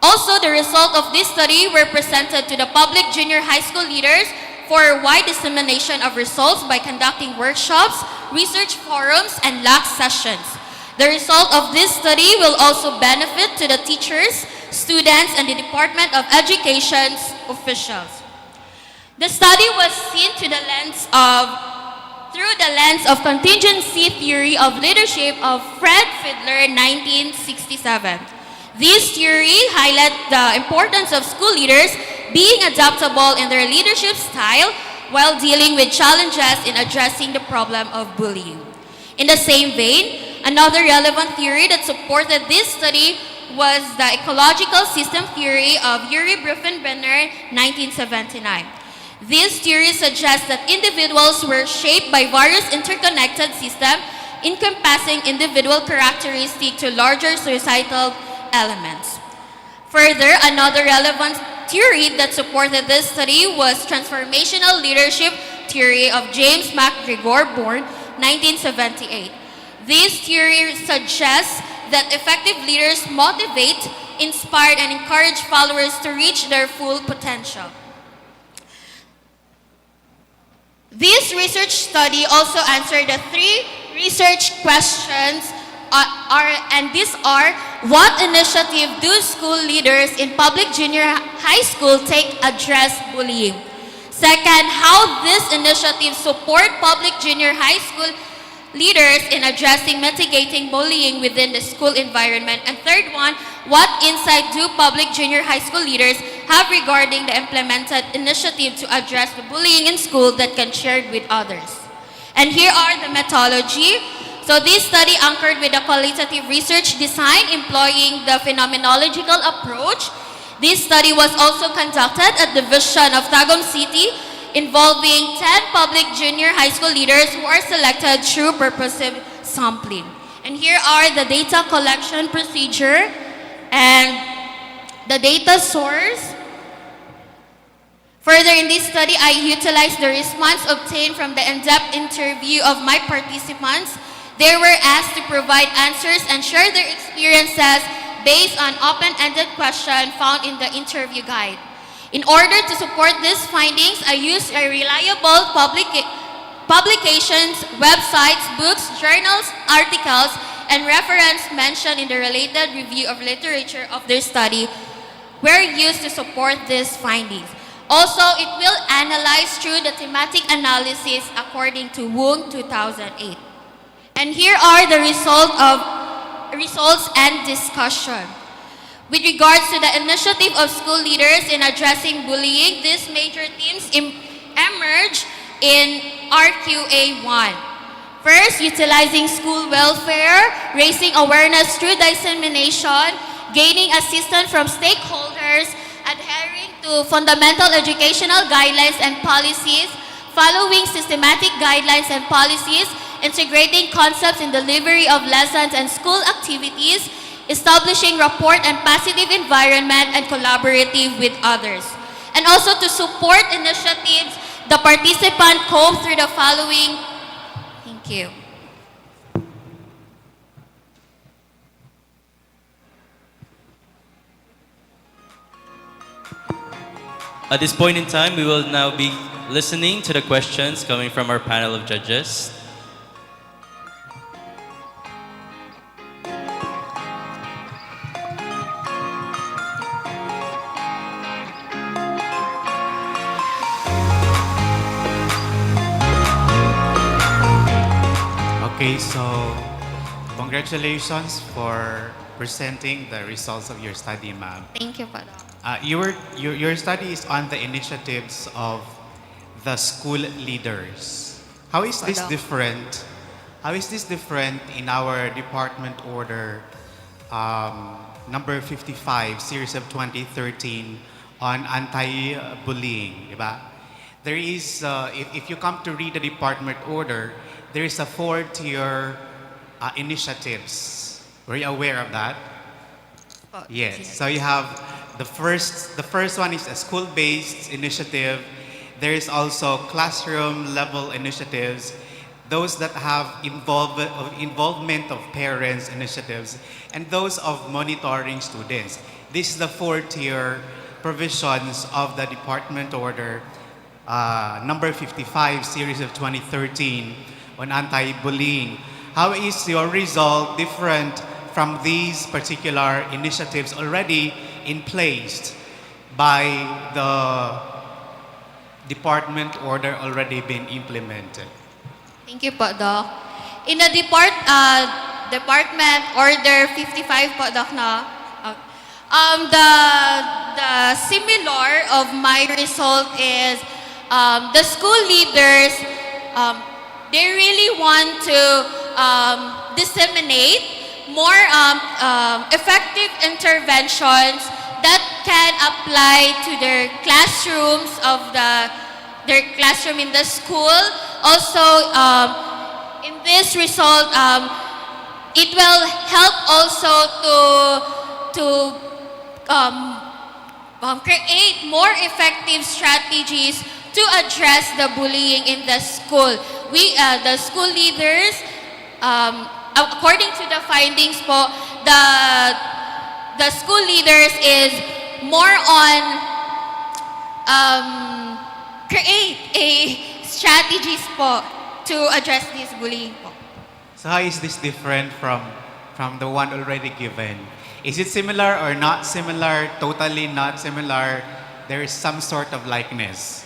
Also, the result of this study were presented to the public junior high school leaders for wide dissemination of results by conducting workshops, research forums, and LAC sessions. The result of this study will also benefit to the teachers, students, and the Department of Education's officials. The study was seen through the lens of contingency theory of leadership of Fred Fiedler, 1967. This theory highlights the importance of school leaders being adaptable in their leadership style while dealing with challenges in addressing the problem of bullying. In the same vein, another relevant theory that supported this study was the ecological system theory of Yuri Brinfenbrenner, 1979. This theory suggests that individuals were shaped by various interconnected systems encompassing individual characteristics to larger societal elements. Further, another relevant theory that supported this study was transformational leadership theory of James MacGregor, born 1978. This theory suggests that effective leaders motivate, inspire, and encourage followers to reach their full potential. This research study also answered the three research questions what initiative do school leaders in public junior high school take address bullying? Second, how this initiative support public junior high school leaders in addressing mitigating bullying within the school environment? And third one, what insight do public junior high school leaders have regarding the implemented initiative to address the bullying in school that can share with others? And here are the methodology. So this study anchored with a qualitative research design employing the phenomenological approach. This study was also conducted at the Vision of Tagum City, involving 10 public junior high school leaders who are selected through purposive sampling. And here are the data collection procedure and the data source. Further, in this study, I utilized the response obtained from the in-depth interview of my participants. They were asked to provide answers and share their experiences based on open-ended questions found in the interview guide. In order to support these findings, I used a reliable publications, websites, books, journals, articles, and reference mentioned in the related review of literature of their study were used to support these findings. Also, it will analyze through the thematic analysis according to Wong 2008. And here are the results and discussion. With regards to the initiative of school leaders in addressing bullying, these major themes emerge in RQA1. First, utilizing school welfare, raising awareness through dissemination, gaining assistance from stakeholders, adhering to fundamental educational guidelines and policies, following systematic guidelines and policies, integrating concepts in delivery of lessons and school activities, establishing rapport and positive environment, and collaborative with others. And also to support initiatives, the participant cope through the following. Thank you. At this point in time, we will now be listening to the questions coming from our panel of judges. Okay, so congratulations for presenting the results of your study, ma'am. Thank you, Padre. Your study is on the initiatives of the school leaders. How is this different? How is this different in our department order number 55, series of 2013 on anti-bullying, diba? There is, if you come to read the department order, there is a 4-tier initiatives. Were you aware of that? Yes. So you have the first one is a school-based initiative. There is also classroom-level initiatives, those that have involvement of parents initiatives, and those of monitoring students. This is the 4-tier provisions of the department order number 55, series of 2013 on anti-bullying. How is your result different from these particular initiatives already in place by the department order already been implemented? Thank you po, Doc. In the department order 55 po, Doc, na, the similar of my result is the school leaders, they really want to disseminate more effective interventions that can apply to their classrooms of their classroom in the school. Also, in this result, it will help also to create more effective strategies to address the bullying in the school. We, the school leaders, according to the findings po, the school leaders is more on create a strategies po to address this bullying po. So how is this different from the one already given? Is it similar or not similar? Totally not similar? There is some sort of likeness.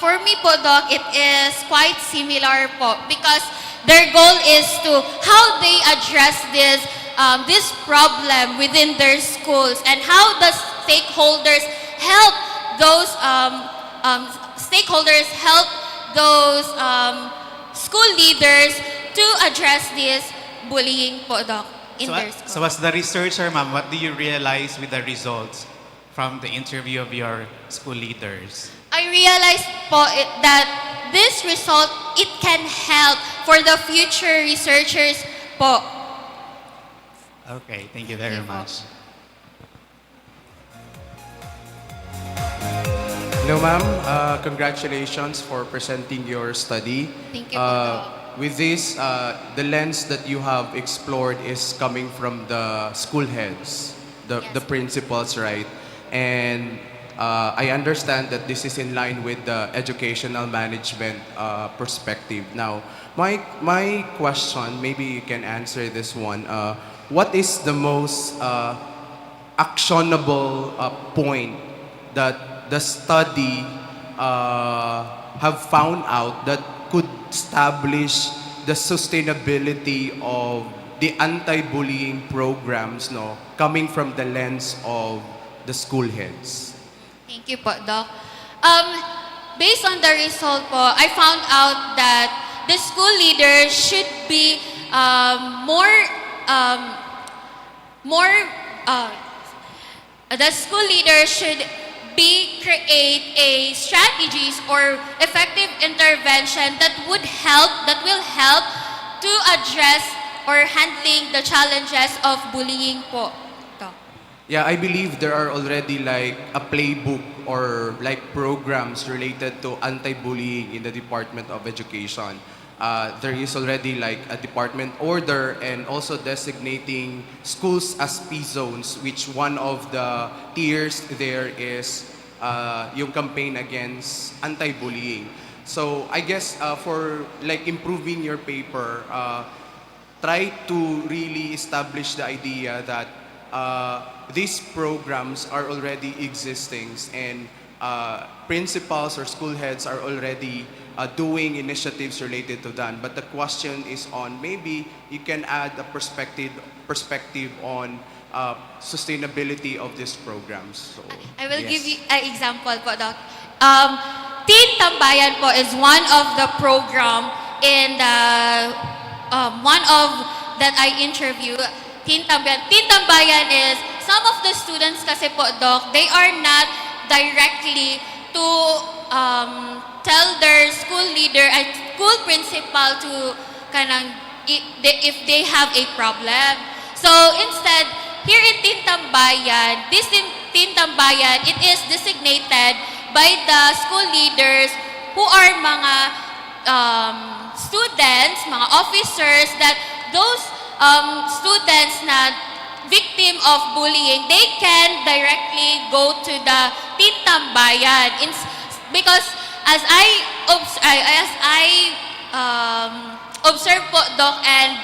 For me po, Doc, it is quite similar po because their goal is to how they address this problem within their schools and how the stakeholders help those school leaders to address this bullying po, Doc, in their school. So as the researcher, ma'am, what do you realize with the results from the interview of your school leaders? I realized po that this result, it can help for the future researchers po. Okay, thank you very much. Hello, ma'am. Congratulations for presenting your study. Thank you, Doc. With this, the lens that you have explored is coming from the school heads, the principals, right? And I understand that this is in line with the educational management perspective. Now, my question, maybe you can answer this one. What is the most actionable point that the study have found out that could establish the sustainability of the anti-bullying programs, no, coming from the lens of the school heads? Thank you po, Doc. Based on the result po, I found out that the school leaders should be the school leaders should create a strategies or effective intervention that will help to address or handling the challenges of bullying po. Yeah, I believe there are already like a playbook or like programs related to anti-bullying in the Department of Education. There is already like a department order and also designating schools as P-zones, which one of the tiers there is yung campaign against anti-bullying. So I guess for like improving your paper, try to really establish the idea that these programs are already existing and principals or school heads are already doing initiatives related to that. But the question is on maybe you can add a perspective on sustainability of these programs. So, I will yes. give you an example po, Doc. Teen Tambayan po is one of the program in the one of that I interview. Teen Tambayan is some of the students kasi po, Doc, they are not directly to tell their school leader and school principal to if they have a problem. So instead, here in Teen Tambayan, this Teen Tambayan, it is designated by the school leaders who are mga students, mga officers, that those students na victim of bullying, they can directly go to the Teen Tambayan. Because as I observed po, Doc, and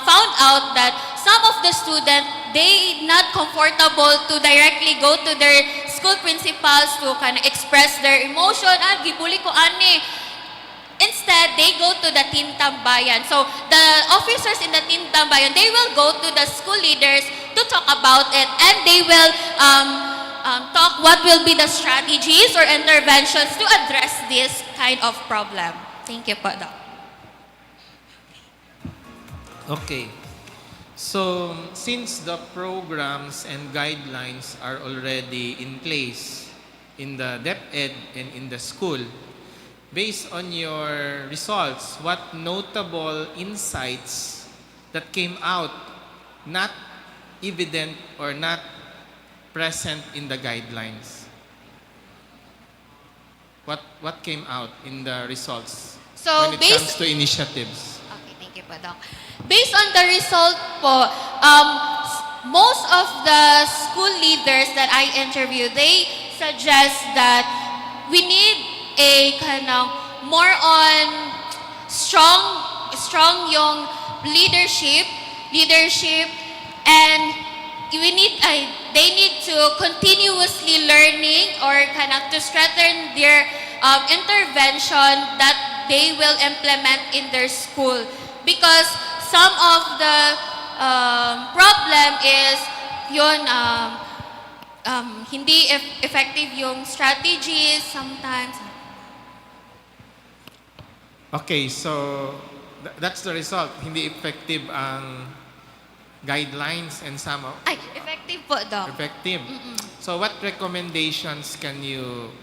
found out that some of the students, they not comfortable to directly go to their school principals to express their emotion. Gibuli ko ani. Instead, they go to the Teen Tambayan. So the officers in the Teen Tambayan, they will go to the school leaders to talk about it, and they will talk what will be the strategies or interventions to address this kind of problem. Thank you po, Doc. Okay. So, since the programs and guidelines are already in place in the DepEd and in the school, based on your results, what notable insights that came out not evident or not present in the guidelines? What came out in the results So, when it comes to initiatives? Okay, thank you po, Doc. Based on the result po, most of the school leaders that I interviewed, they suggest that we need a more on strong young leadership, and they need to continuously learning or to strengthen their intervention that they will implement in their school, because some of the problem is yun hindi effective yung strategies sometimes. Okay, so that's the result. Hindi effective ang guidelines and some of Ay, effective po, Doc. effective. So what recommendations can you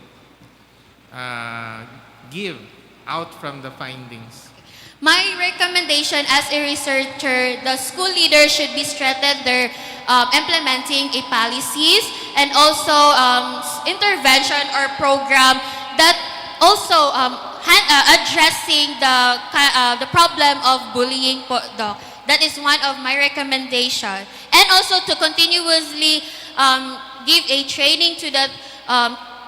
give out from the findings? My recommendation as a researcher, the school leaders should be strengthened their implementing a policies and also intervention or program that also addressing the problem of bullying po, Doc. That is one of my recommendation. And also to continuously give a training to the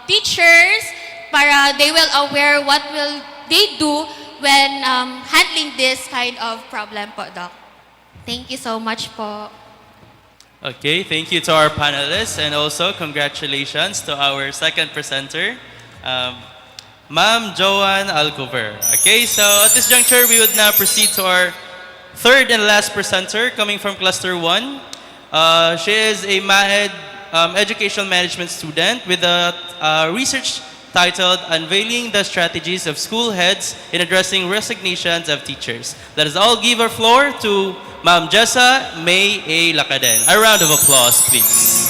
teachers para they will aware what will they do when handling this kind of problem po, Doc. Thank you so much po. Okay, thank you to our panelists and also congratulations to our second presenter, Ma'am Joanne Alcover. Okay, so at this juncture, we would now proceed to our third and last presenter coming from Cluster 1. She is a MAHED educational management student with a research titled Unveiling the Strategies of School Heads in Addressing Resignations of Teachers. Let us all give our floor to Ma'am Jessa May A. Lacaden. A round of applause, please.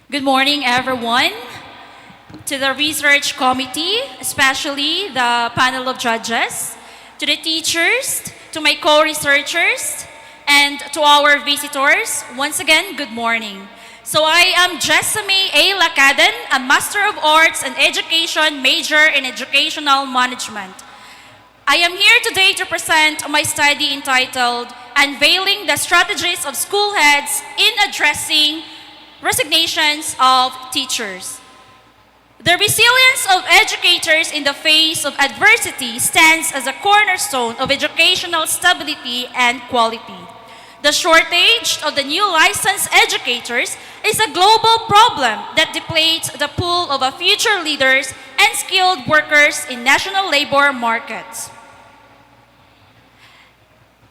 Good morning, everyone. To the research committee, especially the panel of judges, to the teachers, to my co-researchers, and to our visitors, once again, good morning. So I am Jessamy A. Lacaden, a Master of Arts and Education major in Educational Management. I am here today to present my study entitled Unveiling the Strategies of School Heads in Addressing Resignations of Teachers. The resilience of educators in the face of adversity stands as a cornerstone of educational stability and quality. The shortage of the new licensed educators is a global problem that depletes the pool of future leaders and skilled workers in national labor markets.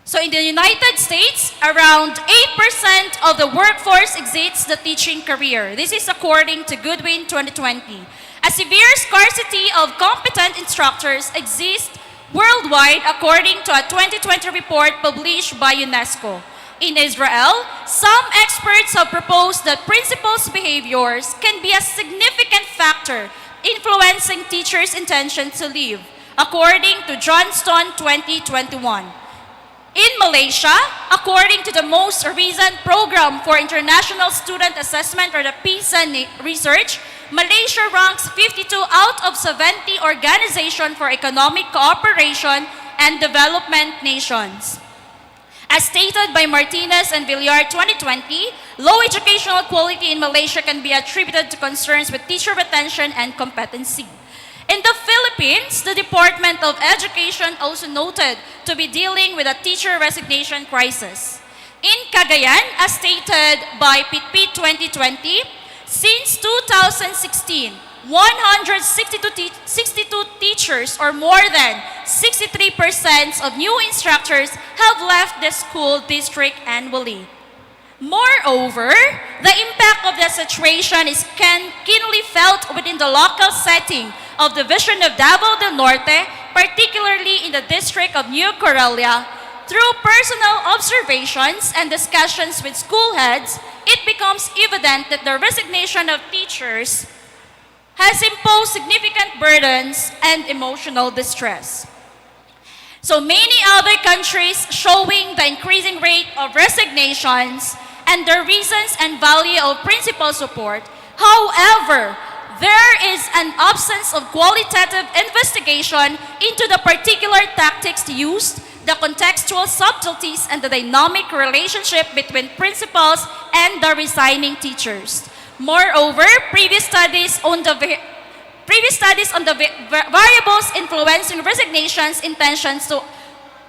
So in the United States, around 8% of the workforce exits the teaching career. This is according to Goodwin 2020. A severe scarcity of competent instructors exists worldwide according to a 2020 report published by UNESCO. In Israel, some experts have proposed that principals' behaviors can be a significant factor influencing teachers' intention to leave, according to Johnston 2021. In Malaysia, according to the most recent Program for International Student Assessment or the PISA research, Malaysia ranks 52 out of 70 Organization for Economic Cooperation and Development nations. As stated by Martinez and Villar 2020, low educational quality in Malaysia can be attributed to concerns with teacher retention and competency. In the Philippines, the Department of Education also noted to be dealing with a teacher resignation crisis. In Cagayan, as stated by PITPIT 2020, since 2016, 162 teachers or more than 63% of new instructors have left the school district annually. Moreover, the impact of the situation is keenly felt within the local setting of the Division of Davao del Norte, particularly in the district of New Corelia. Through personal observations and discussions with school heads, it becomes evident that the resignation of teachers has imposed significant burdens and emotional distress. So many other countries showing the increasing rate of resignations and the reasons and value of principal support. However, there is an absence of qualitative investigation into the particular tactics used, the contextual subtleties, and the dynamic relationship between principals and the resigning teachers. Moreover, previous studies on the variables influencing resignations intentions to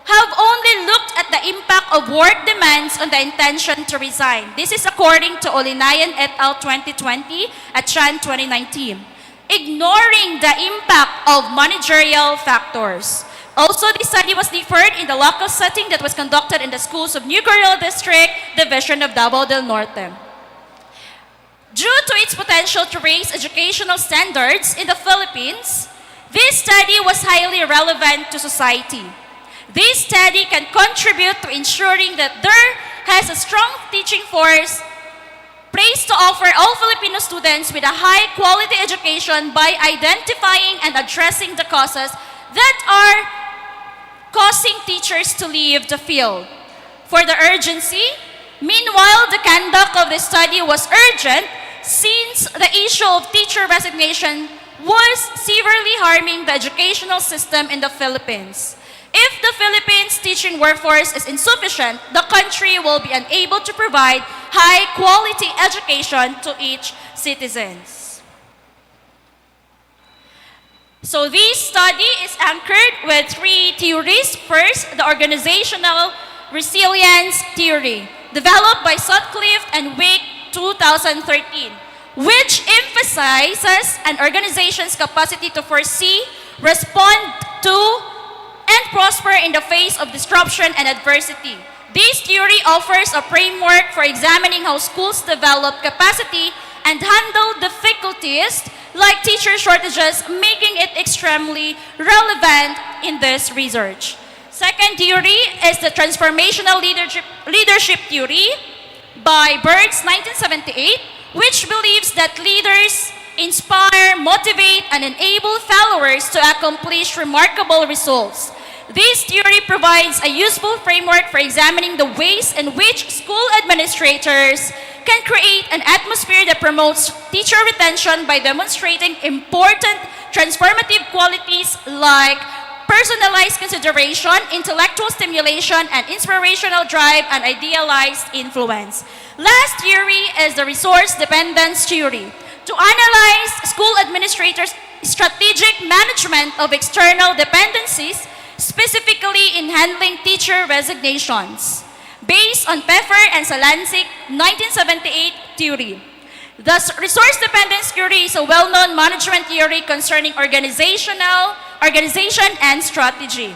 have only looked at the impact of work demands on the intention to resign. This is according to Olinayan et al. 2020 at Chan 2019, ignoring the impact of managerial factors. Also, this study was deferred in the local setting that was conducted in the schools of New Guerrilla District, Division of Davao del Norte. Due to its potential to raise educational standards in the Philippines, this study was highly relevant to society. This study can contribute to ensuring that there has a strong teaching force placed to offer all Filipino students with a high-quality education by identifying and addressing the causes that are causing teachers to leave the field. For the urgency, meanwhile, the conduct of the study was urgent since the issue of teacher resignation was severely harming the educational system in the Philippines. If the Philippines' teaching workforce is insufficient, the country will be unable to provide high-quality education to each citizens. So this study is anchored with three theories. First, the organizational resilience theory, developed by Sutcliffe and Wick 2013, which emphasizes an organization's capacity to foresee, respond to, and prosper in the face of disruption and adversity. This theory offers a framework for examining how schools develop capacity and handle difficulties like teacher shortages, making it extremely relevant in this research. Second theory is the transformational leadership theory by Birds 1978, which believes that leaders inspire, motivate, and enable followers to accomplish remarkable results. This theory provides a useful framework for examining the ways in which school administrators can create an atmosphere that promotes teacher retention by demonstrating important transformative qualities like personalized consideration, intellectual stimulation, and inspirational drive and idealized influence. Last theory is the resource dependence theory, to analyze school administrators' strategic management of external dependencies, specifically in handling teacher resignations, based on Pfeffer and Salancic 1978 theory. Thus, resource dependence theory is a well-known management theory concerning organization and strategy.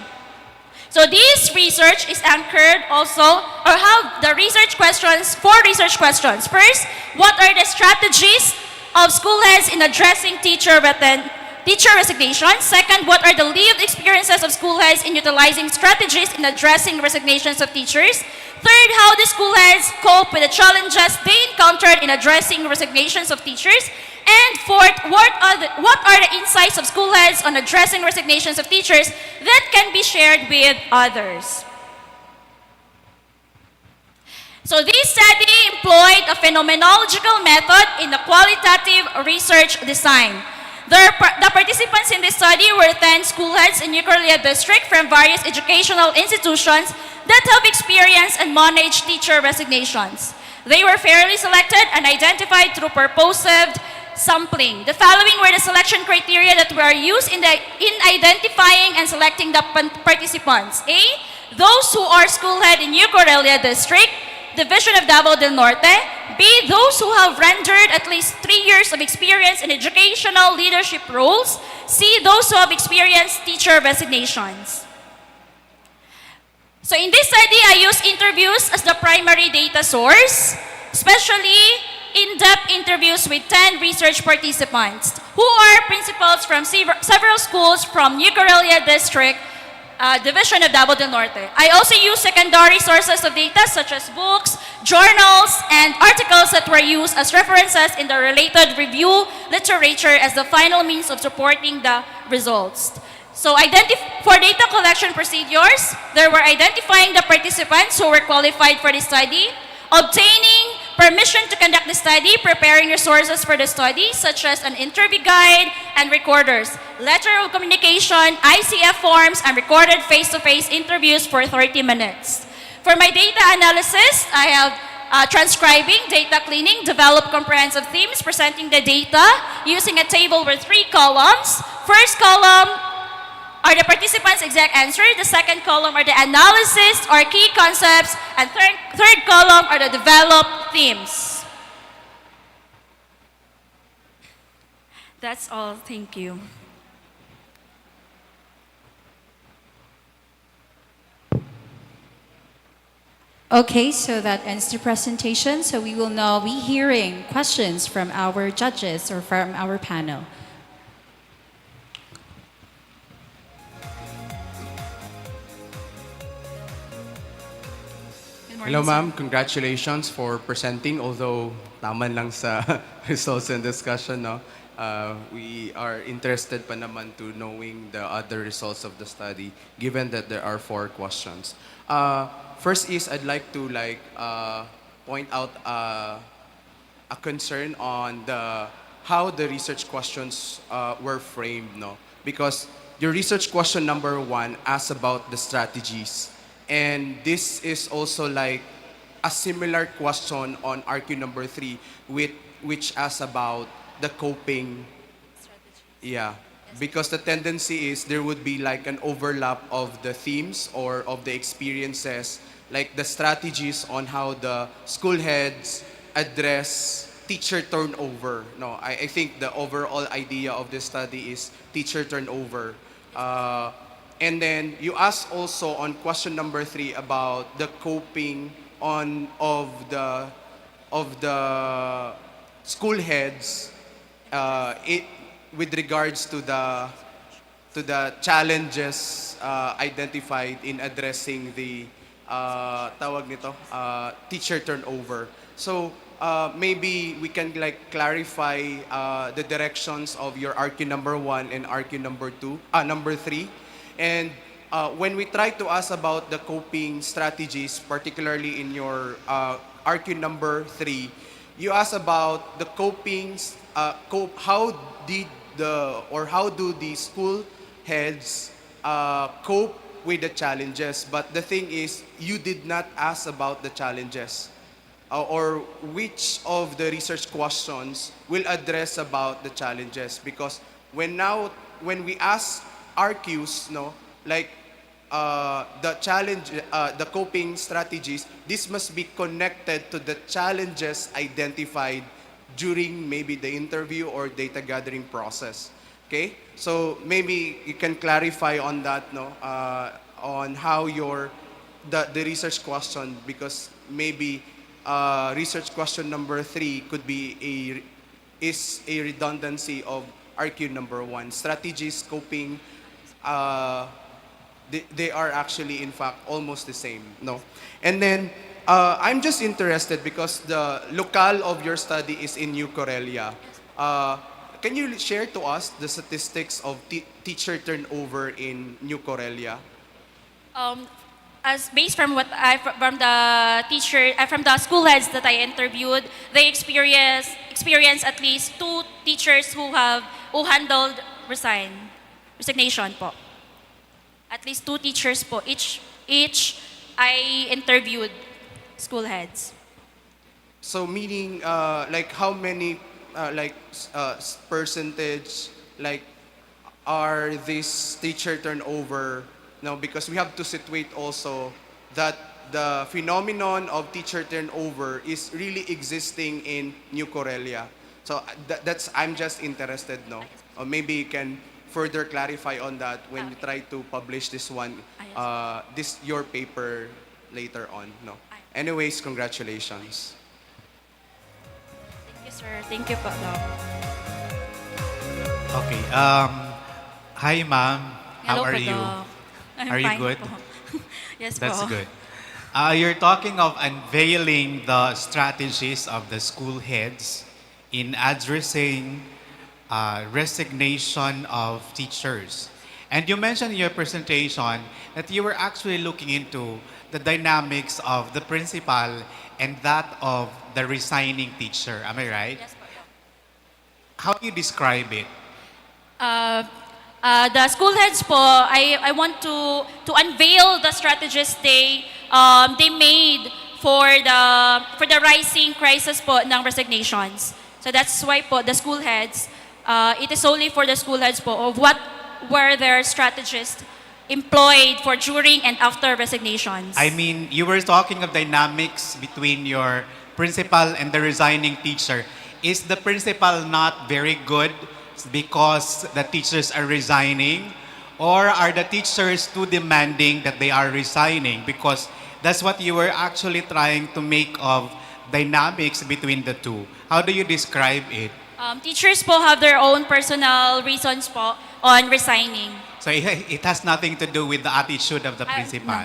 So this research is anchored also, or have the research questions, 4 research questions. First, what are the strategies of school heads in addressing teacher resignation? Second, what are the lived experiences of school heads in utilizing strategies in addressing resignations of teachers? Third, how do school heads cope with the challenges they encountered in addressing resignations of teachers? And fourth, what are the insights of school heads on addressing resignations of teachers that can be shared with others? So this study employed a phenomenological method in the qualitative research design. The participants in this study were 10 school heads in New Guerrilla District from various educational institutions that have experienced and managed teacher resignations. They were fairly selected and identified through purposive sampling. The following were the selection criteria that were used in identifying and selecting the participants. A, those who are school head in New Guerrilla District, Division of Davao del Norte. B, those who have rendered at least 3 years of experience in educational leadership roles. C, those who have experienced teacher resignations. So in this study, I use interviews as the primary data source, especially in-depth interviews with 10 research participants who are principals from several schools from New Guerrilla District, Division of Davao del Norte. I also use secondary sources of data such as books, journals, and articles that were used as references in the related review literature as the final means of supporting the results. So for data collection procedures, there were identifying the participants who were qualified for the study, obtaining permission to conduct the study, preparing resources for the study, such as an interview guide and recorders, letter of communication, ICF forms, and recorded face-to-face interviews for 30 minutes. For my data analysis, I have transcribing, data cleaning, develop comprehensive themes, presenting the data using a table with 3 columns. First column are the participants' exact answer. The second column are the analysis or key concepts. And third column are the developed themes. That's all. Thank you. Okay, so that ends the presentation. So we will now be hearing questions from our judges or from our panel. Hello ma'am, congratulations for presenting. Although naman lang sa results and discussion, no? We are interested pa naman to knowing the other results of the study, given that there are 4 questions. First is I'd like to point out a concern on how the research questions were framed, no? Because your research question number 1 asks about the strategies. And this is also like a similar question on RQ number 3, which asks about the coping. Yeah, because the tendency is there would be like an overlap of the themes or of the experiences, like the strategies on how the school heads address teacher turnover. No, I think the overall idea of this study is teacher turnover. And then you ask also on question number 3 about the coping of the school heads with regards to the challenges identified in addressing the teacher turnover. So maybe we can clarify the directions of your RQ number 1 and RQ number 3. And when we try to ask about the coping strategies, particularly in your RQ number 3, you ask about the how do the school heads cope with the challenges? But the thing is, you did not ask about the challenges, or which of the research questions will address about the challenges. Because when we ask RQs, no, the challenge, the coping strategies, this must be connected to the challenges identified during maybe the interview or data gathering process. Okay, so maybe you can clarify on that, no, on how the research question, because maybe research question number 3 could be a redundancy of RQ number 1. Strategies, coping, they are actually in fact almost the same, no? And then I'm just interested because the locale of your study is in New Corelia. Can you share to us the statistics of teacher turnover in New Corelia? As based from what from the school heads that I interviewed, they experience at least 2 teachers who handled resignation po. At least 2 teachers po each I interviewed school heads. So meaning how many percentage are this teacher turnover? No, because we have to situate also that the phenomenon of teacher turnover is really existing in New Corelia. So I'm just interested, no? Or maybe you can further clarify on that when you try to publish this one, your paper later on, no? Anyways, congratulations. Thank you, sir. Thank you po, Doc. Okay. Hi, ma'am. How Hello are po, you? Doc. I'm Are you fine good? po. Yes That's po. good. You're talking of unveiling the strategies of the school heads in addressing resignation of teachers. And you mentioned in your presentation that you were actually looking into the dynamics of the principal and that of the resigning teacher. Am I right? Yes po, Doc. How do you describe it? The school heads po, I want to unveil the strategies they made for the rising crisis po ng resignations. So that's why po the school heads, it is only for the school heads po of what were their strategies employed for during and after resignations. I mean, you were talking of dynamics between your principal and the resigning teacher. Is the principal not very good because the teachers are resigning? Or are the teachers too demanding that they are resigning? Because that's what you were actually trying to make of dynamics between the two. How do you describe it? Teachers po have their own personal reasons po on resigning. So it has nothing to do with the attitude of the principal.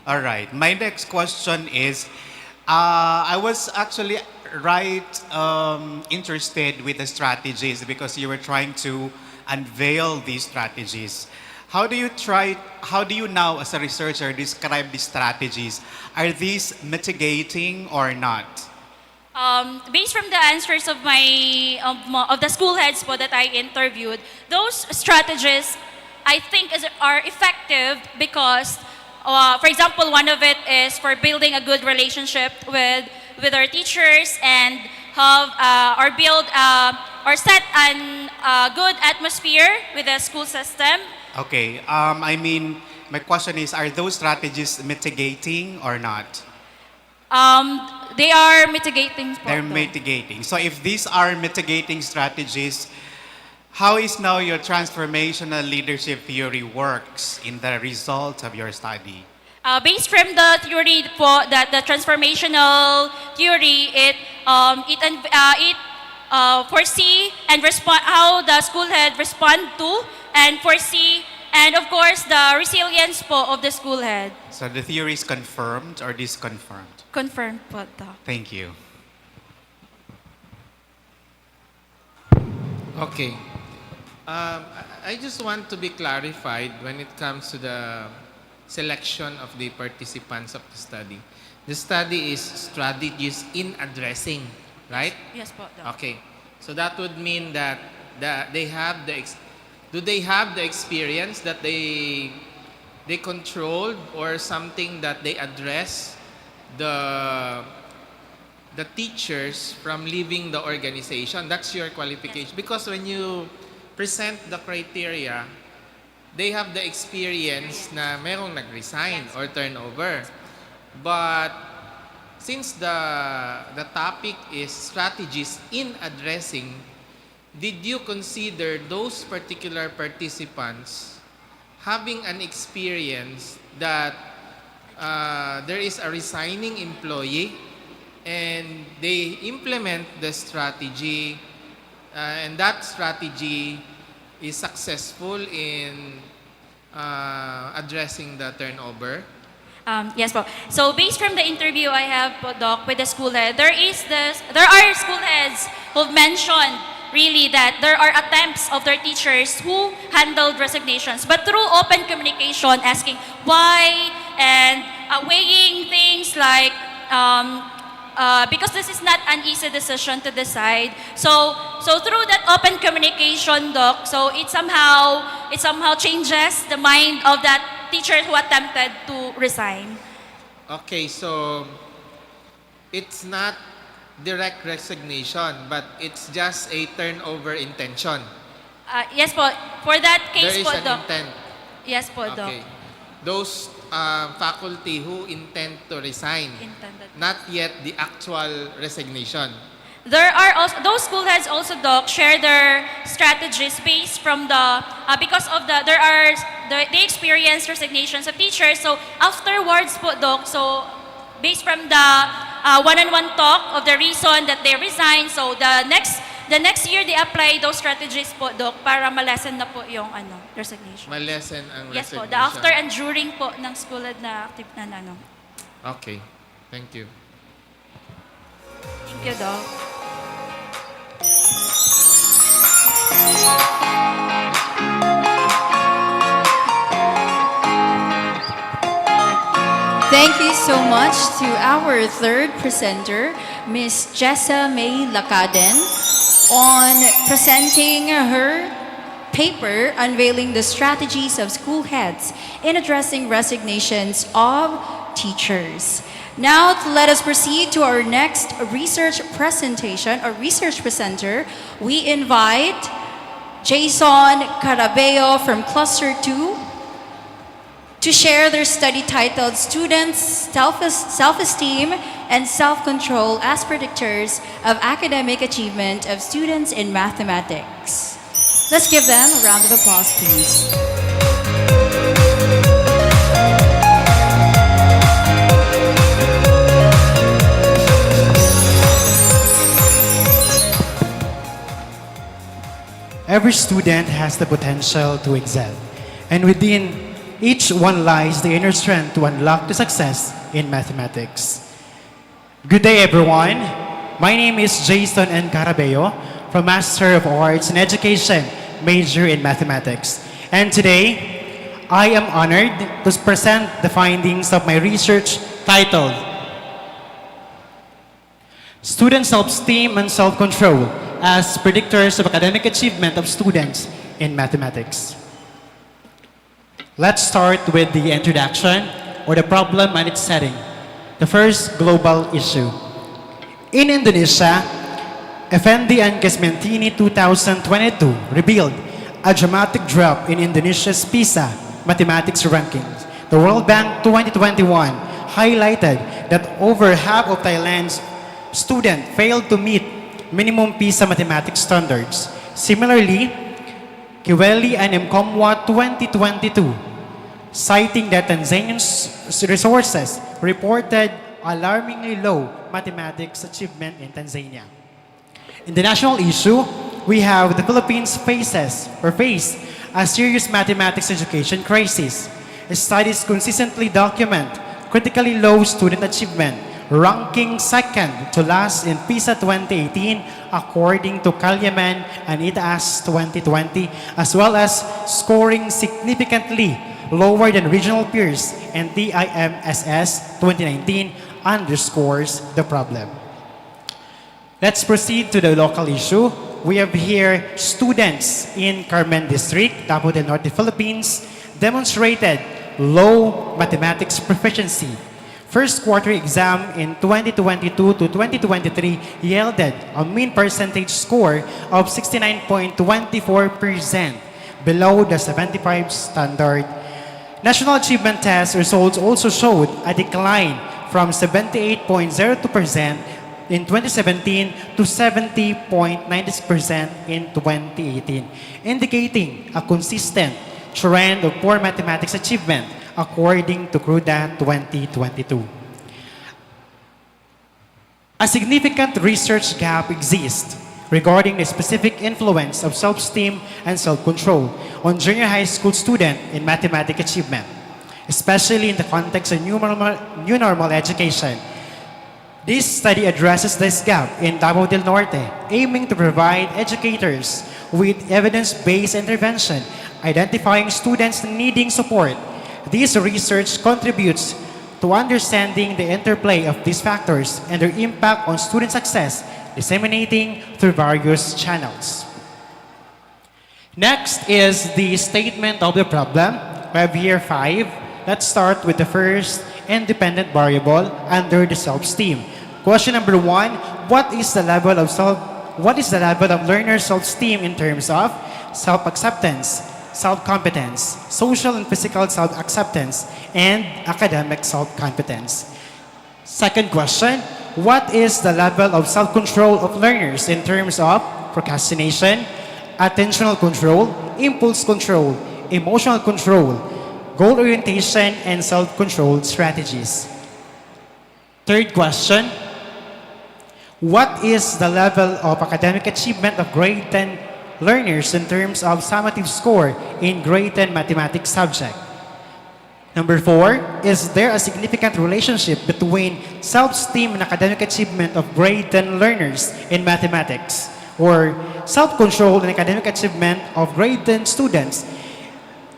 All right. My next question is, I was actually interested with the strategies because you were trying to unveil these strategies. How do you now as a researcher describe these strategies? Are these mitigating or not? Based from the answers of of the school heads po that I interviewed, those strategies I think are effective because, for example, one of it is for building a good relationship with our teachers and have or build or set a good atmosphere with the school system. Okay. I mean, my question is, are those strategies mitigating or not? They are mitigating. They're mitigating. So if these are mitigating strategies, how is now your transformational leadership theory works in the results of your study? Based from the theory po, that the transformational theory, it foresee and respond how the school head respond to and foresee and of course the resilience po of the school head. So the theory is confirmed or disconfirmed? Confirmed po ito. Thank you. Okay. I just want to be clarified when it comes to the selection of the participants of the study. The study is strategies in addressing, right? Yes po, Doc. Okay. So that would mean that they have do they have the experience that they controlled or something that they address the teachers from leaving the organization? That's your qualification. Because when you present the criteria, they have the experience na merong nag-resign or turnover. But since the topic is strategies in addressing, did you consider those particular participants having an experience that there is a resigning employee and they implement the strategy and that strategy is successful in addressing the turnover? Yes po. So based from the interview I have po, Doc, with the school head, there are school heads who've mentioned really that there are attempts of their teachers who handled resignations, but through open communication, asking why and weighing things like because this is not an easy decision to decide. So through that open communication, Doc, so it somehow changes the mind of that teacher who attempted to resign. Okay, so it's not direct resignation, but it's just a turnover intention. Yes po. For that case There is po, an Doc. intent. Yes po, Doc. Okay. Those faculty who intend to resign, Intended. not yet the actual resignation. There are also, those school heads also, Doc, share their strategies based from the, because of they experience resignations of teachers. So afterwards po, Doc, so based from the one-on-one talk of the reason that they resign, so the next year they apply those strategies po, Doc, para ma-lessen na po yung resignation. Ma-lessen ang Yes po, resignation. the after and during po ng school head na active na Okay. Thank you. Thank you, Doc. Thank you so much to our third presenter, Ms. Jessa May Lacaden, on presenting her paper unveiling the strategies of school heads in addressing resignations of teachers. Now, let us proceed to our next research presentation, or research presenter. We invite Jason Carabeo from Cluster 2 to share their study titled Students' Self-Esteem and Self-Control as Predictors of Academic Achievement of Students in Mathematics. Let's give them a round of applause, please. Every student has the potential to excel, and within each one lies the inner strength to unlock the success in mathematics. Good day, everyone. My name is Jason N. Carabeo from Master of Arts in Education, major in Mathematics. And today, I am honored to present the findings of my research titled Student Self-Esteem and Self-Control as Predictors of Academic Achievement of Students in Mathematics. Let's start with the introduction, or the problem and its setting. The first global issue. In Indonesia, Effendi and Kesmentini 2022 revealed a dramatic drop in Indonesia's PISA mathematics rankings. The World Bank 2021 highlighted that over half of Thailand's students failed to meet minimum PISA mathematics standards. Similarly, Kiweli and Mkomwa 2022, citing that Tanzanian resources reported alarmingly low mathematics achievement in Tanzania. In the national issue, we have the Philippines face a serious mathematics education crisis. Studies consistently document critically low student achievement, ranking second to last in PISA 2018 according to Kalyaman and ITAS 2020, as well as scoring significantly lower than regional peers, and TIMSS 2019 underscores the problem. Let's proceed to the local issue. We have here students in Carmen District, Davao del Norte, Philippines, demonstrated low mathematics proficiency. First quarter exam in 2022 to 2023 yielded a mean percentage score of 69.24%, below the 75 standard. National Achievement Test results also showed a decline from 78.02% in 2017 to 70.96% in 2018, indicating a consistent trend of poor mathematics achievement according to CRUDA 2022. A significant research gap exists regarding the specific influence of self-esteem and self-control on junior high school students in mathematics achievement, especially in the context of new normal education. This study addresses this gap in Davao del Norte, aiming to provide educators with evidence-based intervention, identifying students needing support. This research contributes to understanding the interplay of these factors and their impact on student success, disseminating through various channels. Next is the statement of the problem. We have here 5. Let's start with the first independent variable under the self-esteem. Question number 1, what is the level of learner self-esteem in terms of self-acceptance, self-competence, social and physical self-acceptance, and academic self-competence? Second question, what is the level of self-control of learners in terms of procrastination, attentional control, impulse control, emotional control, goal orientation, and self-control strategies? Third question, what is the level of academic achievement of grade 10 learners in terms of summative score in grade 10 mathematics subject? Number 4, is there a significant relationship between self-esteem and academic achievement of grade 10 learners in mathematics, or self-control and academic achievement of grade 10 students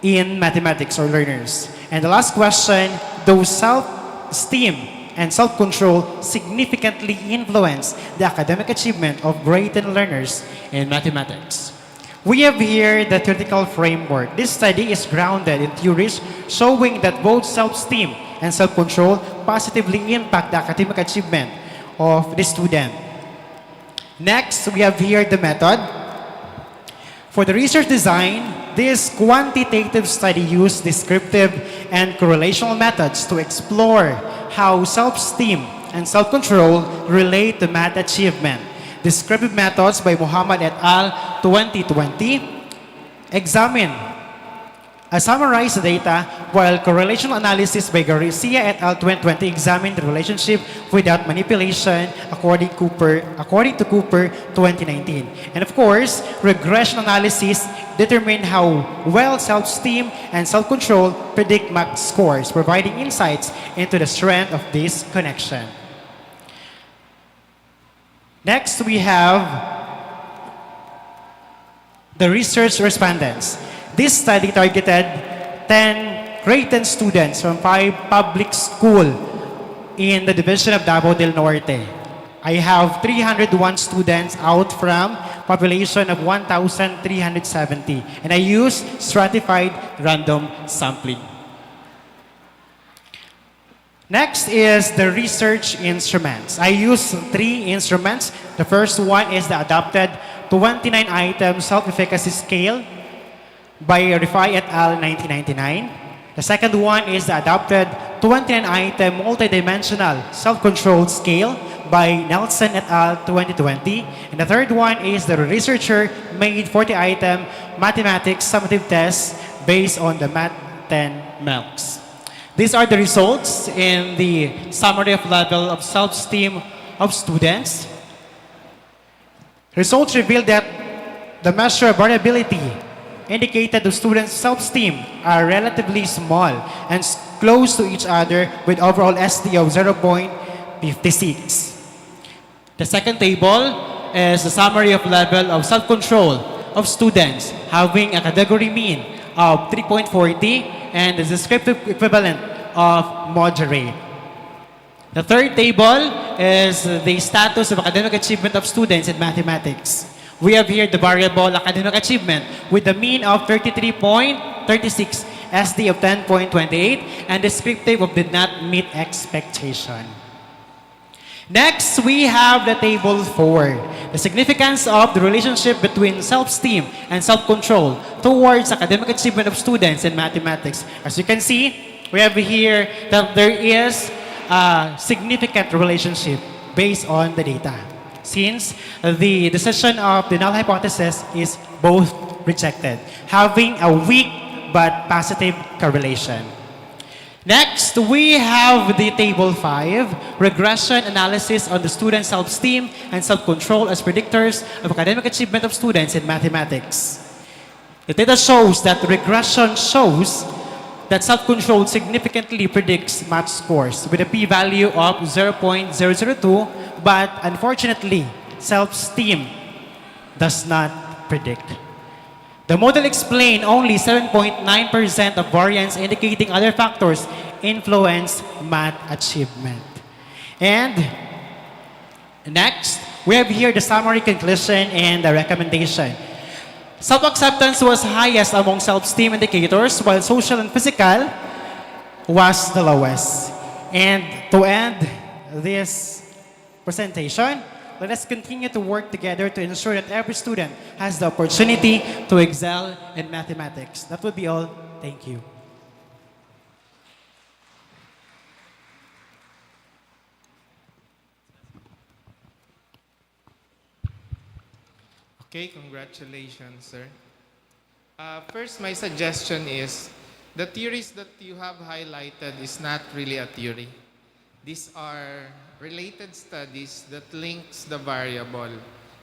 in mathematics or learners? And the last question, do self-esteem and self-control significantly influence the academic achievement of grade 10 learners in mathematics? We have here the theoretical framework. This study is grounded in theories showing that both self-esteem and self-control positively impact the academic achievement of the student. Next, we have here the method. For the research design, this quantitative study used descriptive and correlational methods to explore how self-esteem and self-control relate to math achievement. Descriptive methods by Muhammad et al. 2020 examine summarize the data, while correlational analysis by Garcia et al. 2020 examined the relationship without manipulation according to Cooper 2019. And of course, regression analysis determined how well self-esteem and self-control predict math scores, providing insights into the strength of this connection. Next, we have the research respondents. This study targeted 10 grade 10 students from 5 public schools in the division of Davao del Norte. I have 301 students out from population of 1,370, and I use stratified random sampling. Next is the research instruments. I use 3 instruments. The first one is the adopted 29-item self-efficacy scale by Rifai et al. 1999. The second one is the adopted 29-item multidimensional self-controlled scale by Nelson et al. 2020. And the third one is the researcher-made 40-item mathematics summative test based on the Math 10 MELCs. These are the results in the summary of level of self-esteem of students. Results reveal that the measure of variability indicated the students' self-esteem are relatively small and close to each other with overall SD of 0.56. The second table is the summary of level of self-control of students having a category mean of 3.40 and the descriptive equivalent of moderate. The third table is the status of academic achievement of students in mathematics. We have here the variable academic achievement with the mean of 33.36, SD of 10.28, and descriptive of did not meet expectation. Next, we have the table 4, the significance of the relationship between self-esteem and self-control towards academic achievement of students in mathematics. As you can see, we have here that there is a significant relationship based on the data, since the decision of the null hypothesis is both rejected, having a weak but positive correlation. Next, we have the table 5, regression analysis on the student self-esteem and self-control as predictors of academic achievement of students in mathematics. The data shows that regression shows that self-control significantly predicts math scores with a p-value of 0.002, but unfortunately, self-esteem does not predict. The model explained only 7.9% of variance, indicating other factors influence math achievement. And next, we have here the summary conclusion and the recommendation. Self-acceptance was highest among self-esteem indicators, while social and physical was the lowest. And to end this presentation, let us continue to work together to ensure that every student has the opportunity to excel in mathematics. That would be all. Thank you. Okay, congratulations, sir. First, my suggestion is the theories that you have highlighted is not really a theory. These are related studies that links the variable.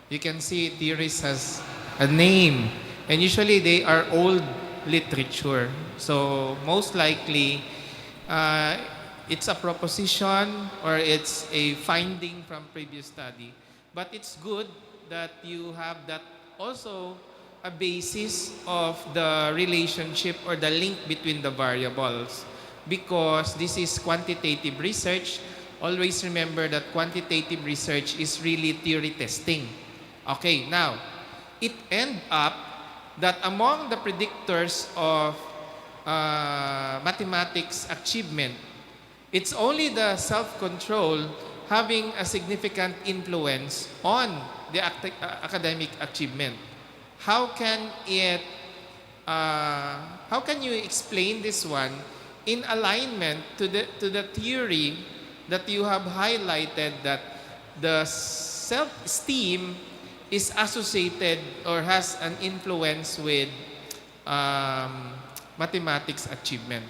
You can see theories has a name, and usually they are old literature. So most likely, it's a proposition or it's a finding from previous study. But it's good that you have that also a basis of the relationship or the link between the variables. Because this is quantitative research, always remember that quantitative research is really theory testing. Okay, now, it end up that among the predictors of mathematics achievement, it's only the self-control having a significant influence on the academic achievement. How can you explain this one in alignment to the theory that you have highlighted, that the self-esteem is associated or has an influence with mathematics achievement?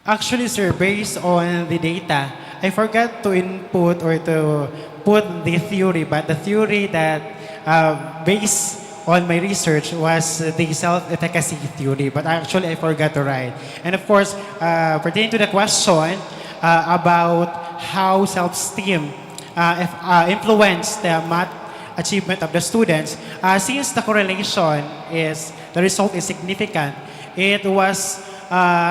Actually, sir, based on the data, I forgot to input or to put the theory, but the theory that based on my research was the self-efficacy theory, but actually I forgot to write. And of course, pertaining to the question about how self-esteem influence the math achievement of the students, since the correlation is, the result is significant, it was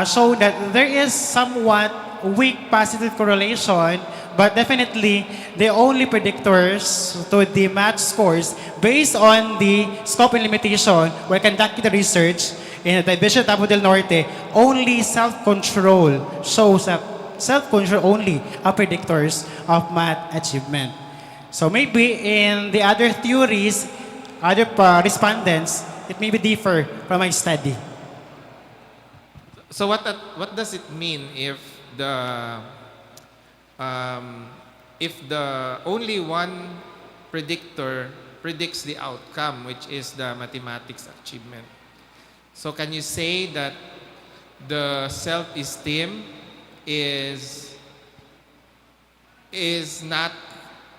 shown that there is somewhat weak positive correlation, but definitely the only predictors to the math scores based on the scope and limitation were conducting the research in the Division Tabo del Norte, only self-control shows up. Self-control only are predictors of math achievement. So maybe in the other theories, other respondents, it may be differ from my study. So what does it mean if the only one predictor predicts the outcome, which is the mathematics achievement? So can you say that the self-esteem is not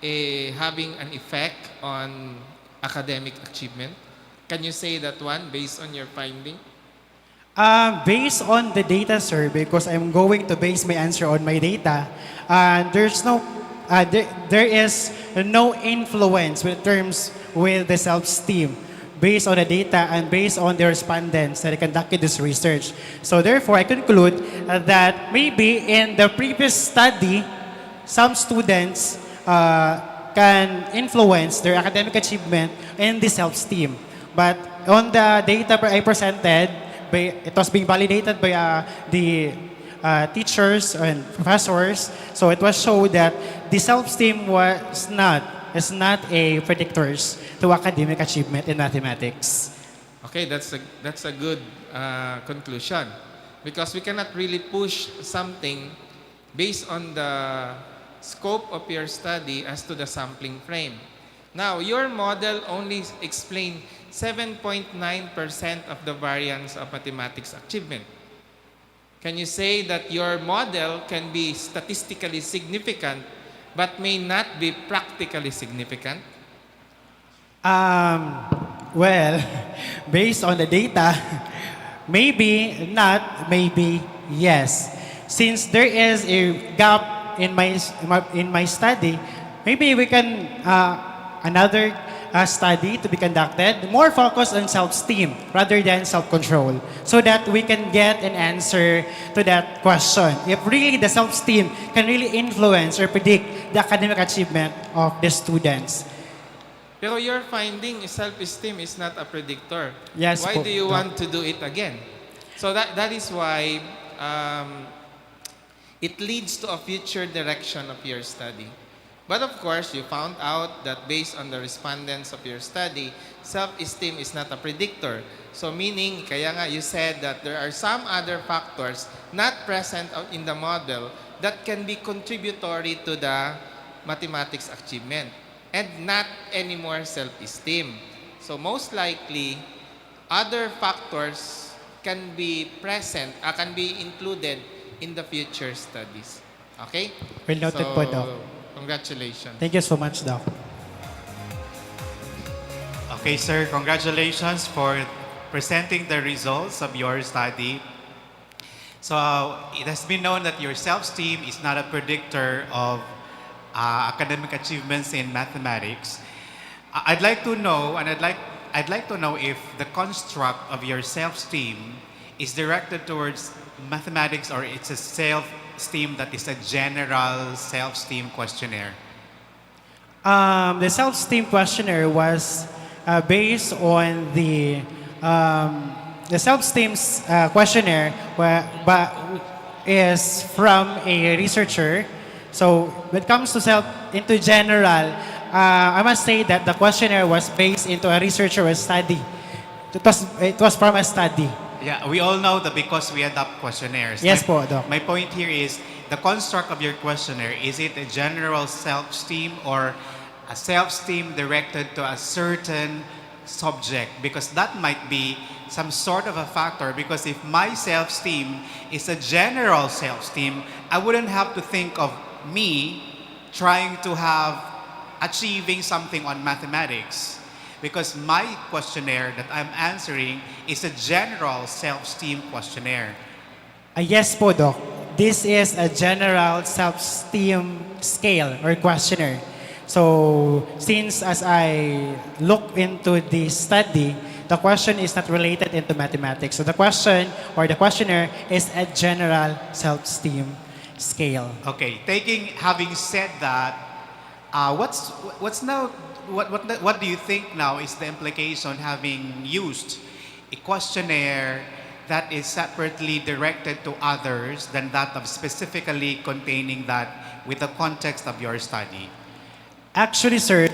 having an effect on academic achievement? Can you say that one based on your finding? Based on the data, sir, because I'm going to base my answer on my data, there is no influence in terms with the self-esteem based on the data and based on the respondents that conducted this research. So therefore, I conclude that maybe in the previous study, some students can influence their academic achievement and the self-esteem. But on the data I presented, it was being validated by the teachers and professors. So it was shown that the self-esteem is not a predictors to academic achievement in mathematics. Okay, that's a good conclusion, because we cannot really push something based on the scope of your study as to the sampling frame. Now, your model only explained 7.9% of the variance of mathematics achievement. Can you say that your model can be statistically significant but may not be practically significant? Well, based on the data, maybe not, maybe yes. Since there is a gap in my study, maybe we can another study to be conducted, more focused on self-esteem rather than self-control, so that we can get an answer to that question. If really the self-esteem can really influence or predict the academic achievement of the students. Pero your finding is self-esteem is not a predictor. Yes, Why po, do you Doc. want to do it again? So that is why it leads to a future direction of your study. But of course, you found out that based on the respondents of your study, self-esteem is not a predictor. So meaning, kaya nga you said that there are some other factors not present in the model that can be contributory to the mathematics achievement and not anymore self-esteem. So most likely, other factors can be present, can be included in the future studies. Okay? Well noted po, Doc. Congratulations. Thank you so much, Doc. Okay, sir, congratulations for presenting the results of your study. So it has been known that your self-esteem is not a predictor of academic achievements in mathematics. I'd like to know, and I'd like to know if the construct of your self-esteem is directed towards mathematics or it's a self-esteem that is a general self-esteem questionnaire. The self-esteem questionnaire was based on the the self-esteem questionnaire is from a researcher. So when it comes to into general, I must say that the questionnaire was based into a researcher study. It was from a study. Yeah, we all know that because we adopt questionnaires. Yes po, Doc. My point here is, the construct of your questionnaire, is it a general self-esteem or a self-esteem directed to a certain subject? Because that might be some sort of a factor, because if my self-esteem is a general self-esteem, I wouldn't have to think of me trying to achieving something on mathematics, because my questionnaire that I'm answering is a general self-esteem questionnaire. Yes po, Doc. This is a general self-esteem scale or questionnaire. So, since as I look into the study, the question is not related into mathematics. So the question or the questionnaire is a general self-esteem scale. Okay, having said that, what do you think now is the implication having used a questionnaire that is separately directed to others than that of specifically containing that with the context of your study? Actually, sir,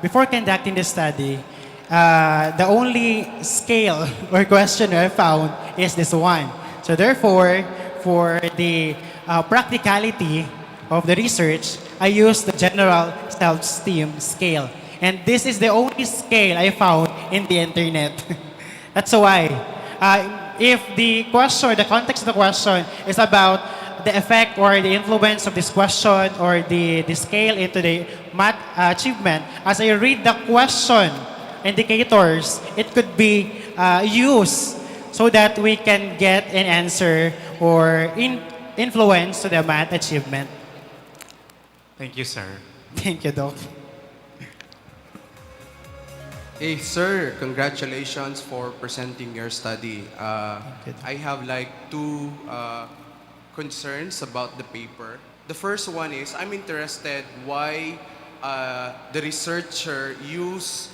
before conducting the study, the only scale or questionnaire I found is this one. So therefore, for the practicality of the research, I used the general self-esteem scale. And this is the only scale I found in the internet. That's why. If the question, the context of the question is about the effect or the influence of this question or the scale into the math achievement, as I read the question indicators, it could be used so that we can get an answer or influence to the math achievement. Thank you, sir. Thank you, Doc. Hey, sir, congratulations for presenting your study. I have like two concerns about the paper. The first one is, I'm interested why the researcher used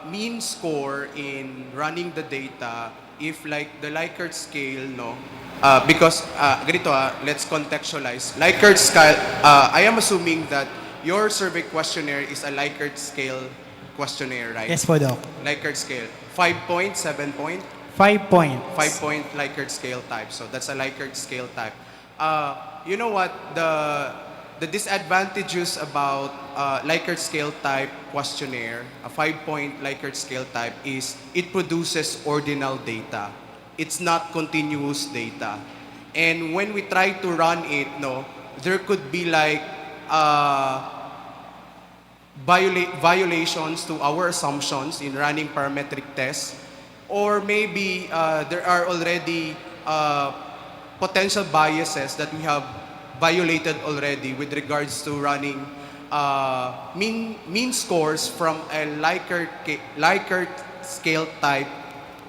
mean score in running the data if like the Likert scale, no? Because, ganito let's contextualize. Likert scale, I am assuming that your survey questionnaire is a Likert scale questionnaire, right? Yes po, Doc. Likert scale. 5 point, 7 point? 5 points. 5 point Likert scale type. So that's a Likert scale type. You know what? The disadvantages about Likert scale type questionnaire, a 5-point Likert scale type, is it produces ordinal data. It's not continuous data. And when we try to run it, no, there could be like violations to our assumptions in running parametric tests, or maybe there are already potential biases that we have violated already with regards to running mean scores from a Likert scale type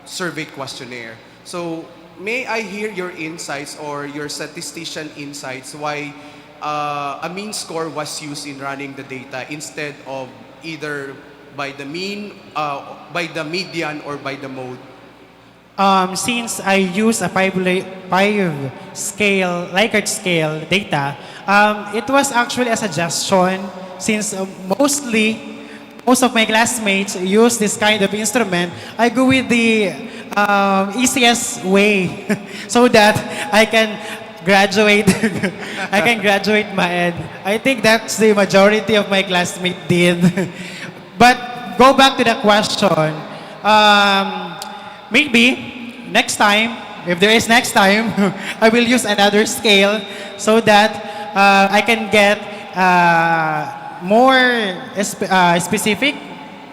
survey questionnaire. So may I hear your insights or your statistician insights why a mean score was used in running the data instead of either by the mean, by the median, or by the mode? Since I use a 5 scale, Likert scale data, it was actually a suggestion since most of my classmates use this kind of instrument. I go with the easiest way so that I can graduate. I can graduate my ed. I think that's the majority of my classmates did. But go back to the question. Maybe next time, if there is next time, I will use another scale so that I can get more specific,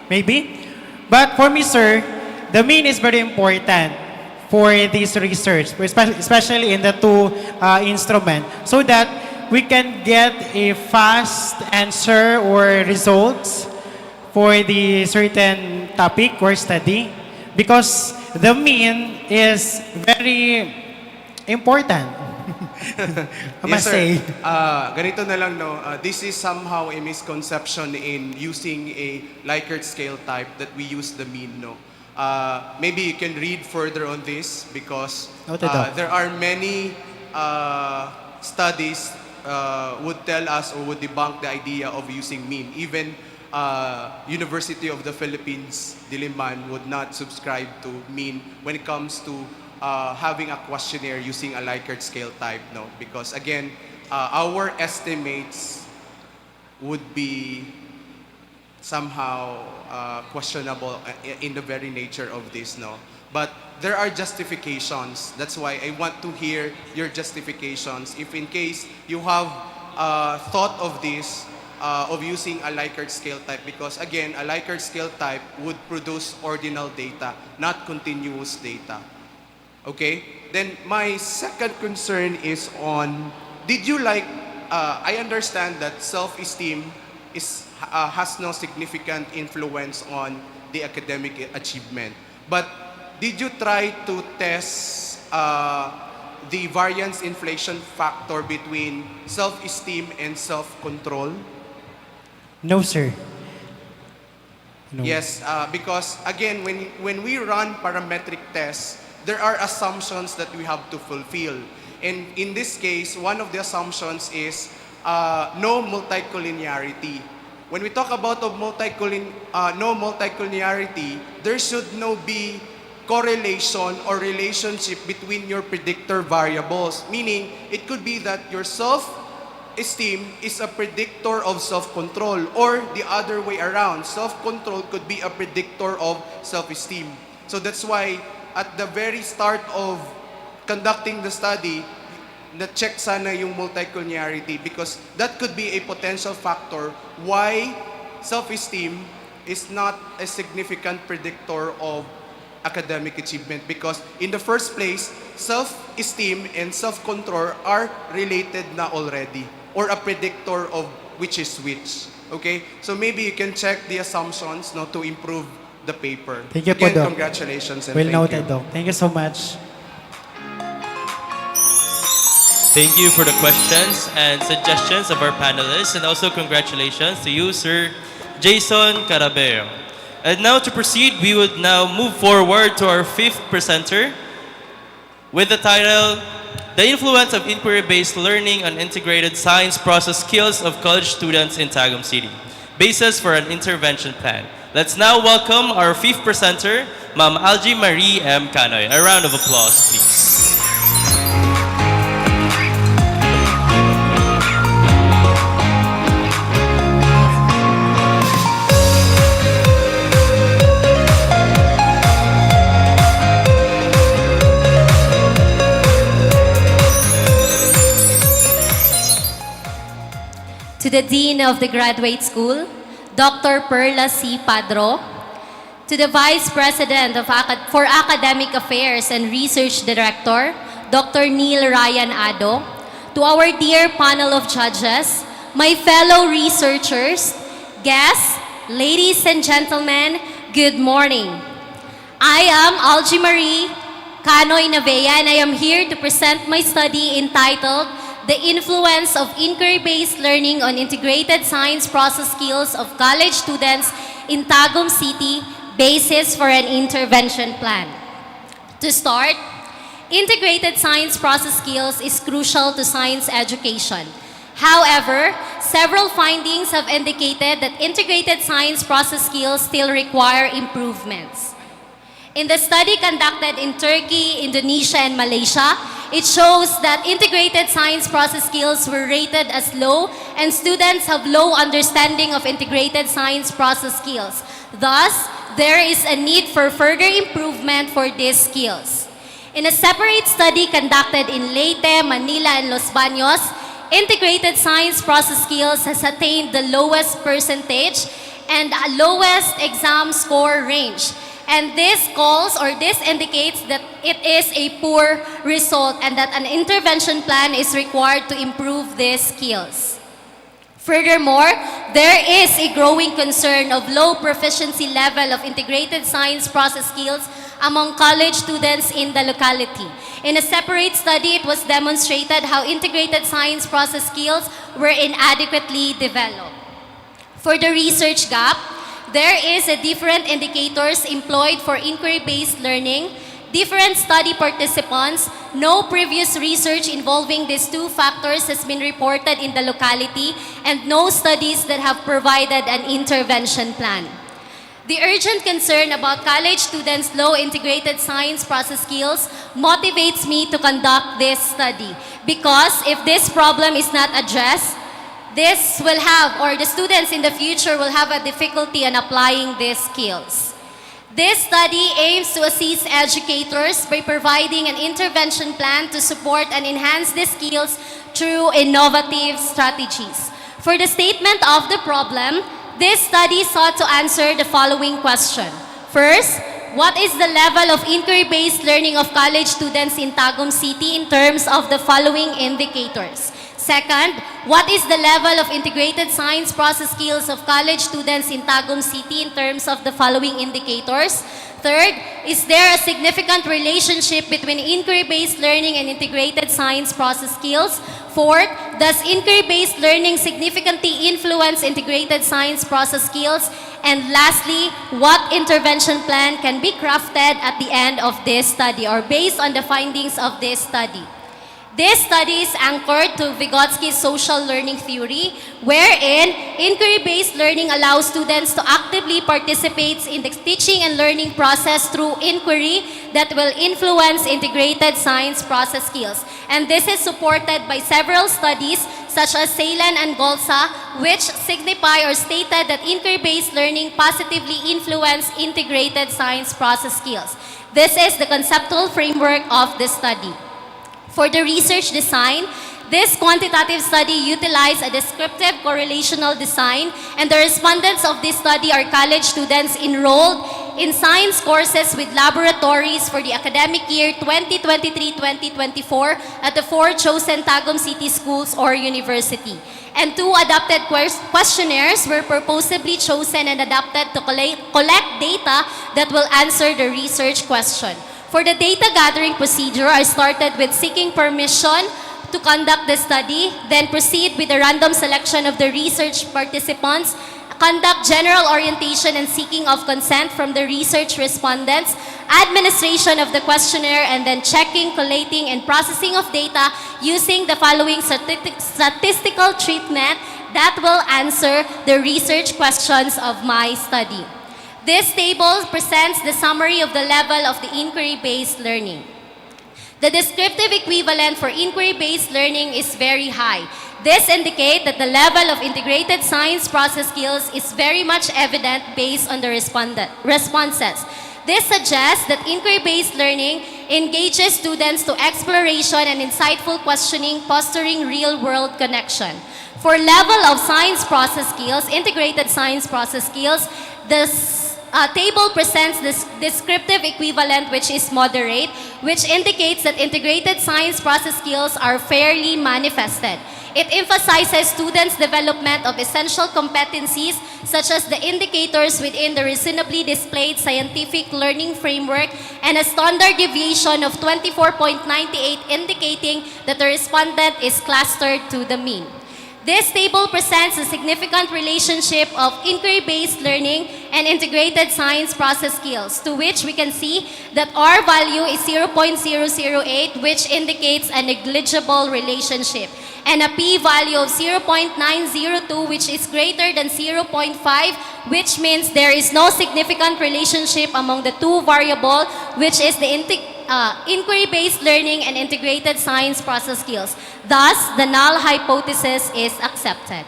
maybe. But for me, sir, the mean is very important for this research, especially in the two instruments, so that we can get a fast answer or results for the certain topic or study, because the mean is very important. I must say. Ganito na lang, no? This is somehow a misconception in using a Likert scale type that we use the mean, no? Maybe you can read further on this because Noted, Doc. there are many studies would tell us or would debunk the idea of using mean. Even University of the Philippines, Diliman, would not subscribe to mean when it comes to having a questionnaire using a Likert scale type, no? Because again, our estimates would be somehow questionable in the very nature of this, no? But there are justifications. That's why I want to hear your justifications. If in case you have thought of this, of using a Likert scale type, because again, a Likert scale type would produce ordinal data, not continuous data. Okay? Then my second concern is on, did you like, I understand that self-esteem has no significant influence on the academic achievement. But did you try to test the variance inflation factor between self-esteem and self-control? No, sir. No. Yes, because again, when we run parametric tests, there are assumptions that we have to fulfill. And in this case, one of the assumptions is no multicollinearity. When we talk about no multicollinearity, there should no be correlation or relationship between your predictor variables. Meaning, it could be that your self-esteem is a predictor of self-control, or the other way around. Self-control could be a predictor of self-esteem. So that's why at the very start of conducting the study, na-check sana yung multicollinearity, because that could be a potential factor why self-esteem is not a significant predictor of academic achievement, because in the first place, self-esteem and self-control are related na already, or a predictor of which is which. Okay? So maybe you can check the assumptions, no, to improve the paper. Thank you Again, po, Doc. congratulations and Well thank noted, you. Doc. Thank you so much. Thank you for the questions and suggestions of our panelists, and also congratulations to you, Sir Jason Carabeo. And now to proceed, we would now move forward to our fifth presenter with the title, The Influence of Inquiry-Based Learning on Integrated Science Process Skills of College Students in Tagum City, Basis for an Intervention Plan. Let's now welcome our fifth presenter, Ma'am Algie Marie M. Canoy. A round of applause, please. To the Dean of the Graduate School, Dr. Perla C. Padro, to the Vice President for Academic Affairs and Research Director, Dr. Neil Ryan Ado, to our dear panel of judges, my fellow researchers, guests, ladies and gentlemen, good morning. I am Algie Marie Canoy Navea, and I am here to present my study entitled The Influence of Inquiry-Based Learning on Integrated Science Process Skills of College Students in Tagum City, Basis for an Intervention Plan. To start, integrated science process skills is crucial to science education. However, several findings have indicated that integrated science process skills still require improvements. In the study conducted in Turkey, Indonesia, and Malaysia, it shows that integrated science process skills were rated as low, and students have low understanding of integrated science process skills. Thus, there is a need for further improvement for these skills. In a separate study conducted in Leyte, Manila, and Los Baños, integrated science process skills has attained the lowest percentage and lowest exam score range. And this indicates that it is a poor result and that an intervention plan is required to improve these skills. Furthermore, there is a growing concern of low proficiency level of integrated science process skills among college students in the locality. In a separate study, it was demonstrated how integrated science process skills were inadequately developed. For the research gap, there is a different indicators employed for inquiry-based learning, different study participants, no previous research involving these two factors has been reported in the locality, and no studies that have provided an intervention plan. The urgent concern about college students' low integrated science process skills motivates me to conduct this study, because if this problem is not addressed, this will have, or the students in the future will have a difficulty in applying these skills. This study aims to assist educators by providing an intervention plan to support and enhance the skills through innovative strategies. For the statement of the problem, this study sought to answer the following question. First, what is the level of inquiry-based learning of college students in Tagum City in terms of the following indicators? Second, what is the level of integrated science process skills of college students in Tagum City in terms of the following indicators? Third, is there a significant relationship between inquiry-based learning and integrated science process skills? Fourth, does inquiry-based learning significantly influence integrated science process skills? And lastly, what intervention plan can be crafted at the end of this study or based on the findings of this study? This study is anchored to Vygotsky's social learning theory, wherein inquiry-based learning allows students to actively participate in the teaching and learning process through inquiry that will influence integrated science process skills. And this is supported by several studies such as Ceylon and Golsa, which signify or stated that inquiry-based learning positively influence integrated science process skills. This is the conceptual framework of the study. For the research design, this quantitative study utilized a descriptive correlational design, and the respondents of this study are college students enrolled in science courses with laboratories for the academic year 2023-2024 at the 4 chosen Tagum City schools or university. And 2 adapted questionnaires were purposely chosen and adapted to collect data that will answer the research question. For the data gathering procedure, I started with seeking permission to conduct the study, then proceed with the random selection of the research participants, conduct general orientation and seeking of consent from the research respondents, administration of the questionnaire, and then checking, collating, and processing of data using the following statistical treatment that will answer the research questions of my study. This table presents the summary of the level of the inquiry-based learning. The descriptive equivalent for inquiry-based learning is very high. This indicates that the level of integrated science process skills is very much evident based on the responses. This suggests that inquiry-based learning engages students to exploration and insightful questioning, fostering real-world connection. For level of science process skills, integrated science process skills, the table presents this descriptive equivalent, which is moderate, which indicates that integrated science process skills are fairly manifested. It emphasizes students' development of essential competencies such as the indicators within the reasonably displayed scientific learning framework and a standard deviation of 24.98 indicating that the respondent is clustered to the mean. This table presents a significant relationship of inquiry-based learning and integrated science process skills, to which we can see that R value is 0.008, which indicates a negligible relationship, and a P value of 0.902, which is greater than 0.5, which means there is no significant relationship among the two variables, which is the inquiry-based learning and integrated science process skills. Thus, the null hypothesis is accepted.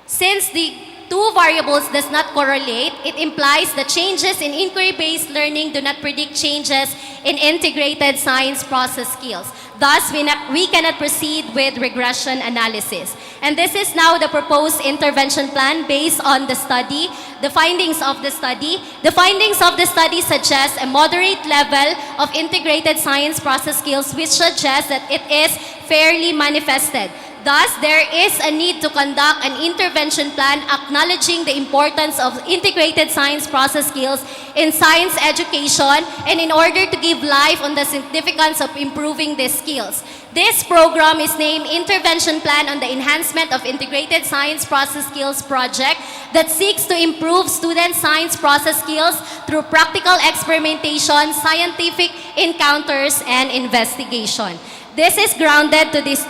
Since the two variables does not correlate, it implies that changes in inquiry-based learning do not predict changes in integrated science process skills. Thus, we cannot proceed with regression analysis. And this is now the proposed intervention plan based on the study, the findings of the study. The findings of the study suggest a moderate level of integrated science process skills, which suggests that it is fairly manifested. Thus, there is a need to conduct an intervention plan acknowledging the importance of integrated science process skills in science education and in order to give life on the significance of improving these skills. This program is named Intervention Plan on the Enhancement of Integrated Science Process Skills Project that seeks to improve student science process skills through practical experimentation, scientific encounters, and investigation. This is grounded to these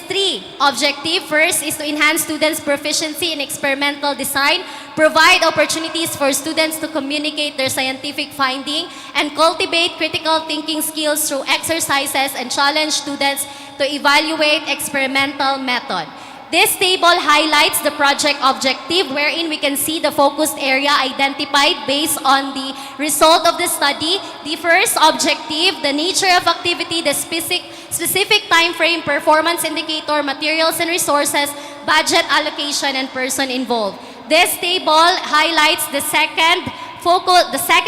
three objectives. First is to enhance students' proficiency in experimental design, provide opportunities for students to communicate their scientific finding, and cultivate critical thinking skills through exercises and challenge students to evaluate experimental method. This table highlights the project objective wherein we can see the focused area identified based on the result of the study. The first objective, the nature of activity, the specific time frame, performance indicator, materials and resources, budget allocation, and person involved. This table highlights the second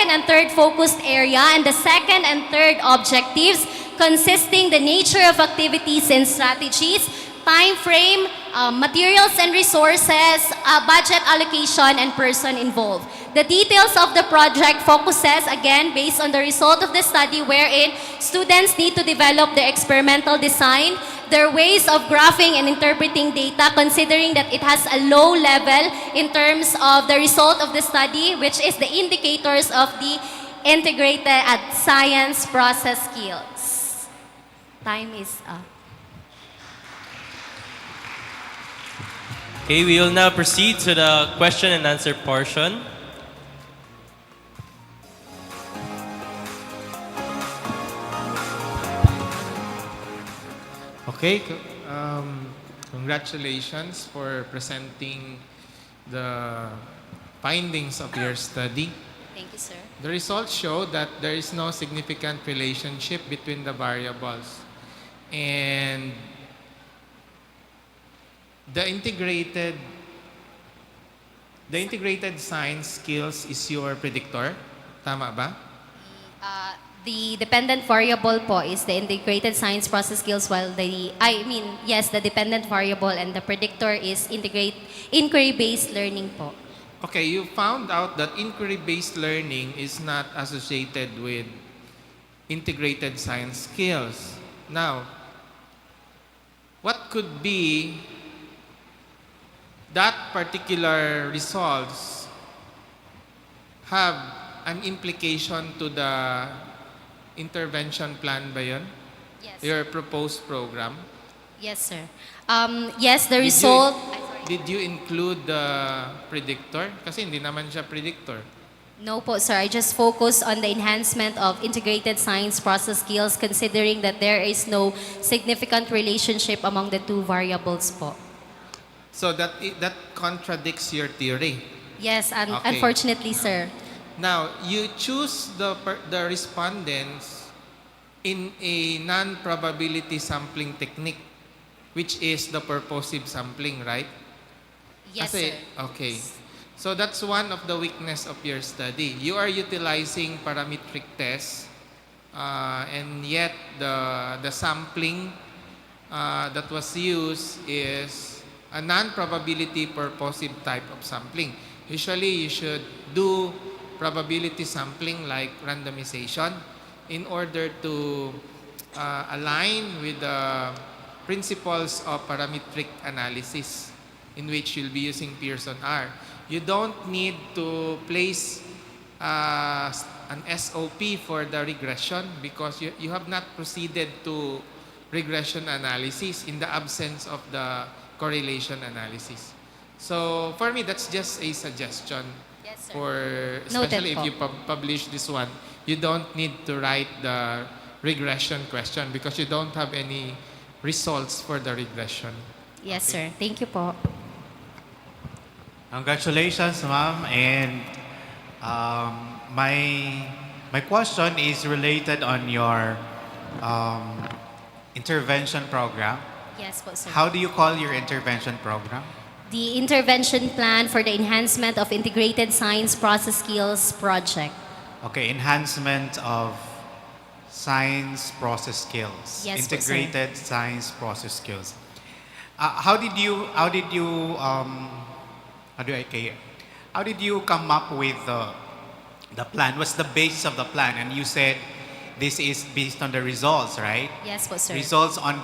and third focused area and the second and third objectives consisting the nature of activities and strategies, time frame, materials and resources, budget allocation, and person involved. The details of the project focuses, again, based on the result of the study wherein students need to develop their experimental design, their ways of graphing and interpreting data, considering that it has a low level in terms of the result of the study, which is the indicators of the integrated science process skills. Time is up. Okay, we will now proceed to the question and answer portion. Okay, congratulations for presenting the findings of your study. Thank you, sir. The results show that there is no significant relationship between the variables. And the integrated science skills is your predictor. Tama ba? The dependent variable po is the integrated science process skills while the dependent variable and the predictor is inquiry-based learning po. Okay, you found out that inquiry-based learning is not associated with integrated science skills. Now, what could be that particular results have an implication to the intervention plan ba yun? Yes. Your proposed program? Yes, sir. Yes, the result... Did you include the predictor? Kasi hindi naman siya predictor. No po, sir. I just focus on the enhancement of integrated science process skills considering that there is no significant relationship among the two variables po. So that contradicts your theory. Yes, Okay. unfortunately, sir. Now, you choose the respondents in a non-probability sampling technique, which is the purposive sampling, right? Yes, Kasi, sir. okay. So that's one of the weakness of your study. You are utilizing parametric tests, and yet the sampling that was used is a non-probability purposive type of sampling. Usually, you should do probability sampling like randomization in order to align with the principles of parametric analysis in which you'll be using Pearson R. You don't need to place an SOP for the regression because you have not proceeded to regression analysis in the absence of the correlation analysis. So for me, that's just a suggestion. Yes, sir. For especially if you publish this one, you don't need to write the regression question because you don't have any results for the regression. Yes, sir. Thank you po. Congratulations, ma'am. And my question is related on your intervention program. Yes po, sir. How do you call your intervention program? The intervention plan for the enhancement of integrated science process skills project. Okay, enhancement of science process skills. Yes po, sir. Integrated science process skills. how did you come up with the plan? What's the basis of the plan? And you said this is based on the results, right? Yes po, sir. Results on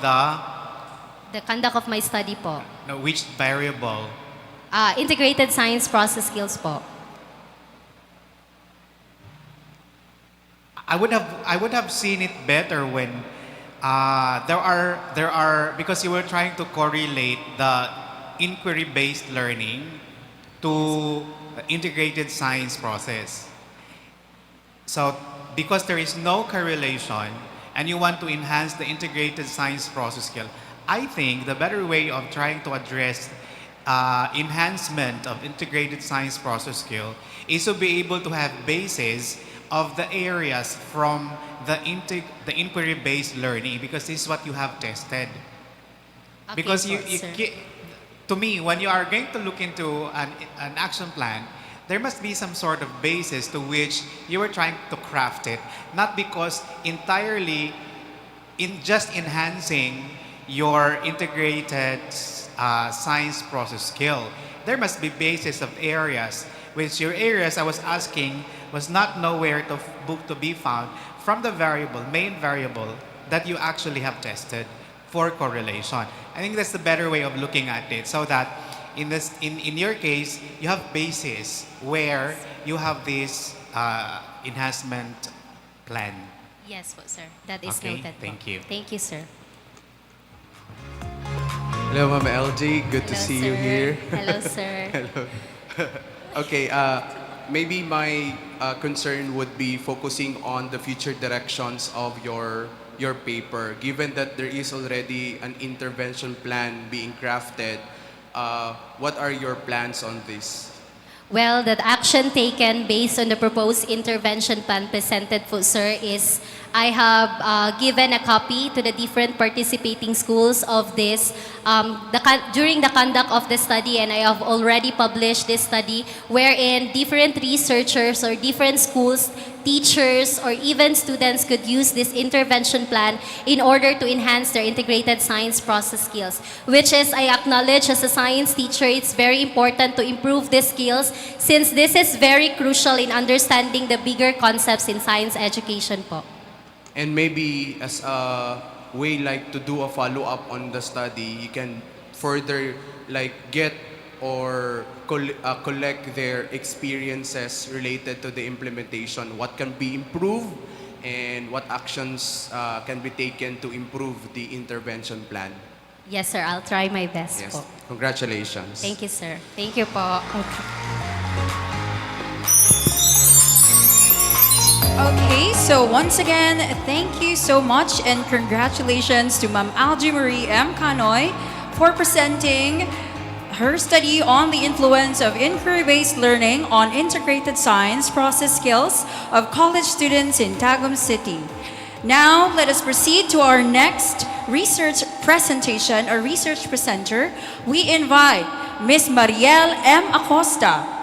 The conduct of my study po. no, which variable? Integrated science process skills po. I would have seen it better when there are because you were trying to correlate the inquiry-based learning to the integrated science process. So because there is no correlation and you want to enhance the integrated science process skill, I think the better way of trying to address enhancement of integrated science process skill is to be able to have basis of the areas from the inquiry-based learning, because this is what you have tested. Okay Because po, sir. to me, when you are going to look into an action plan, there must be some sort of basis to which you are trying to craft it, not because entirely in just enhancing your integrated science process skill. There must be basis of areas, which your areas I was asking was not nowhere to be found from the main variable that you actually have tested for correlation. I think that's the better way of looking at it, so that in your case, you have basis where you have this enhancement plan. Yes po, sir. That is Okay, noted po. thank you. Thank you, sir. Hello, Ma'am LG. Good to Hello, see you sir. here. Hello, sir. Hello. Okay, maybe my concern would be focusing on the future directions of your paper. Given that there is already an intervention plan being crafted, what are your plans on this? Well, that action taken based on the proposed intervention plan presented po, sir, is I have given a copy to the different participating schools of this during the conduct of the study, and I have already published this study wherein different researchers or different schools, teachers, or even students could use this intervention plan in order to enhance their integrated science process skills, which is, I acknowledge as a science teacher, it's very important to improve these skills since this is very crucial in understanding the bigger concepts in science education po. And maybe as a way like to do a follow-up on the study, you can further like get or collect their experiences related to the implementation, what can be improved and what actions can be taken to improve the intervention plan. Yes, sir. I'll try my best Yes, po. congratulations. Thank you, sir. Thank you po. Okay, so once again, thank you so much and congratulations to Ma'am Algie Marie M. Canoy for presenting her study on the influence of inquiry-based learning on integrated science process skills of college students in Tagum City. Now, let us proceed to our next research presentation, or research presenter. We invite Ms. Mariel M. Acosta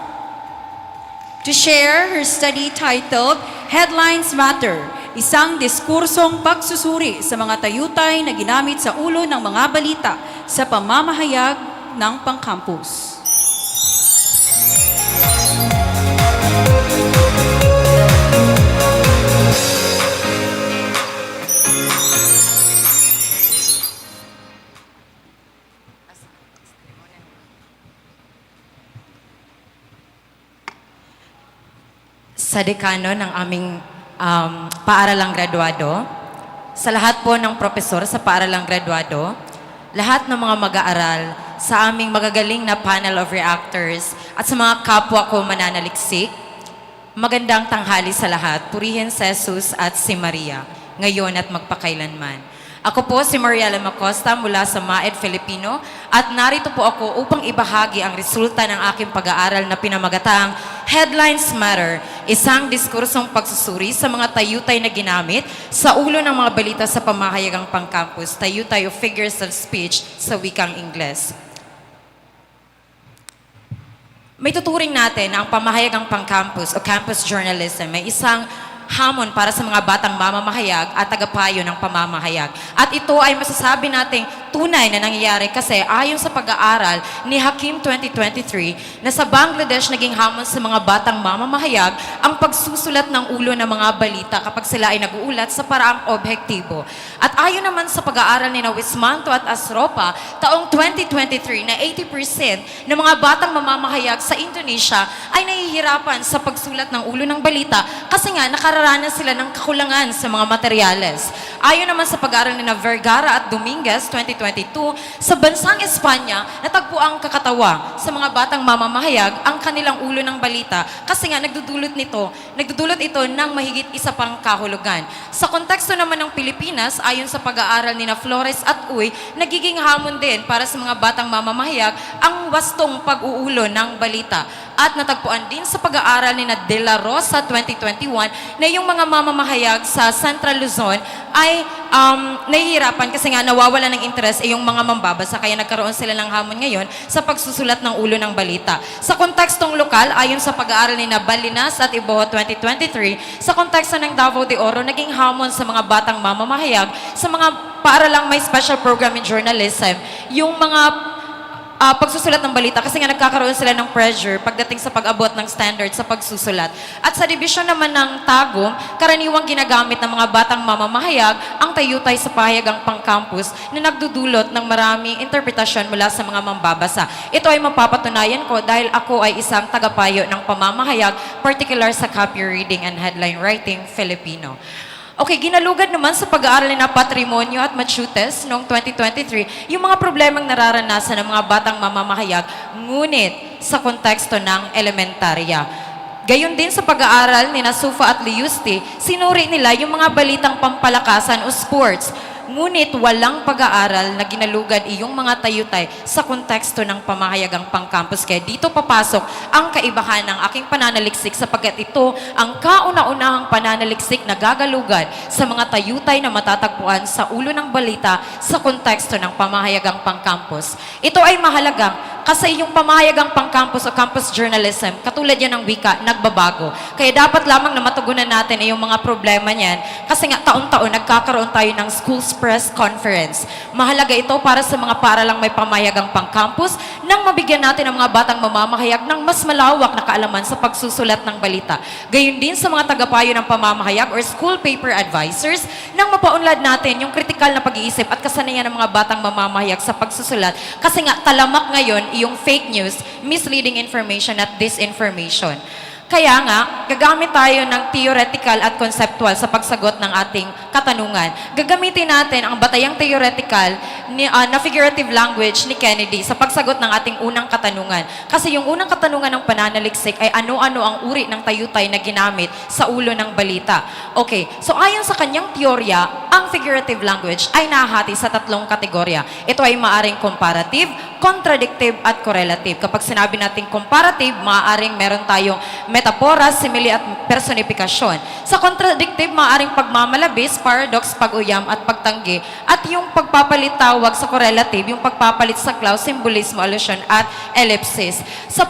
to share her study titled Headlines Matter, isang diskursong pagsusuri sa mga tayutay na ginamit sa ulo ng mga balita sa pamamahayag ng pangkampus. Sa dekano ng aming paaralang graduado, sa lahat po ng profesor sa paaralang graduado, lahat ng mga mag-aaral, sa aming magagaling na panel of reactors, at sa mga kapwa ko mananaliksik, magandang tanghali sa lahat, purihin si Jesus at si Maria, ngayon at magpakailanman. Ako po si Mariela Acosta mula sa MAED Filipino at narito po ako upang ibahagi ang resulta ng aking pag-aaral na pinamagatang Headlines Matter, isang diskursong pagsusuri sa mga tayutay na ginamit sa ulo ng mga balita sa pamahayagang pangkampus, tayutay o figures of speech sa wikang Ingles. May tuturing natin na ang pamahayagang pangkampus o campus journalism ay isang hamon para sa mga batang mamamahayag at tagapayo ng pamamahayag. At ito ay masasabi nating tunay na nangyayari kasi ayon sa pag-aaral ni Hakim 2023 na sa Bangladesh naging hamon sa mga batang mamamahayag ang pagsusulat ng ulo ng mga balita kapag sila ay nag-uulat sa paraang objektibo. At ayon naman sa pag-aaral ni Wismanto at Asropa, taong 2023 na 80% ng mga batang mamamahayag sa Indonesia ay nahihirapan sa pagsulat ng ulo ng balita kasi nga nakararanas sila ng kakulangan sa mga materyales. Ayon naman sa pag-aaral ni Vergara at Dominguez 2022, sa bansang Espanya, natagpo ang kakatawa sa mga batang mamamahayag ang kanilang ulo ng balita kasi nga nagdudulot ito ng mahigit isa pang kahulugan. Sa konteksto naman ng Pilipinas, ayon sa pag-aaral ni Flores at Uy, nagiging hamon din para sa mga batang mamamahayag ang wastong pag-uulo ng balita. At natagpuan din sa pag-aaral ni De La Rosa 2021 na yung mga mamamahayag sa Central Luzon ay nahihirapan kasi nga nawawala ng interes yung mga mambabasa kaya nagkaroon sila ng hamon ngayon sa pagsusulat ng ulo ng balita. Sa kontekstong lokal, ayon sa pag-aaral ni Balinas at Iboho 2023, sa konteksto ng Davao de Oro, naging hamon sa mga batang mamamahayag sa mga paaralang may special program in journalism, yung mga pagsusulat ng balita kasi nga nagkakaroon sila ng pressure pagdating sa pag-abot ng standard sa pagsusulat. At sa dibisyon naman ng Tagum, karaniwang ginagamit ng mga batang mamamahayag ang tayutay sa pahayagang pang-campus na nagdudulot ng maraming interpretasyon mula sa mga mambabasa. Ito ay mapapatunayan ko dahil ako ay isang tagapayo ng pamamahayag, particular sa copy reading and headline writing Filipino. Okay, ginalugad naman sa pag-aaral na Patrimonio at Machutes noong 2023 yung mga problemang nararanasan ng mga batang mamamahayag, ngunit sa konteksto ng elementarya. Gayon din sa pag-aaral ni Sufa at Liusti, sinuri nila yung mga balitang pampalakasan o sports, ngunit walang pag-aaral na ginalugad iyong mga tayutay sa konteksto ng pamahayagang pang-campus. Kaya dito papasok ang kaibahan ng aking pananaliksik sapagkat ito ang kauna-unahang pananaliksik na gagalugad sa mga tayutay na matatagpuan sa ulo ng balita sa konteksto ng pamahayagang pang-campus. Ito ay mahalaga kasi yung pamahayagang pang-campus o campus journalism, katulad yan ng wika, nagbabago. Kaya dapat lamang na matugunan natin yung mga problema niyan kasi nga taon-taon nagkakaroon tayo ng schools press conference. Mahalaga ito para sa mga paaralang may pamahayagang pang-campus nang mabigyan natin ang mga batang mamamahayag ng mas malawak na kaalaman sa pagsusulat ng balita. Gayon din sa mga tagapayo ng pamamahayag or school paper advisors nang mapaunlad natin yung kritikal na pag-iisip at kasanayan ng mga batang mamamahayag sa pagsusulat kasi nga talamak ngayon yung fake news, misleading information at disinformation. Kaya nga, gagamit tayo ng theoretical at conceptual sa pagsagot ng ating katanungan. Gagamitin natin ang batayang theoretical na figurative language ni Kennedy sa pagsagot ng ating unang katanungan. Kasi yung unang katanungan ng pananaliksik ay ano-ano ang uri ng tayutay na ginamit sa ulo ng balita. Okay, so ayon sa kanyang teorya, ang figurative language ay nahahati sa tatlong kategorya. Ito ay maaring comparative, contradictive, at correlative. Kapag sinabi natin comparative, maaaring meron tayong metapora, simile, at personifikasyon. Sa contradictive, maaaring pagmamalabis, paradox, pag-uyam, at pagtanggi. At yung pagpapalit-tawag sa correlative, yung pagpapalit sa clause, symbolism, allusion, at ellipsis. Sa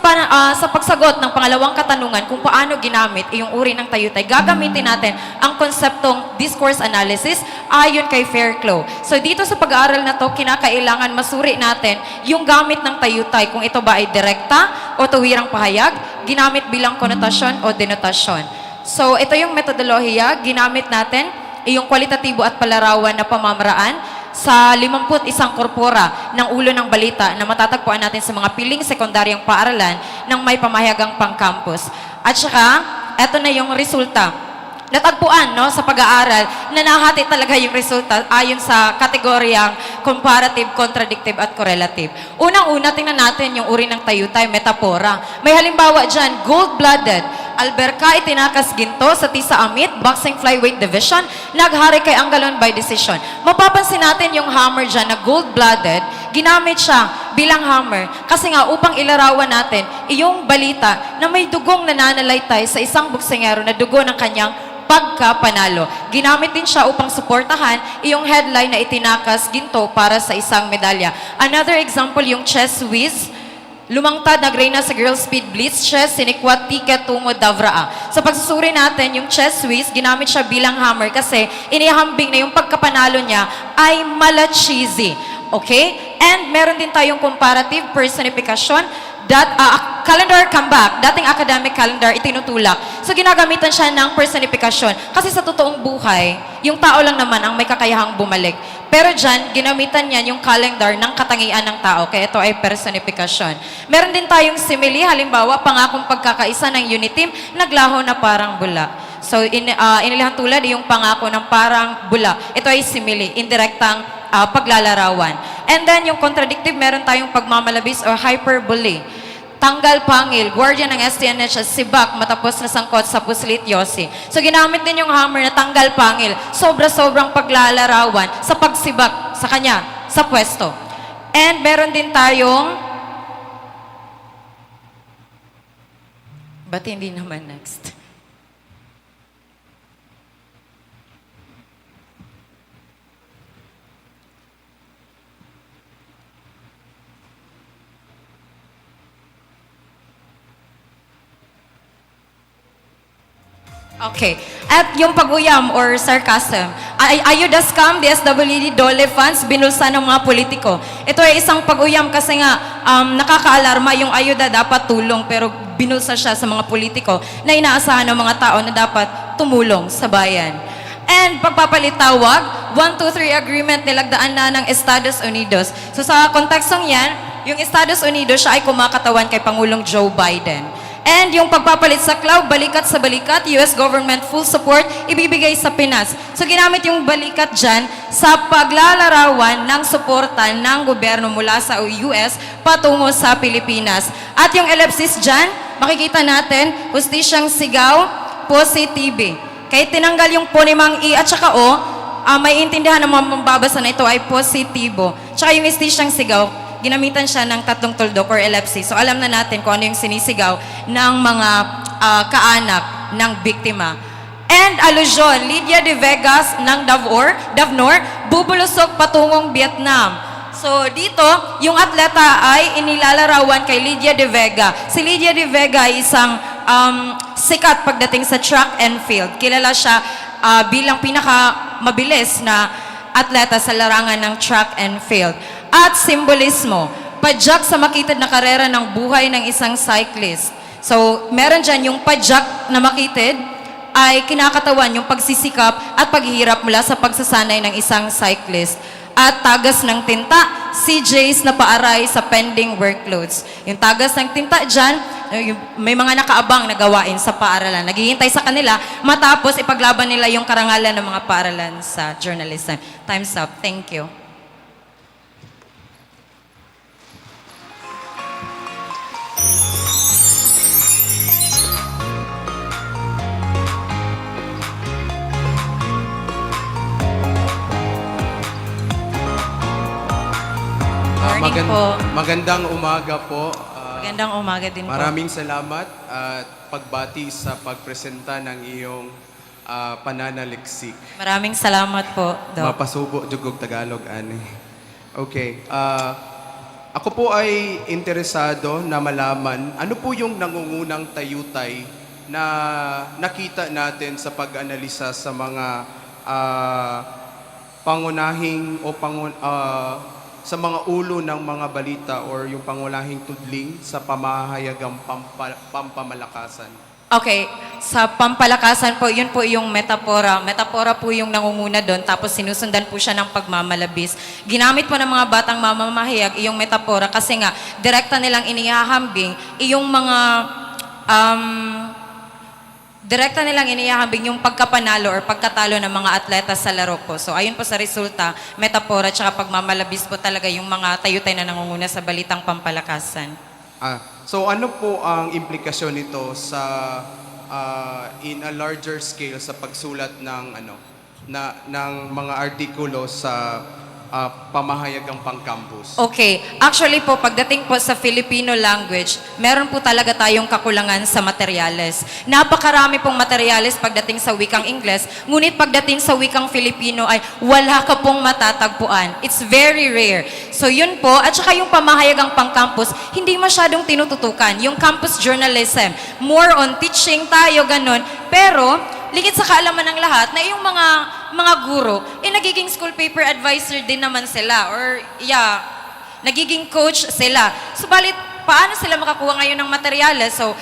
pagsagot ng pangalawang katanungan kung paano ginamit yung uri ng tayutay, gagamitin natin ang konseptong discourse analysis ayon kay Fairclough. So dito sa pag-aaral na to, kinakailangan masuri natin yung gamit ng tayutay, kung ito ba ay direkta o tuwirang pahayag, ginamit bilang konotasyon o denotasyon. So ito yung metodolohiya, ginamit natin yung kwalitatibo at palarawan na pamamaraan sa 51 korpora ng ulo ng balita na matatagpuan natin sa mga piling sekundaryang paaralan ng may pamahayagang pang-campus. At saka, eto na yung resulta. Natagpuan sa pag-aaral na nahati talaga yung resulta ayon sa kategoryang comparative, contradictive, at correlative. Unang-una, tingnan natin yung uri ng tayutay, metapora. May halimbawa dyan, gold-blooded. Alberca itinakas ginto sa tisa amit, boxing flyweight division, naghari kay Angalon by decision. Mapapansin natin yung hammer dyan na gold-blooded, ginamit siya bilang hammer kasi nga upang ilarawan natin iyong balita na may dugong nananalaytay sa isang boksingero na dugo ng kanyang pagkapanalo. Ginamit din siya upang suportahan iyong headline na itinakas ginto para sa isang medalya. Another example, yung chess whiz Lumangtad, nagreyna sa girl speed blitz chess, sinikwat tiket tungo davraa. Sa pagsusuri natin, yung chess whiz, ginamit siya bilang hammer kasi inihambing na yung pagkapanalo niya ay mala cheesy. Okay? And meron din tayong comparative personification, calendar comeback, dating academic calendar, itinutulak. So ginagamitan siya ng personification. Kasi sa totoong buhay, yung tao lang naman ang may kakayahang bumalik. Pero dyan, ginamitan niya yung calendar ng katangian ng tao. Kaya ito ay personification. Meron din tayong simile, halimbawa, pangakong pagkakaisa ng unit team, naglaho na parang bula. So inilihan tulad yung pangako ng parang bula. Ito ay simile, indirektang paglalarawan. And then yung contradictive, meron tayong pagmamalabis or hyperbole. Tanggal pangil, guardian ng STNH at sibak matapos na sangkot sa puslit yosi. So ginamit din yung hammer na tanggal pangil, sobra-sobrang paglalarawan sa pagsibak sa kanya, sa pwesto. And meron din tayong, ba't hindi naman next? Okay. At yung pag-uyam or sarcasm, ayuda scam, DSWD, dole funds, binulsa ng mga politiko. Ito ay isang pag-uyam kasi nga nakakaalarma yung ayuda dapat tulong pero binulsa siya sa mga politiko na inaasahan ng mga tao na dapat tumulong sa bayan. And pagpapalitawag, 1, 2, 3 agreement nilagdaan na ng Estados Unidos. So sa kontekstong yan, yung Estados Unidos siya ay kumakatawan kay Pangulong Joe Biden. And yung pagpapalit sa cloud, balikat sa balikat, US government full support, ibibigay sa Pinas. So ginamit yung balikat dyan sa paglalarawan ng suporta ng gobyerno mula sa US patungo sa Pilipinas. At yung ellipsis dyan, makikita natin, hustisyang sigaw, positibe. Kahit tinanggal yung ponimang I at saka O, may intindihan ng mga mambabasa na ito ay positibo. Tsaka yung hustisyang sigaw, ginamitan siya ng tatlong tuldok or ellipsis. So alam na natin kung ano yung sinisigaw ng mga kaanak ng biktima. And allusion, Lydia de Vegas ng Davnor, bubulusok patungong Vietnam. So dito, yung atleta ay inilalarawan kay Lydia de Vega. Si Lydia de Vega ay isang sikat pagdating sa track and field. Kilala siya bilang pinakamabilis na atleta sa larangan ng track and field. At simbolismo, padyak sa makitid na karera ng buhay ng isang cyclist. So, meron dyan yung padyak na makitid ay kinakatawan yung pagsisikap at paghihirap mula sa pagsasanay ng isang cyclist. At tagas ng tinta, CJs na paaray sa pending workloads. Yung tagas ng tinta dyan, may mga nakaabang na gawain sa paaralan. Naghihintay sa kanila matapos ipaglaban nila yung karangalan ng mga paaralan sa journalism. Time's up. Thank you. Morning po. Magandang umaga po. Magandang umaga din po. Maraming salamat at pagbati sa pagpresenta ng iyong pananaliksik. Maraming salamat po, Doc. Mapasubo jugog Tagalog ani. Okay. Ako po ay interesado na malaman ano po yung nangungunang tayutay na nakita natin sa pag-analisa sa mga pangunahing o sa mga ulo ng mga balita or yung pangunahing tudling sa pamahayagang pampamalakasan. Okay, sa pampalakasan po, yun po yung metapora. Metapora po yung nangunguna doon, tapos sinusundan po siya ng pagmamalabis. Ginamit po ng mga batang mamamahayag yung metapora kasi nga, direkta nilang inihahambing yung mga direkta nilang inihahambing yung pagkapanalo or pagkatalo ng mga atleta sa laro po. So ayun po sa resulta, metapora tsaka pagmamalabis po talaga yung mga tayutay na nangunguna sa balitang pampalakasan. So ano po ang implikasyon nito sa in a larger scale sa pagsulat ng ng mga artikulo sa pamahayagang pang-campus? Okay. Actually po, pagdating po sa Filipino language, meron po talaga tayong kakulangan sa materyales. Napakarami pong materyales pagdating sa wikang Ingles, ngunit pagdating sa wikang Filipino ay wala ka pong matatagpuan. It's very rare. So yun po, at saka yung pamahayagang pang-campus, hindi masyadong tinututukan. Yung campus journalism, more on teaching tayo, ganun. Pero, ligit sa kaalaman ng lahat na yung mga guro, nagiging school paper advisor din naman sila or nagiging coach sila. Subalit, paano sila makakuha ngayon ng materyales? So,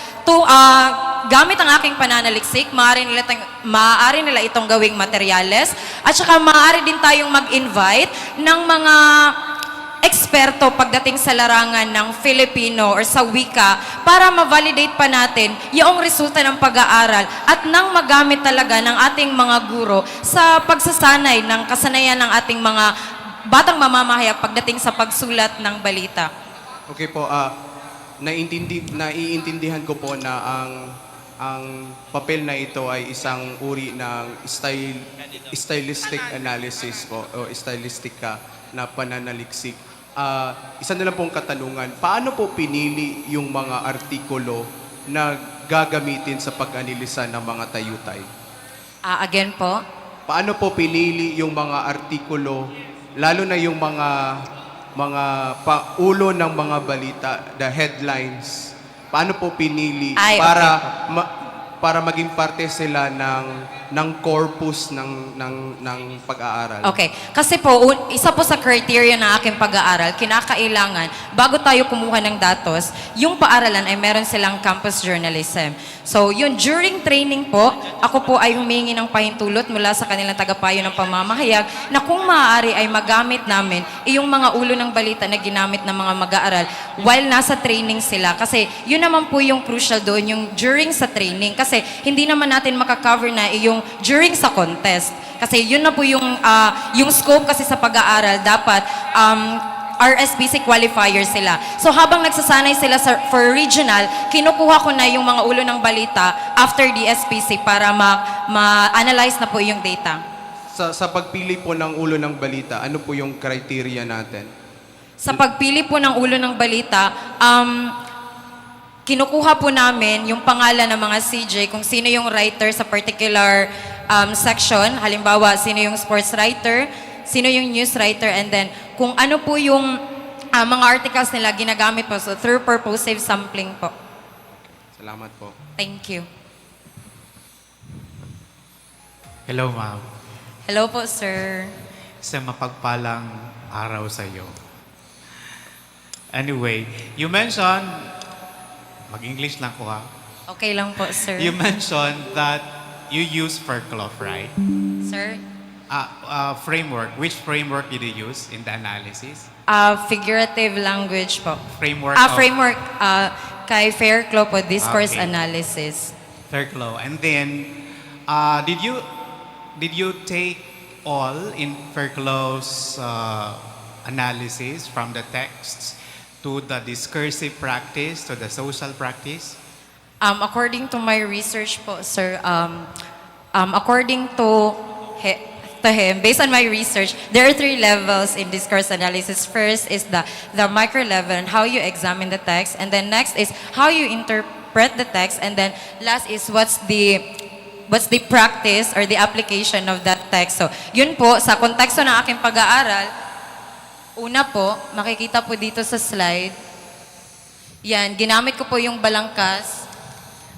gamit ang aking pananaliksik, maaari nila itong gawing materyales at saka maaari din tayong mag-invite ng mga eksperto pagdating sa larangan ng Filipino or sa wika para ma-validate pa natin yung resulta ng pag-aaral at nang magamit talaga ng ating mga guro sa pagsasanay ng kasanayan ng ating mga batang mamamahayag pagdating sa pagsulat ng balita. Okay po, naiintindihan ko po na ang papel na ito ay isang uri ng stylistic analysis po o stylistic na pananaliksik. Isa na lang pong katanungan, paano po pinili yung mga artikulo na gagamitin sa pag-analisa ng mga tayutay? Again po? Paano po pinili yung mga artikulo, lalo na yung mga paulo ng mga balita, the headlines, paano po pinili para maging parte sila ng corpus ng pag-aaral? Okay. Kasi po, isa po sa criteria ng aking pag-aaral, kinakailangan, bago tayo kumuha ng datos, yung paaralan ay meron silang campus journalism. So, yun, during training po, ako po ay humingi ng pahintulot mula sa kanilang tagapayo ng pamamahayag na kung maaari ay magamit namin yung mga ulo ng balita na ginamit ng mga mag-aaral while nasa training sila. Kasi yun naman po yung crucial doon, yung during sa training. Kasi hindi naman natin makakover na yung during sa contest. Kasi yun na po yung scope kasi sa pag-aaral, dapat RSPC qualifier sila. So habang nagsasanay sila for regional, kinukuha ko na yung mga ulo ng balita after the SPC para ma-analyze na po yung data. Sa pagpili po ng ulo ng balita, ano po yung criteria natin? Sa pagpili po ng ulo ng balita, kinukuha po namin yung pangalan ng mga CJ, kung sino yung writer sa particular section. Halimbawa, sino yung sports writer, sino yung news writer, and then kung ano po yung mga articles nila ginagamit po. So, through purposive sampling po. Salamat po. Thank you. Hello, ma'am. Hello po, sir. Sa mapagpalang araw sa iyo. Anyway, you mentioned, mag-English lang ko ha. Okay lang po, sir. You mentioned that you use Fairclough, right? Sir? Framework. Which framework did you use in the analysis? Figurative language po. Framework Framework kay Fairclough po, discourse analysis. Fairclough. And then, did you take all in Fairclough's analysis from the texts to the discursive practice, to the social practice? According to my research po, sir, according to him, based on my research, there are 3 levels in discourse analysis. First is the micro level and how you examine the text, and then next is how you interpret the text, and then last is what's the practice or the application of that text. So, yun po, sa konteksto ng aking pag-aaral, una po, makikita po dito sa slide, yan, ginamit ko po yung balangkas.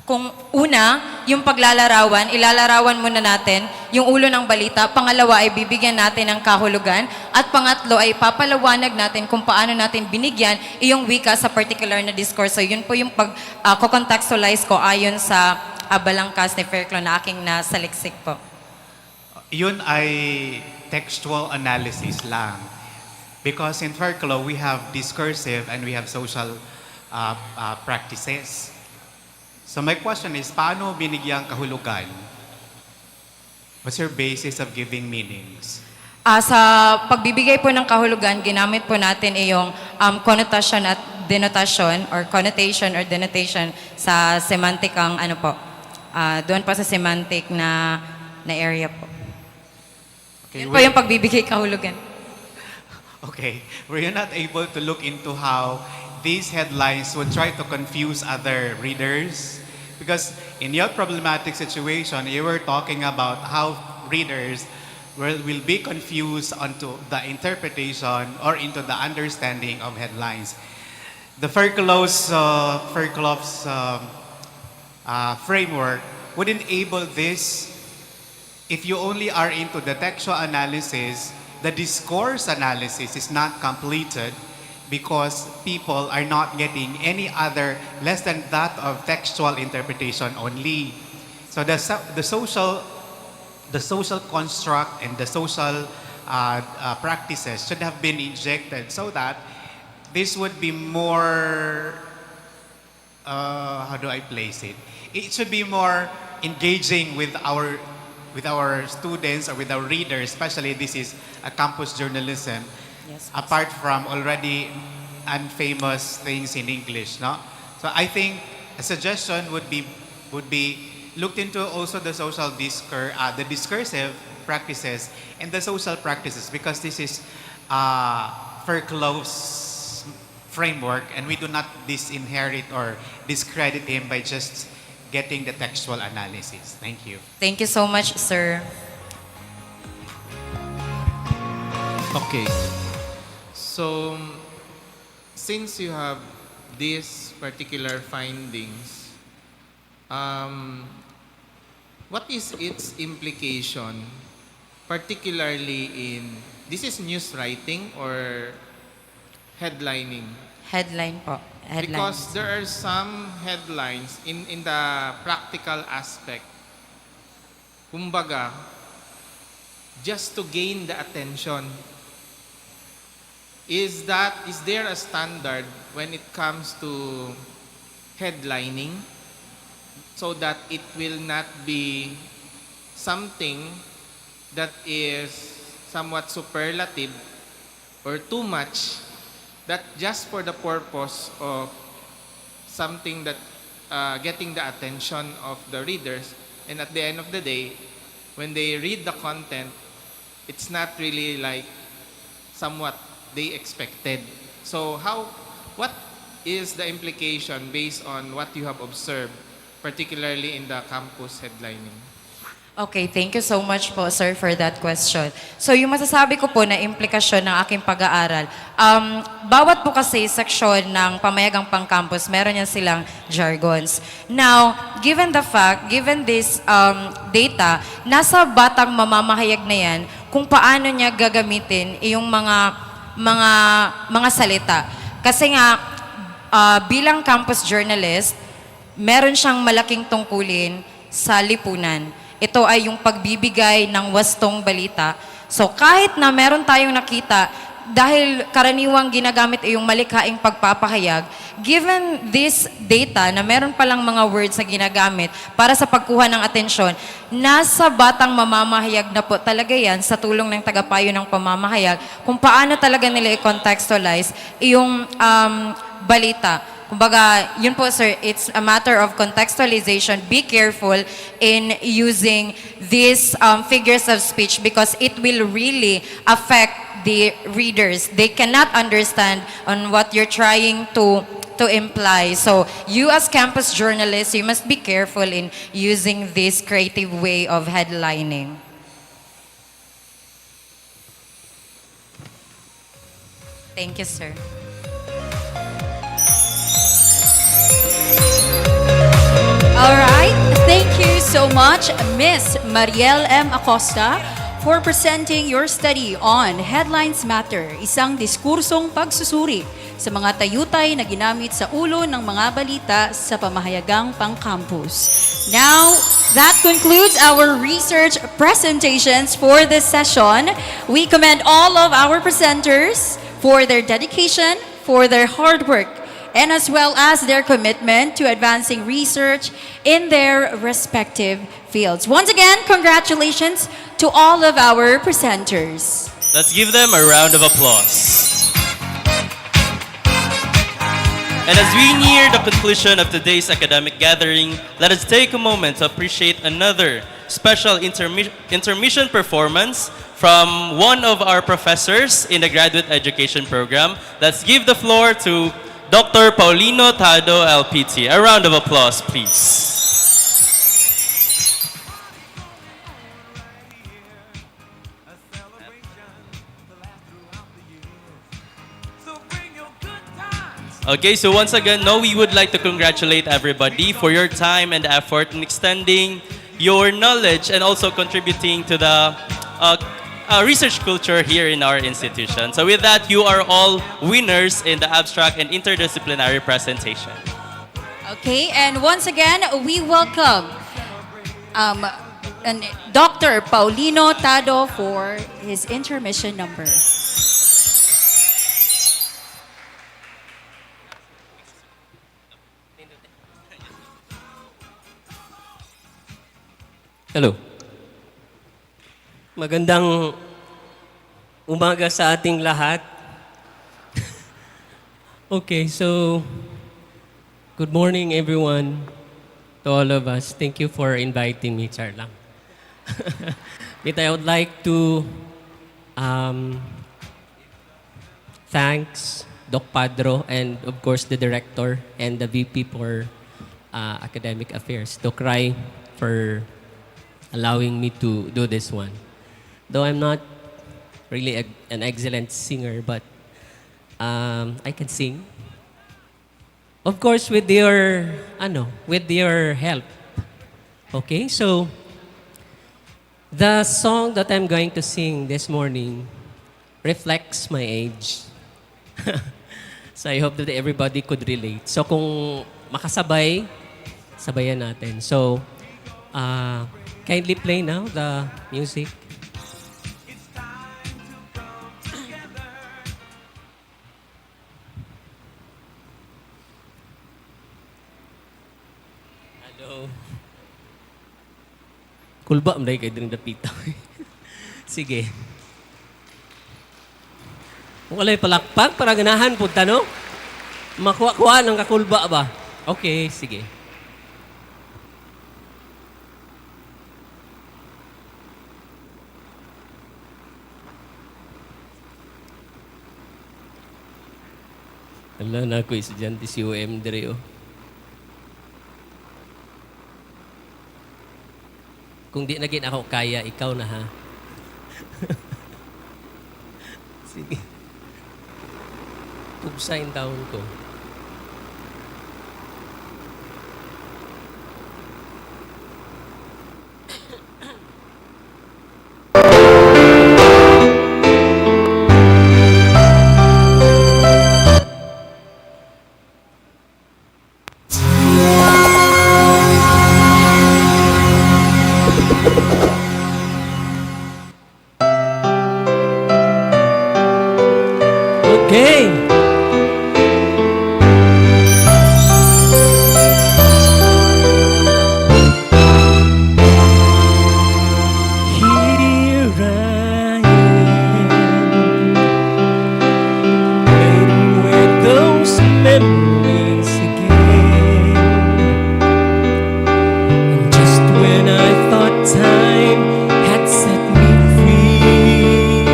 Kung una, yung paglalarawan, ilalarawan muna natin yung ulo ng balita. Pangalawa ay bibigyan natin ng kahulugan. At pangatlo ay papalawanag natin kung paano natin binigyan yung wika sa particular na discourse. So yun po yung pag-contextualize ko ayon sa balangkas ni Fairclough na aking nasaliksik po. Yun ay textual analysis lang. Because in Fairclough, we have discursive and we have social practices. So my question is, paano binigyang kahulugan? What's your basis of giving meanings? Sa pagbibigay po ng kahulugan, ginamit po natin yung connotation at denotation or connotation or denotation sa semantic ang ano po. Doon pa sa semantic na area po. Okay, Yun po yung pagbibigay kahulugan. Okay, were you not able to look into how these headlines would try to confuse other readers? Because in your problematic situation, you were talking about how readers will be confused onto the interpretation or into the understanding of headlines. The Fairclough's framework would enable this if you only are into the textual analysis. The discourse analysis is not completed because people are not getting any other less than that of textual interpretation only. So the social construct and the social practices should have been injected so that this would be more, how do I place it? It should be more engaging with our students or with our readers, especially this is a campus journalism, Yes. apart from already unfamous things in English, no? So I think a suggestion would be looked into also the social the discursive practices and the social practices, because this is Fairclough's framework, and we do not disinherit or discredit him by just getting the textual analysis. Thank you. Thank you so much, sir. Okay. So, since you have these particular findings, what is its implication, particularly in, this is news writing or headlining? Headline po. Headlines. Because there are some headlines in the practical aspect, kumbaga, just to gain the attention. Is there a standard when it comes to headlining so that it will not be something that is somewhat superlative or too much, that just for the purpose of something that getting the attention of the readers, and at the end of the day, when they read the content, it's not really like somewhat they expected. So what is the implication based on what you have observed, particularly in the campus headlining? Okay, thank you so much po, sir, for that question. So, yung masasabi ko po na implikasyon ng aking pag-aaral, bawat po kasi seksyon ng pamayagang pang-campus, meron yan silang jargons. Now, given this data, nasa batang mamamahayag na yan kung paano niya gagamitin yung mga salita. Kasi nga, bilang campus journalist, meron siyang malaking tungkulin sa lipunan. Ito ay yung pagbibigay ng wastong balita. So kahit na meron tayong nakita, dahil karaniwang ginagamit ay yung malikhaing pagpapahayag, given this data na meron palang mga words na ginagamit para sa pagkuha ng atensyon, nasa batang mamamahayag na po talaga yan sa tulong ng tagapayo ng pamamahayag kung paano talaga nila i-contextualize yung balita. Kumbaga, yun po sir, it's a matter of contextualization. Be careful in using these figures of speech because it will really affect the readers. They cannot understand on what you're trying to imply. So, you as campus journalists, you must be careful in using this creative way of headlining. Thank you, sir. All right. Thank you so much, Miss Mariel M. Acosta, for presenting your study on Headlines Matter, isang diskursong pagsusuri sa mga tayutay na ginamit sa ulo ng mga balita sa pamahayagang pang-campus. Now, that concludes our research presentations for this session. We commend all of our presenters for their dedication, for their hard work, and as well as their commitment to advancing research in their respective fields. Once again, congratulations to all of our presenters. Let's give them a round of applause. And as we near the conclusion of today's academic gathering, let us take a moment to appreciate another special intermission performance from one of our professors in the graduate education program. Let's give the floor to Dr. Paulino Tado, LPT. A round of applause, please. Okay, so once again, we would like to congratulate everybody for your time and effort in extending your knowledge and also contributing to the research culture here in our institution. So with that, you are all winners in the abstract and interdisciplinary presentation. Okay, and once again, we welcome Dr. Paulino Tado for his intermission number. Hello. Magandang umaga sa ating lahat. Okay, so good morning everyone, to all of us. Thank you for inviting me, Char lang. But I would like to thanks Doc Padro and of course the director and the VP for Academic Affairs, Doc Rai, for allowing me to do this one. Though I'm not really an excellent singer, but I can sing. Of course, with your help. Okay, so the song that I'm going to sing this morning reflects my age. So I hope that everybody could relate. So kung makasabay, sabayan natin. So kindly play now the music. Hello. Kulba, maday kayo din dapita. Sige. Kung wala'y palakpak, para ganahan po tanong. Makuha ng kakulba ba? Okay, sige. Ala na ako estudyante si UM dire oh. Kung di na gin ako kaya, ikaw na ha. Sige. Pugsain taon ko. Okay. Here I am, playing with those memories again. And just when I thought time had set me free,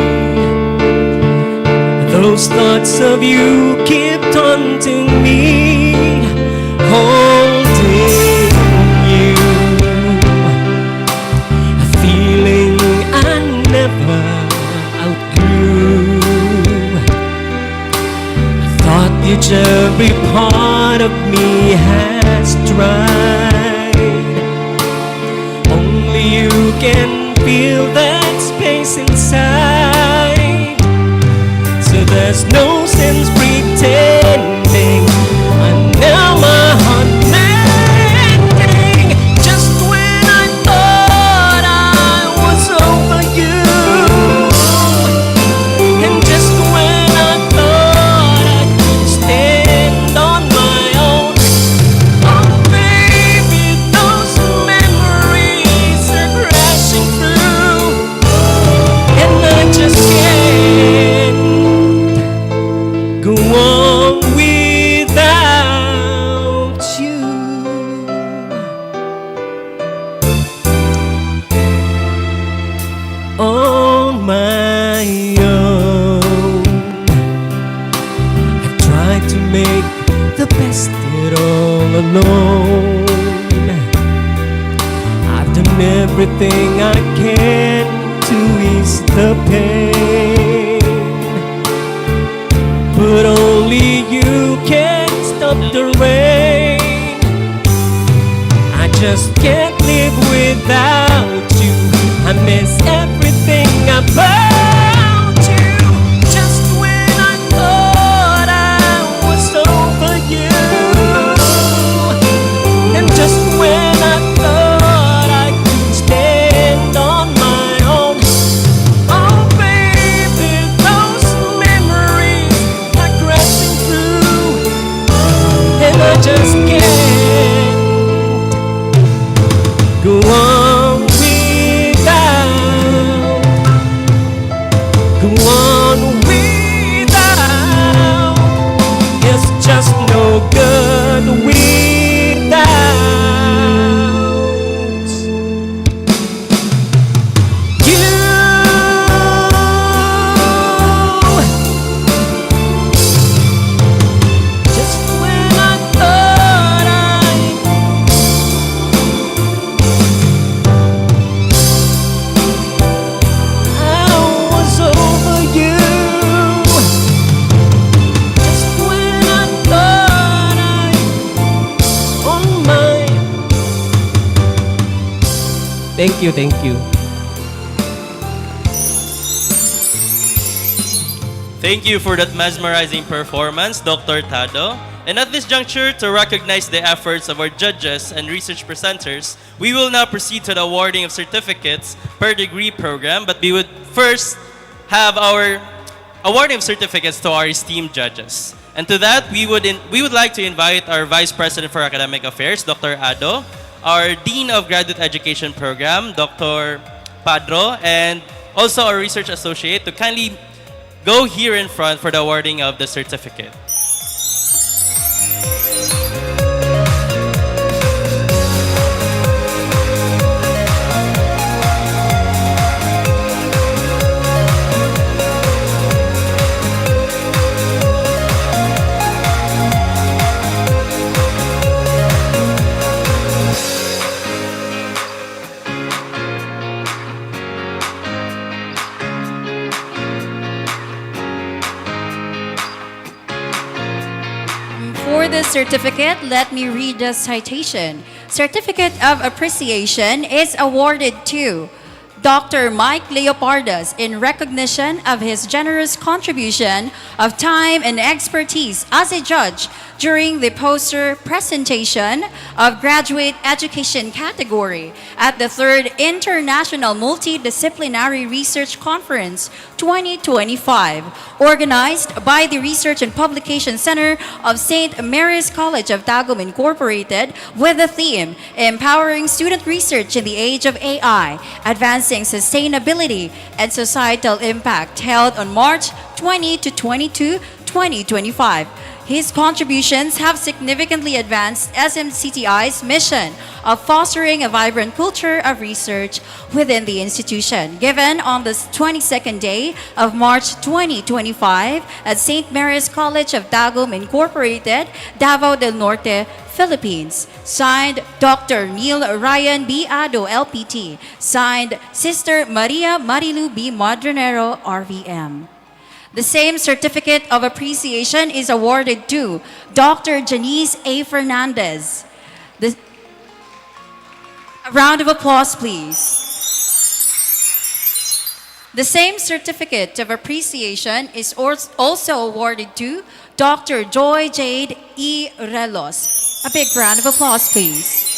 those thoughts of you kept haunting me, holding you, a feeling I never outgrew. I thought each every part of me has tried. Only you can feel that space inside. So there's no sense pretending. And now my heart mending. Just when I thought I was over you, and just when I thought I could stand on my own, oh baby, those memories are crashing through, and I just can't go everything I can to ease the pain, but only you can stop the rain. I just can't live without you. I miss everything about you. Just when I thought I was over you, and just when I thought I could stand on my own, oh baby, those memories are crashing through, and I just can't go on without, go on without. It's just no good without you. Just when I thought I was over you, just when I thought on my. Thank you, thank you. Thank you for that mesmerizing performance, Dr. Tado. And at this juncture, to recognize the efforts of our judges and research presenters, we will now proceed to the awarding of certificates per degree program, but we would first have our awarding of certificates to our esteemed judges. And to that, we would like to invite our Vice President for Academic Affairs, Dr. Ado, our Dean of Graduate Education Program, Dr. Padro, and also our Research Associate to kindly go here in front for the awarding of the certificate. For the certificate, let me read the citation. Certificate of Appreciation is awarded to Dr. Mike Leopardas in recognition of his generous contribution of time and expertise as a judge during the poster presentation of graduate education category at the 3rd International Multidisciplinary Research Conference 2025, organized by the Research and Publication Center of St. Mary's College of Tagum Incorporated, with the theme Empowering Student Research in the Age of AI, Advancing Sustainability and Societal Impact, held on March 20 to 22, 2025. His contributions have significantly advanced SMCTI's mission of fostering a vibrant culture of research within the institution. Given on the 22nd day of March 2025 at St. Mary's College of Tagum Incorporated, Davao del Norte, Philippines. Signed, Dr. Neil Ryan B. Ado, LPT. Signed, Sister Maria Marilu B. Madronero, RVM. The same certificate of appreciation is awarded to Dr. Janice A. Fernandez. A round of applause, please. The same certificate of appreciation is also awarded to Dr. Joy Jade E. Relos. A big round of applause, please.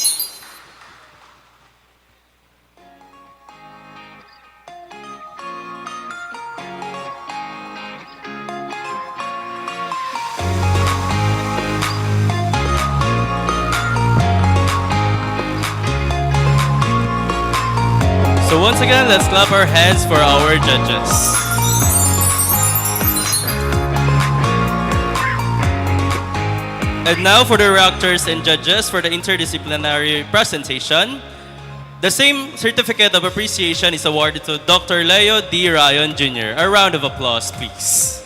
So once again, let's clap our hands for our judges. And now for the reactors and judges for the interdisciplinary presentation. The same certificate of appreciation is awarded to Dr. Leo D. Ryan Jr. A round of applause, please.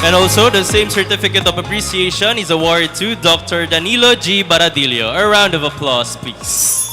And also, the same certificate of appreciation is awarded to Dr. Danilo G. Baradillo. A round of applause, please.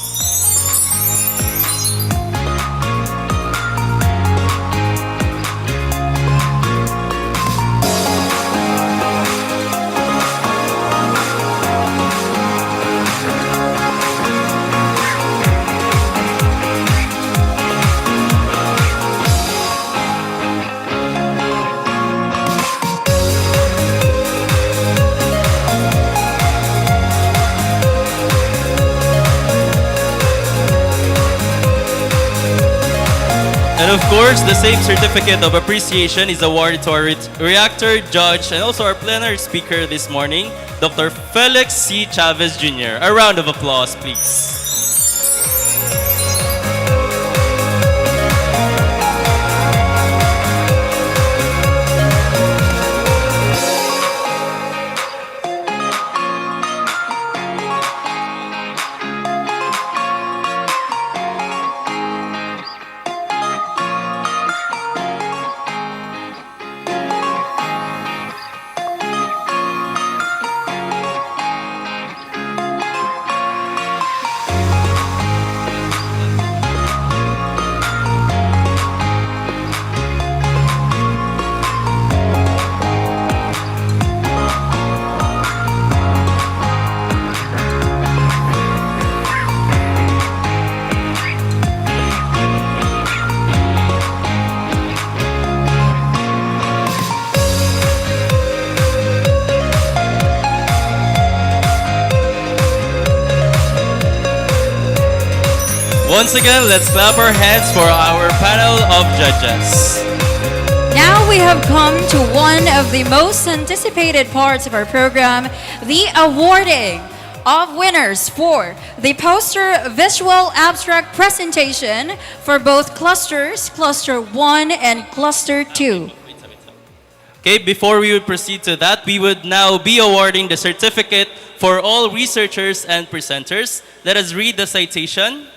And of course, the same certificate of appreciation is awarded to our reactor judge and also our plenary speaker this morning, Dr. Felix C. Chavez Jr. A round of applause, please. Once again, let's clap our hands for our panel of judges. Now we have come to one of the most anticipated parts of our program, the awarding of winners for the poster visual abstract presentation for both clusters, Cluster 1 and Cluster 2. Okay, before we would proceed to that, we would now be awarding the certificate for all researchers and presenters. Let us read the citation.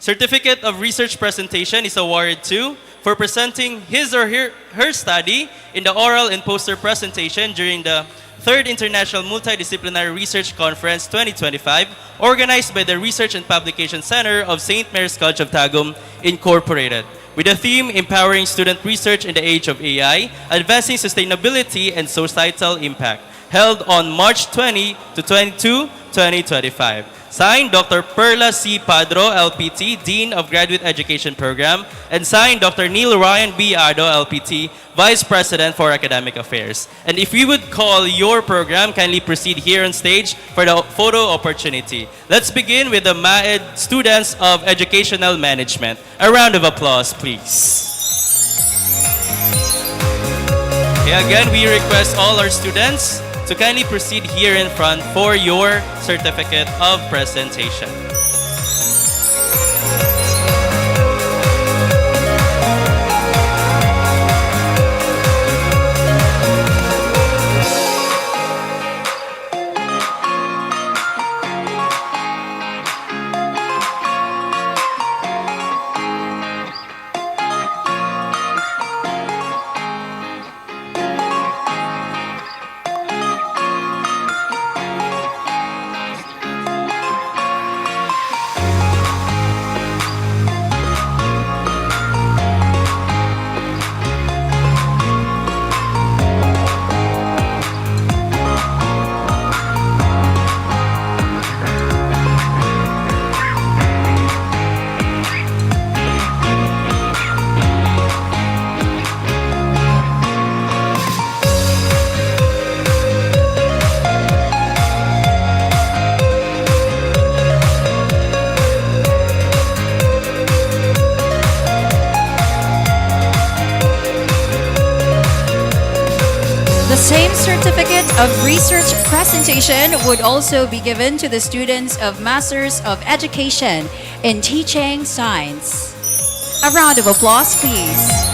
Certificate of Research Presentation is awarded to for presenting his or her study in the oral and poster presentation during the 3rd International Multidisciplinary Research Conference 2025, organized by the Research and Publication Center of St. Mary's College of Tagum, Incorporated, with the theme Empowering Student Research in the Age of AI, Advancing Sustainability and Societal Impact, held on March 20 to 22, 2025. Signed, Dr. Perla C. Padro, LPT, Dean of Graduate Education Program, and signed, Dr. Neil Ryan B. Ardo, LPT, Vice President for Academic Affairs. And if we would call your program, kindly proceed here on stage for the photo opportunity. Let's begin with the MAED students of Educational Management. A round of applause, please. Okay, again, we request all our students to kindly proceed here in front for your certificate of presentation. Same certificate of research presentation would also be given to the students of Masters of Education in Teaching Science. A round of applause, please.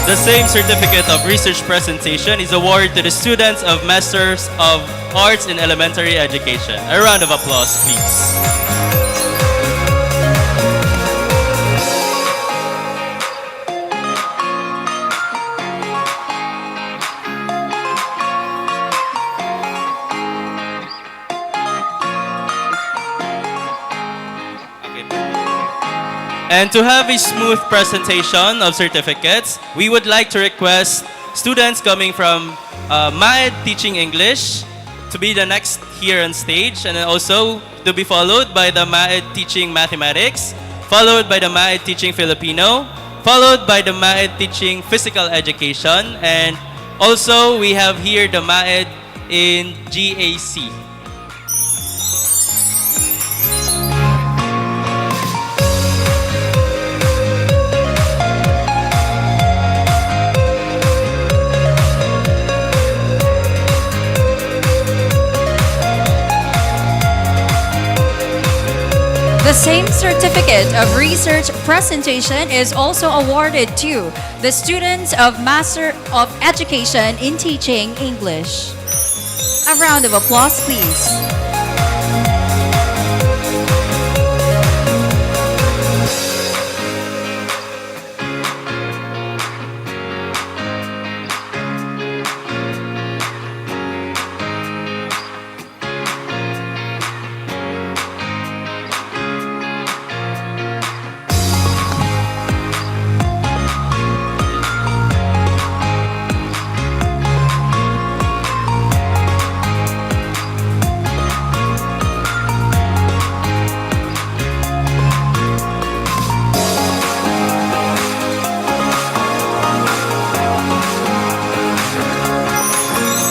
The same certificate of research presentation is awarded to the students of Masters of Arts in Elementary Education. A round of applause, please. And to have a smooth presentation of certificates, we would like to request students coming from MAED Teaching English to be the next here on stage, and then also to be followed by the MAED Teaching Mathematics, followed by the MAED Teaching Filipino, followed by the MAED Teaching Physical Education, and also we have here the MAED in GAC. The same certificate of research presentation is also awarded to the students of Master of Education in Teaching English. A round of applause, please.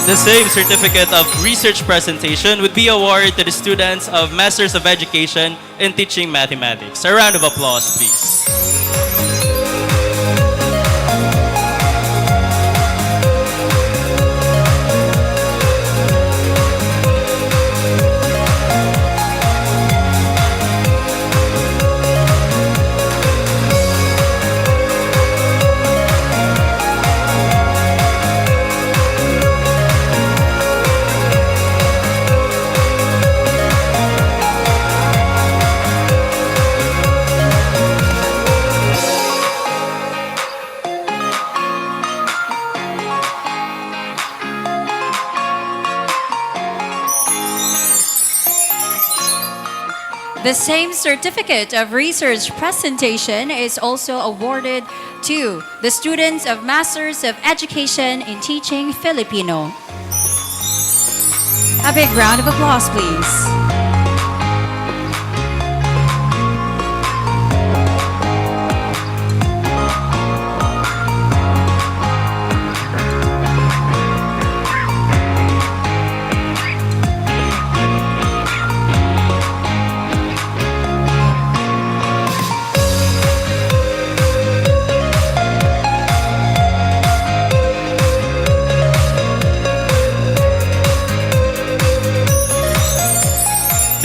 The same certificate of research presentation would be awarded to the students of Masters of Education in Teaching Mathematics. A round of applause, please. The same certificate of research presentation is also awarded to the students of Masters of Education in Teaching Filipino. A big round of applause, please.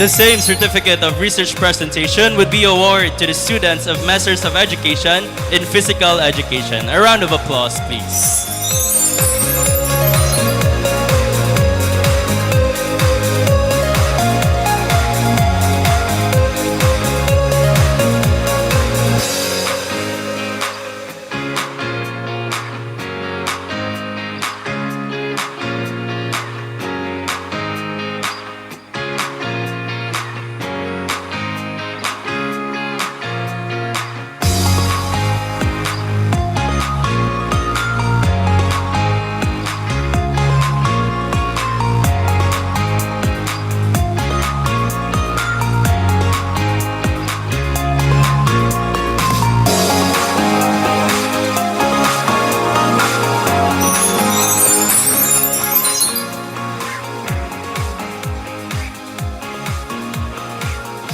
The same certificate of research presentation would be awarded to the students of Masters of Education in Physical Education. A round of applause, please.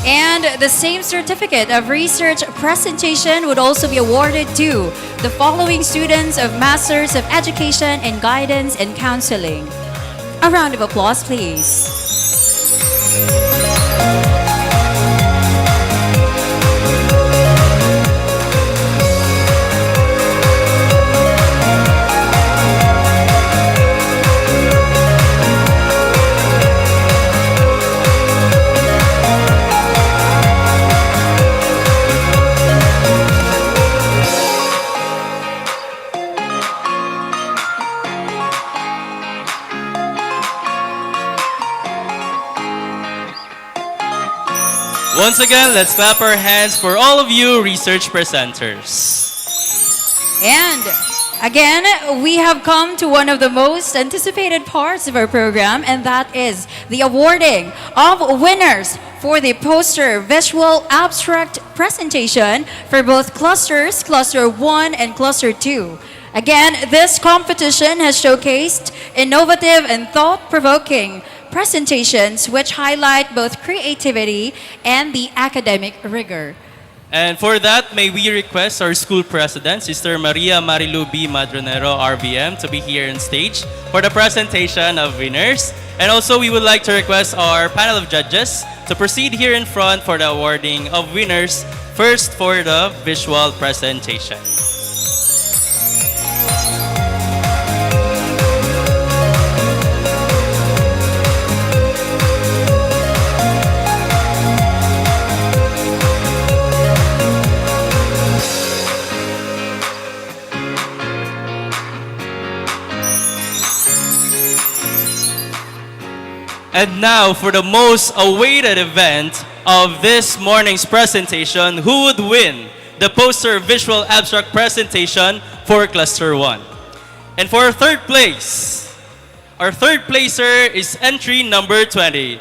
And the same certificate of research presentation would also be awarded to the following students of Masters of Education in Guidance and Counseling. A round of applause, please. Once again, let's clap our hands for all of you research presenters. And again, we have come to one of the most anticipated parts of our program, and that is the awarding of winners for the poster visual abstract presentation for both clusters, Cluster 1 and Cluster 2. Again, this competition has showcased innovative and thought-provoking presentations which highlight both creativity and the academic rigor. And for that, may we request our school president, Sister Maria Marilu B. Madronero, RVM, to be here on stage for the presentation of winners. And also, we would like to request our panel of judges to proceed here in front for the awarding of winners, first for the visual presentation. And now for the most awaited event of this morning's presentation, who would win the poster visual abstract presentation for Cluster 1? And for our third placer is entry number 20,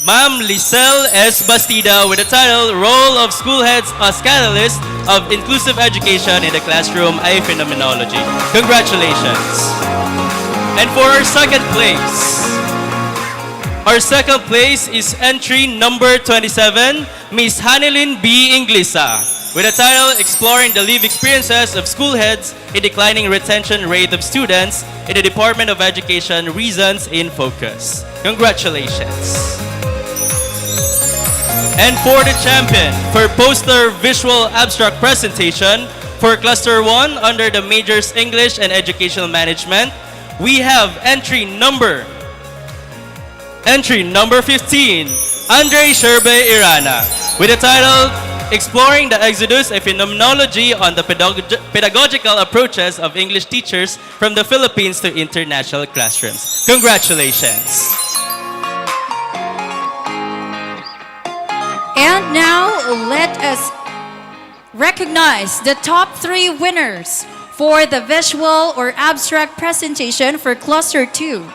Ma'am Lisel S. Bastida with the title Role of School Heads as Catalyst of Inclusive Education in the Classroom, a Phenomenology. Congratulations. And for our second place is entry number 27, Miss Hanilyn B. Inglisa, with the title Exploring the Lived Experiences of School Heads in Declining Retention Rate of Students in the Department of Education, Reasons in Focus. Congratulations. And for the champion for poster visual abstract presentation for Cluster 1 under the majors English and Educational Management, we have entry number 15, Andre Sherbe Irana, with the title Exploring the Exodus, a Phenomenology on the Pedagogical Approaches of English Teachers from the Philippines to International Classrooms. Congratulations. And now let us recognize the top 3 winners for the visual or abstract presentation for Cluster 2.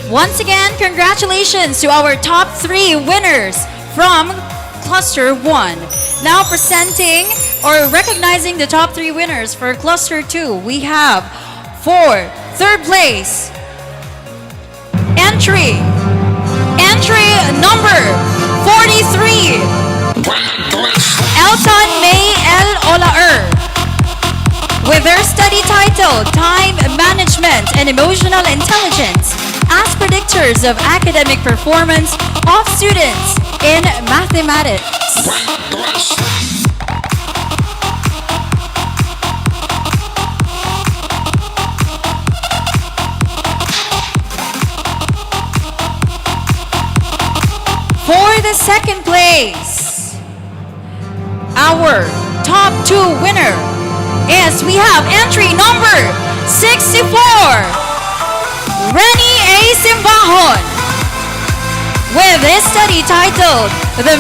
Once again, congratulations to our top 3 winners from Cluster 1. Now presenting or recognizing the top 3 winners for Cluster 2, we have for third place, entry number 43, Elton May L. Olaer, with their study title, Time Management and Emotional Intelligence as Predictors of Academic Performance of Students in Mathematics. For the second place, our top 2 winner is, we have entry number 64, Renny A. Simbahon, with his study titled The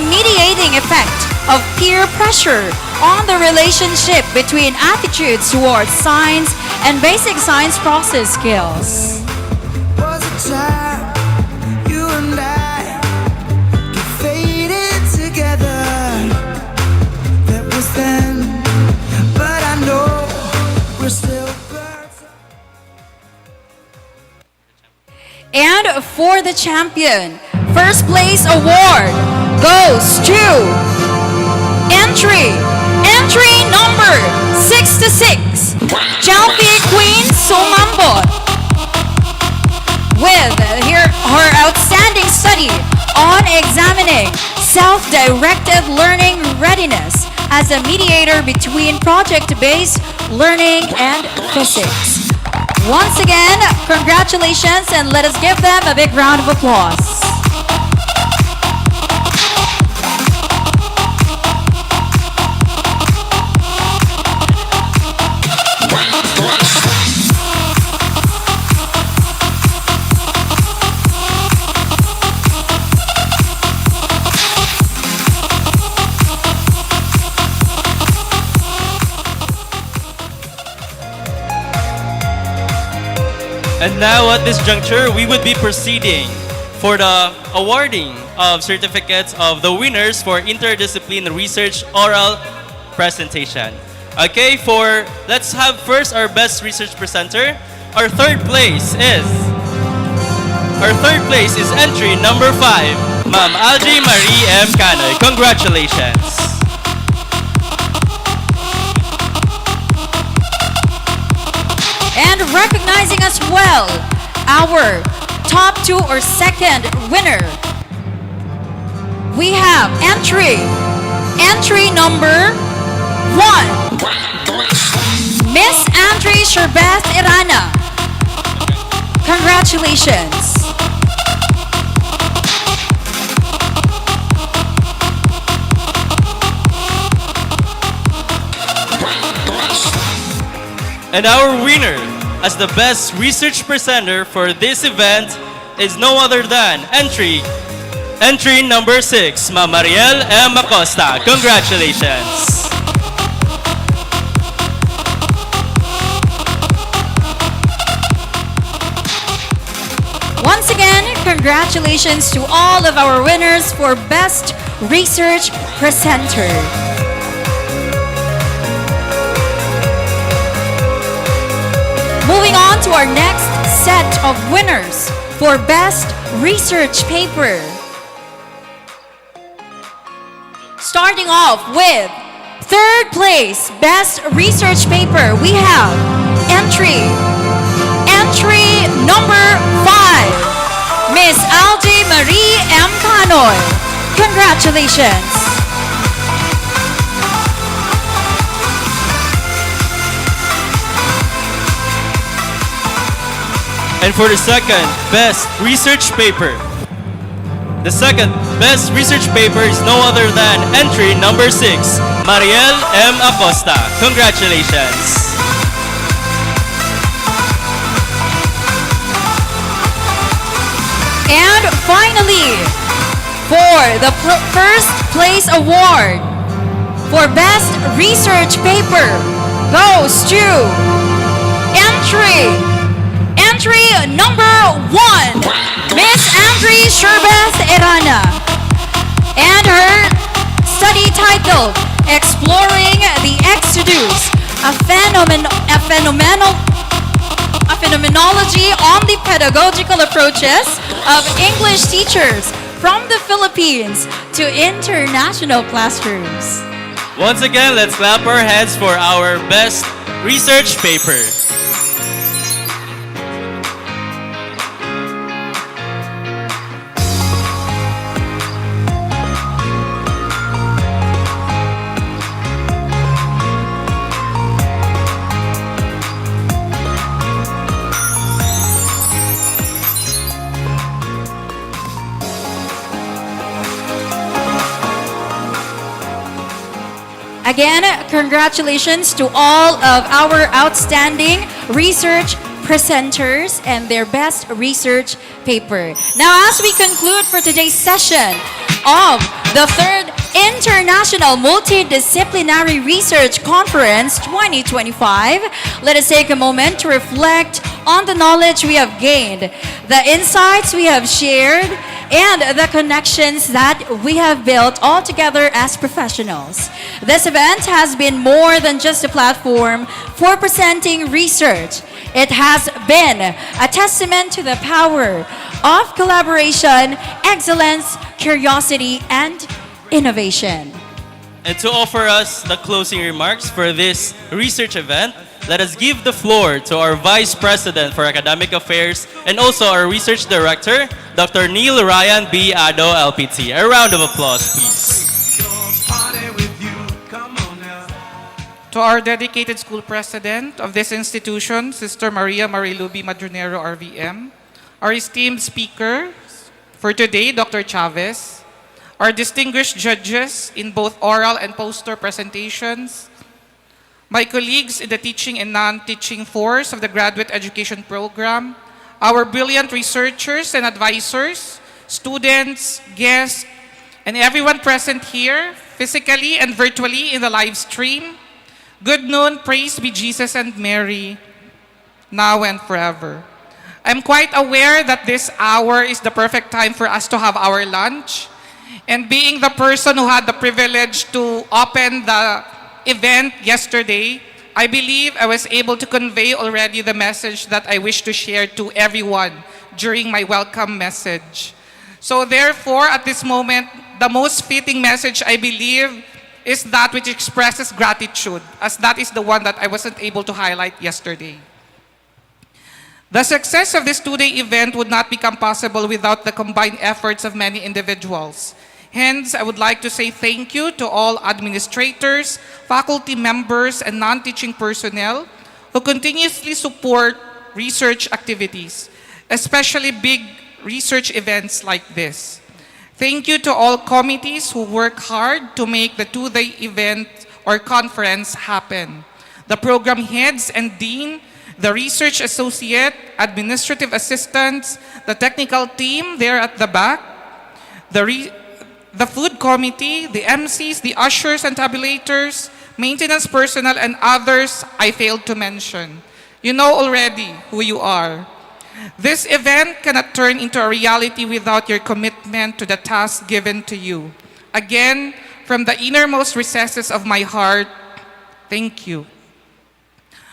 Mediating Effect of Peer Pressure on the Relationship Between Attitudes Towards Science and Basic Science Process Skills. Was a time you and I faded together. That was then, but I know we're still. And for the champion, first place award goes to entry Entry number 66, Chalfie Queen Sumambot, with her outstanding study on examining self-directed learning readiness as a mediator between project-based learning and physics. Once again, congratulations, and let us give them a big round of applause. And now at this juncture, we would be proceeding for the awarding of certificates of the winners for interdisciplinary research oral presentation. Okay, let's have first our best research presenter. Our third place is entry number 5, Ma'am Algie Marie M. Canoy. Congratulations. And recognizing as well our top 2 or second winner, we have entry number 1, Miss Andre Sherbeth Irana. Congratulations. And our winner as the best research presenter for this event is no other than entry number 6, Ma'am Mariel M. Acosta. Congratulations. Once again, congratulations to all of our winners for Best Research Presenter. Moving on to our next set of winners for Best Research Paper. Starting off with third place, Best Research Paper, we have entry number 5, Miss Algie Marie M. Canoy. Congratulations. And for the second best research paper, the second best research paper is no other than entry number 6, Mariel M. Acosta. Congratulations. And finally, for the first place award for Best Research Paper goes to entry number 1, Miss Andre Sherbeth Irana, and her study titled Exploring the Exodus, a phenomenology on the pedagogical approaches of English teachers from the Philippines to international classrooms. Once again, let's clap our hands for our best research paper. Again, congratulations to all of our outstanding research presenters and their best research paper. Now, as we conclude for today's session of the 3rd International Multidisciplinary Research Conference 2025, let us take a moment to reflect on the knowledge we have gained, the insights we have shared, and the connections that we have built all together as professionals. This event has been more than just a platform for presenting research. It has been a testament to the power of collaboration, excellence, curiosity, and innovation. And to offer us the closing remarks for this research event, let us give the floor to our Vice President for Academic Affairs and also our Research Director, Dr. Neil Ryan B. Ado, LPT. A round of applause, please. To our dedicated school president of this institution, Sister Maria Marilubi Madronero, RVM, our esteemed speaker for today, Dr. Chavez, our distinguished judges in both oral and poster presentations, my colleagues in the teaching and non-teaching force of the graduate education program, our brilliant researchers and advisors, students, guests, and everyone present here, physically and virtually in the live stream, good noon, praise be Jesus and Mary, now and forever. I'm quite aware that this hour is the perfect time for us to have our lunch. And being the person who had the privilege to open the event yesterday, I believe I was able to convey already the message that I wish to share to everyone during my welcome message. So therefore, at this moment, the most fitting message, I believe, is that which expresses gratitude, as that is the one that I wasn't able to highlight yesterday. The success of this two-day event would not become possible without the combined efforts of many individuals. Hence, I would like to say thank you to all administrators, faculty members, and non-teaching personnel who continuously support research activities, especially big research events like this. Thank you to all committees who work hard to make the two-day event or conference happen. The program heads and dean, the research associate, administrative assistants, the technical team there at the back, the food committee, the MCs, the ushers and tabulators, maintenance personnel, and others I failed to mention. You know already who you are. This event cannot turn into a reality without your commitment to the task given to you. Again, from the innermost recesses of my heart, thank you.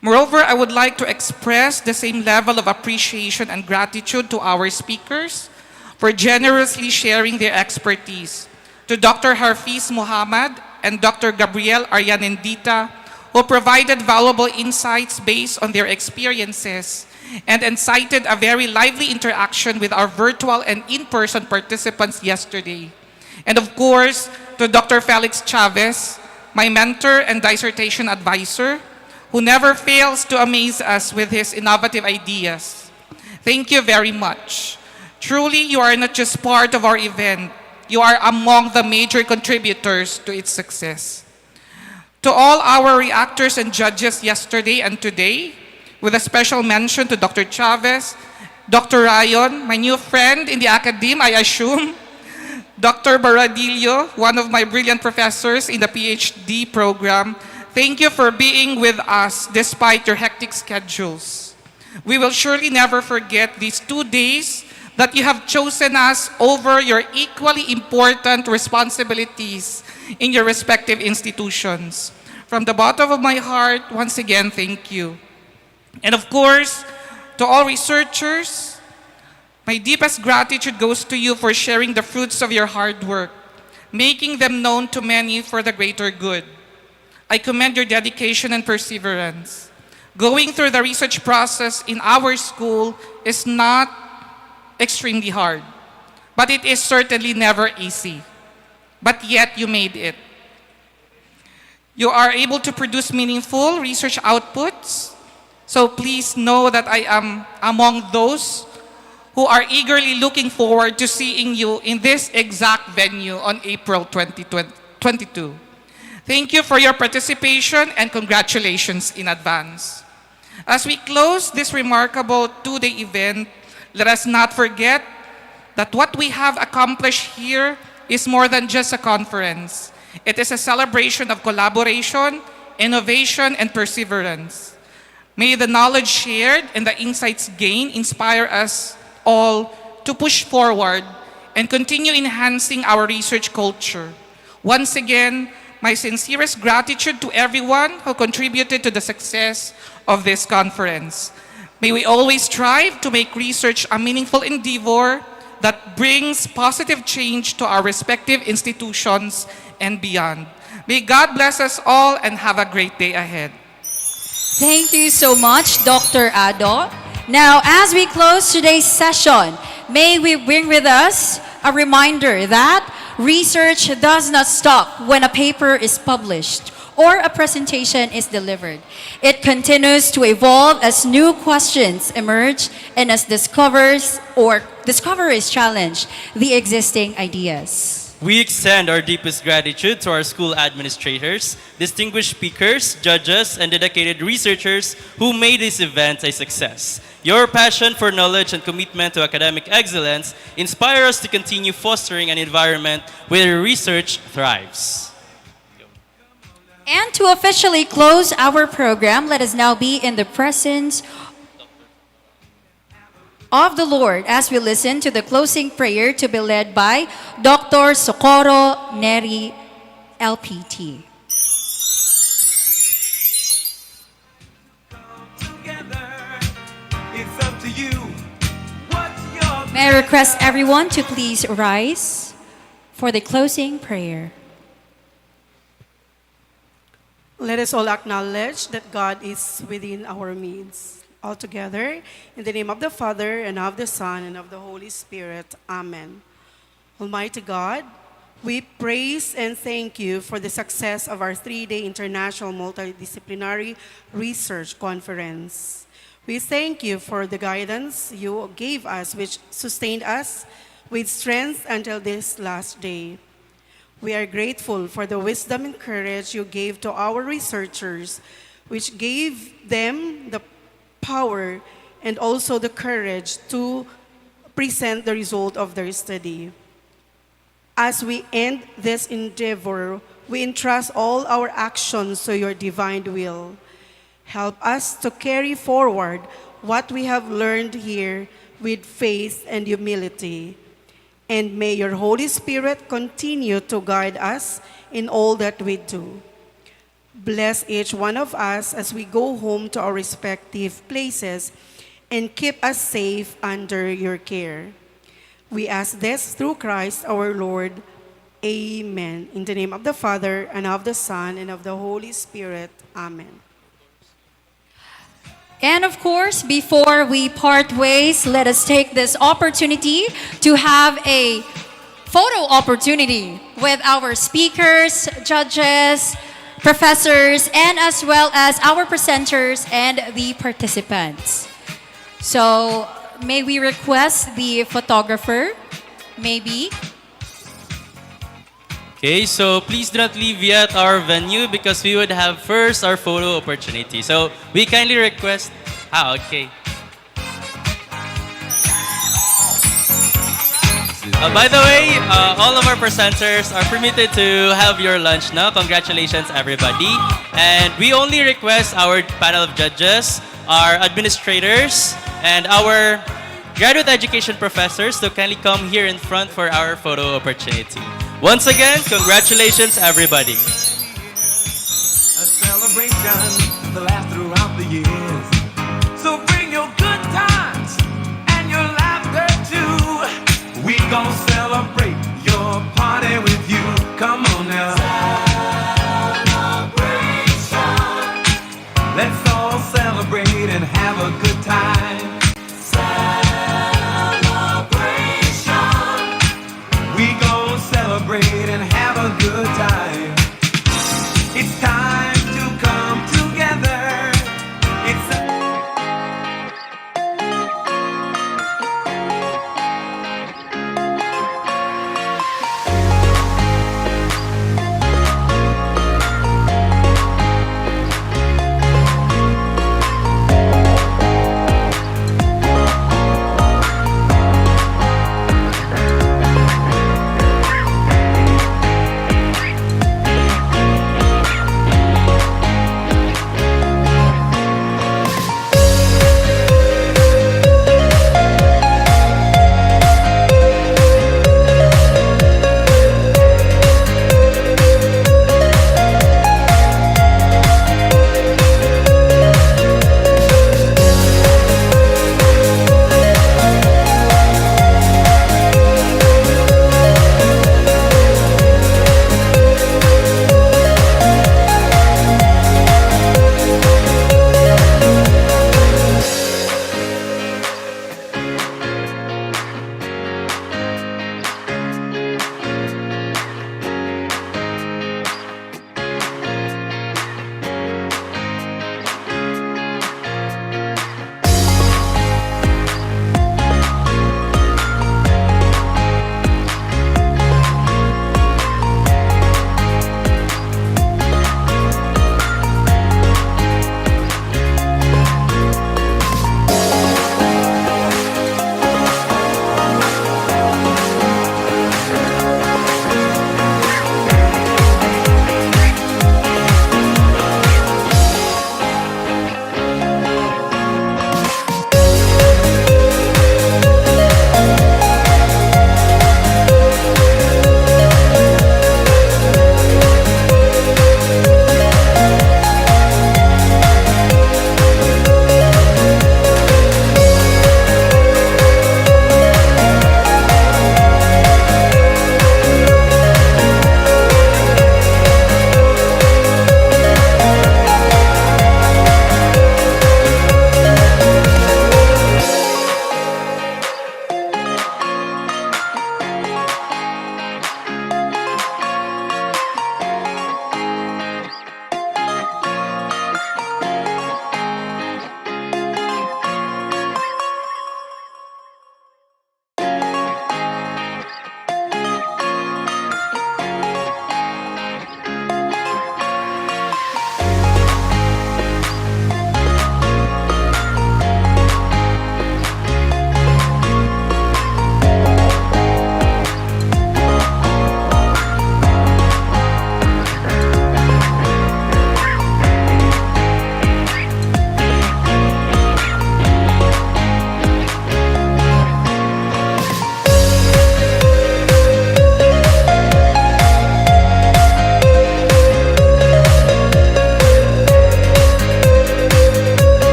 Moreover, I would like to express the same level of appreciation and gratitude to our speakers for generously sharing their expertise, to Dr. Harfiz Muhammad and Dr. Gabriel Arianendita, who provided valuable insights based on their experiences and incited a very lively interaction with our virtual and in-person participants yesterday. And of course, to Dr. Felix Chavez, my mentor and dissertation advisor, who never fails to amaze us with his innovative ideas. Thank you very much. Truly, you are not just part of our event, you are among the major contributors to its success. To all our reactors and judges yesterday and today, with a special mention to Dr. Chavez, Dr. Ryan, my new friend in the academe, I assume, Dr. Baradillo, one of my brilliant professors in the PhD program, thank you for being with us despite your hectic schedules. We will surely never forget these 2 days that you have chosen us over your equally important responsibilities in your respective institutions. From the bottom of my heart, once again, thank you. And of course, to all researchers, my deepest gratitude goes to you for sharing the fruits of your hard work, making them known to many for the greater good. I commend your dedication and perseverance. Going through the research process in our school is not extremely hard, but it is certainly never easy. But yet you made it. You are able to produce meaningful research outputs, so please know that I am among those who are eagerly looking forward to seeing you in this exact venue on April 2022. Thank you for your participation and congratulations in advance. As we close this remarkable two-day event, let us not forget that what we have accomplished here is more than just a conference. It is a celebration of collaboration, innovation, and perseverance. May the knowledge shared and the insights gained inspire us all to push forward and continue enhancing our research culture. Once again, my sincerest gratitude to everyone who contributed to the success of this conference. May we always strive to make research a meaningful endeavor that brings positive change to our respective institutions and beyond. May God bless us all and have a great day ahead. Thank you so much, Dr. Ado. Now, as we close today's session, may we bring with us a reminder that research does not stop when a paper is published or a presentation is delivered. It continues to evolve as new questions emerge and as discoverers challenge the existing ideas. We extend our deepest gratitude to our school administrators, distinguished speakers, judges, and dedicated researchers who made this event a success. Your passion for knowledge and commitment to academic excellence inspire us to continue fostering an environment where research thrives. And to officially close our program, let us now be in the presence of the Lord as we listen to the closing prayer to be led by Dr. Socorro Neri, LPT. May I request everyone to please rise for the closing prayer. Let us all acknowledge that God is within our midst. All together, in the name of the Father, and of the Son, and of the Holy Spirit. Amen. Almighty God, we praise and thank you for the success of our 3-day International Multidisciplinary Research Conference. We thank you for the guidance you gave us, which sustained us with strength until this last day. We are grateful for the wisdom and courage you gave to our researchers, which gave them the power and also the courage to present the result of their study. As we end this endeavor, we entrust all our actions to your divine will. Help us to carry forward what we have learned here with faith and humility. And may your Holy Spirit continue to guide us in all that we do. Bless each one of us as we go home to our respective places and keep us safe under your care. We ask this through Christ our Lord. Amen. In the name of the Father, and of the Son, and of the Holy Spirit. Amen. And of course, before we part ways, let us take this opportunity to have a photo opportunity with our speakers, judges, professors, and as well as our presenters and the participants. So, may we request the photographer, maybe? Okay, so please do not leave yet our venue because we would have first our photo opportunity. So we kindly request, okay. By the way, all of our presenters are permitted to have your lunch now. Congratulations, everybody. And we only request our panel of judges, our administrators, and our graduate education professors to kindly come here in front for our photo opportunity. Once again, congratulations, everybody. A celebration to last throughout the years. So bring your good times and your laughter too. We gon' celebrate your party with you. Come on now. Celebration. Let's all celebrate and have a good time. Celebration. We gon' celebrate and have a good time.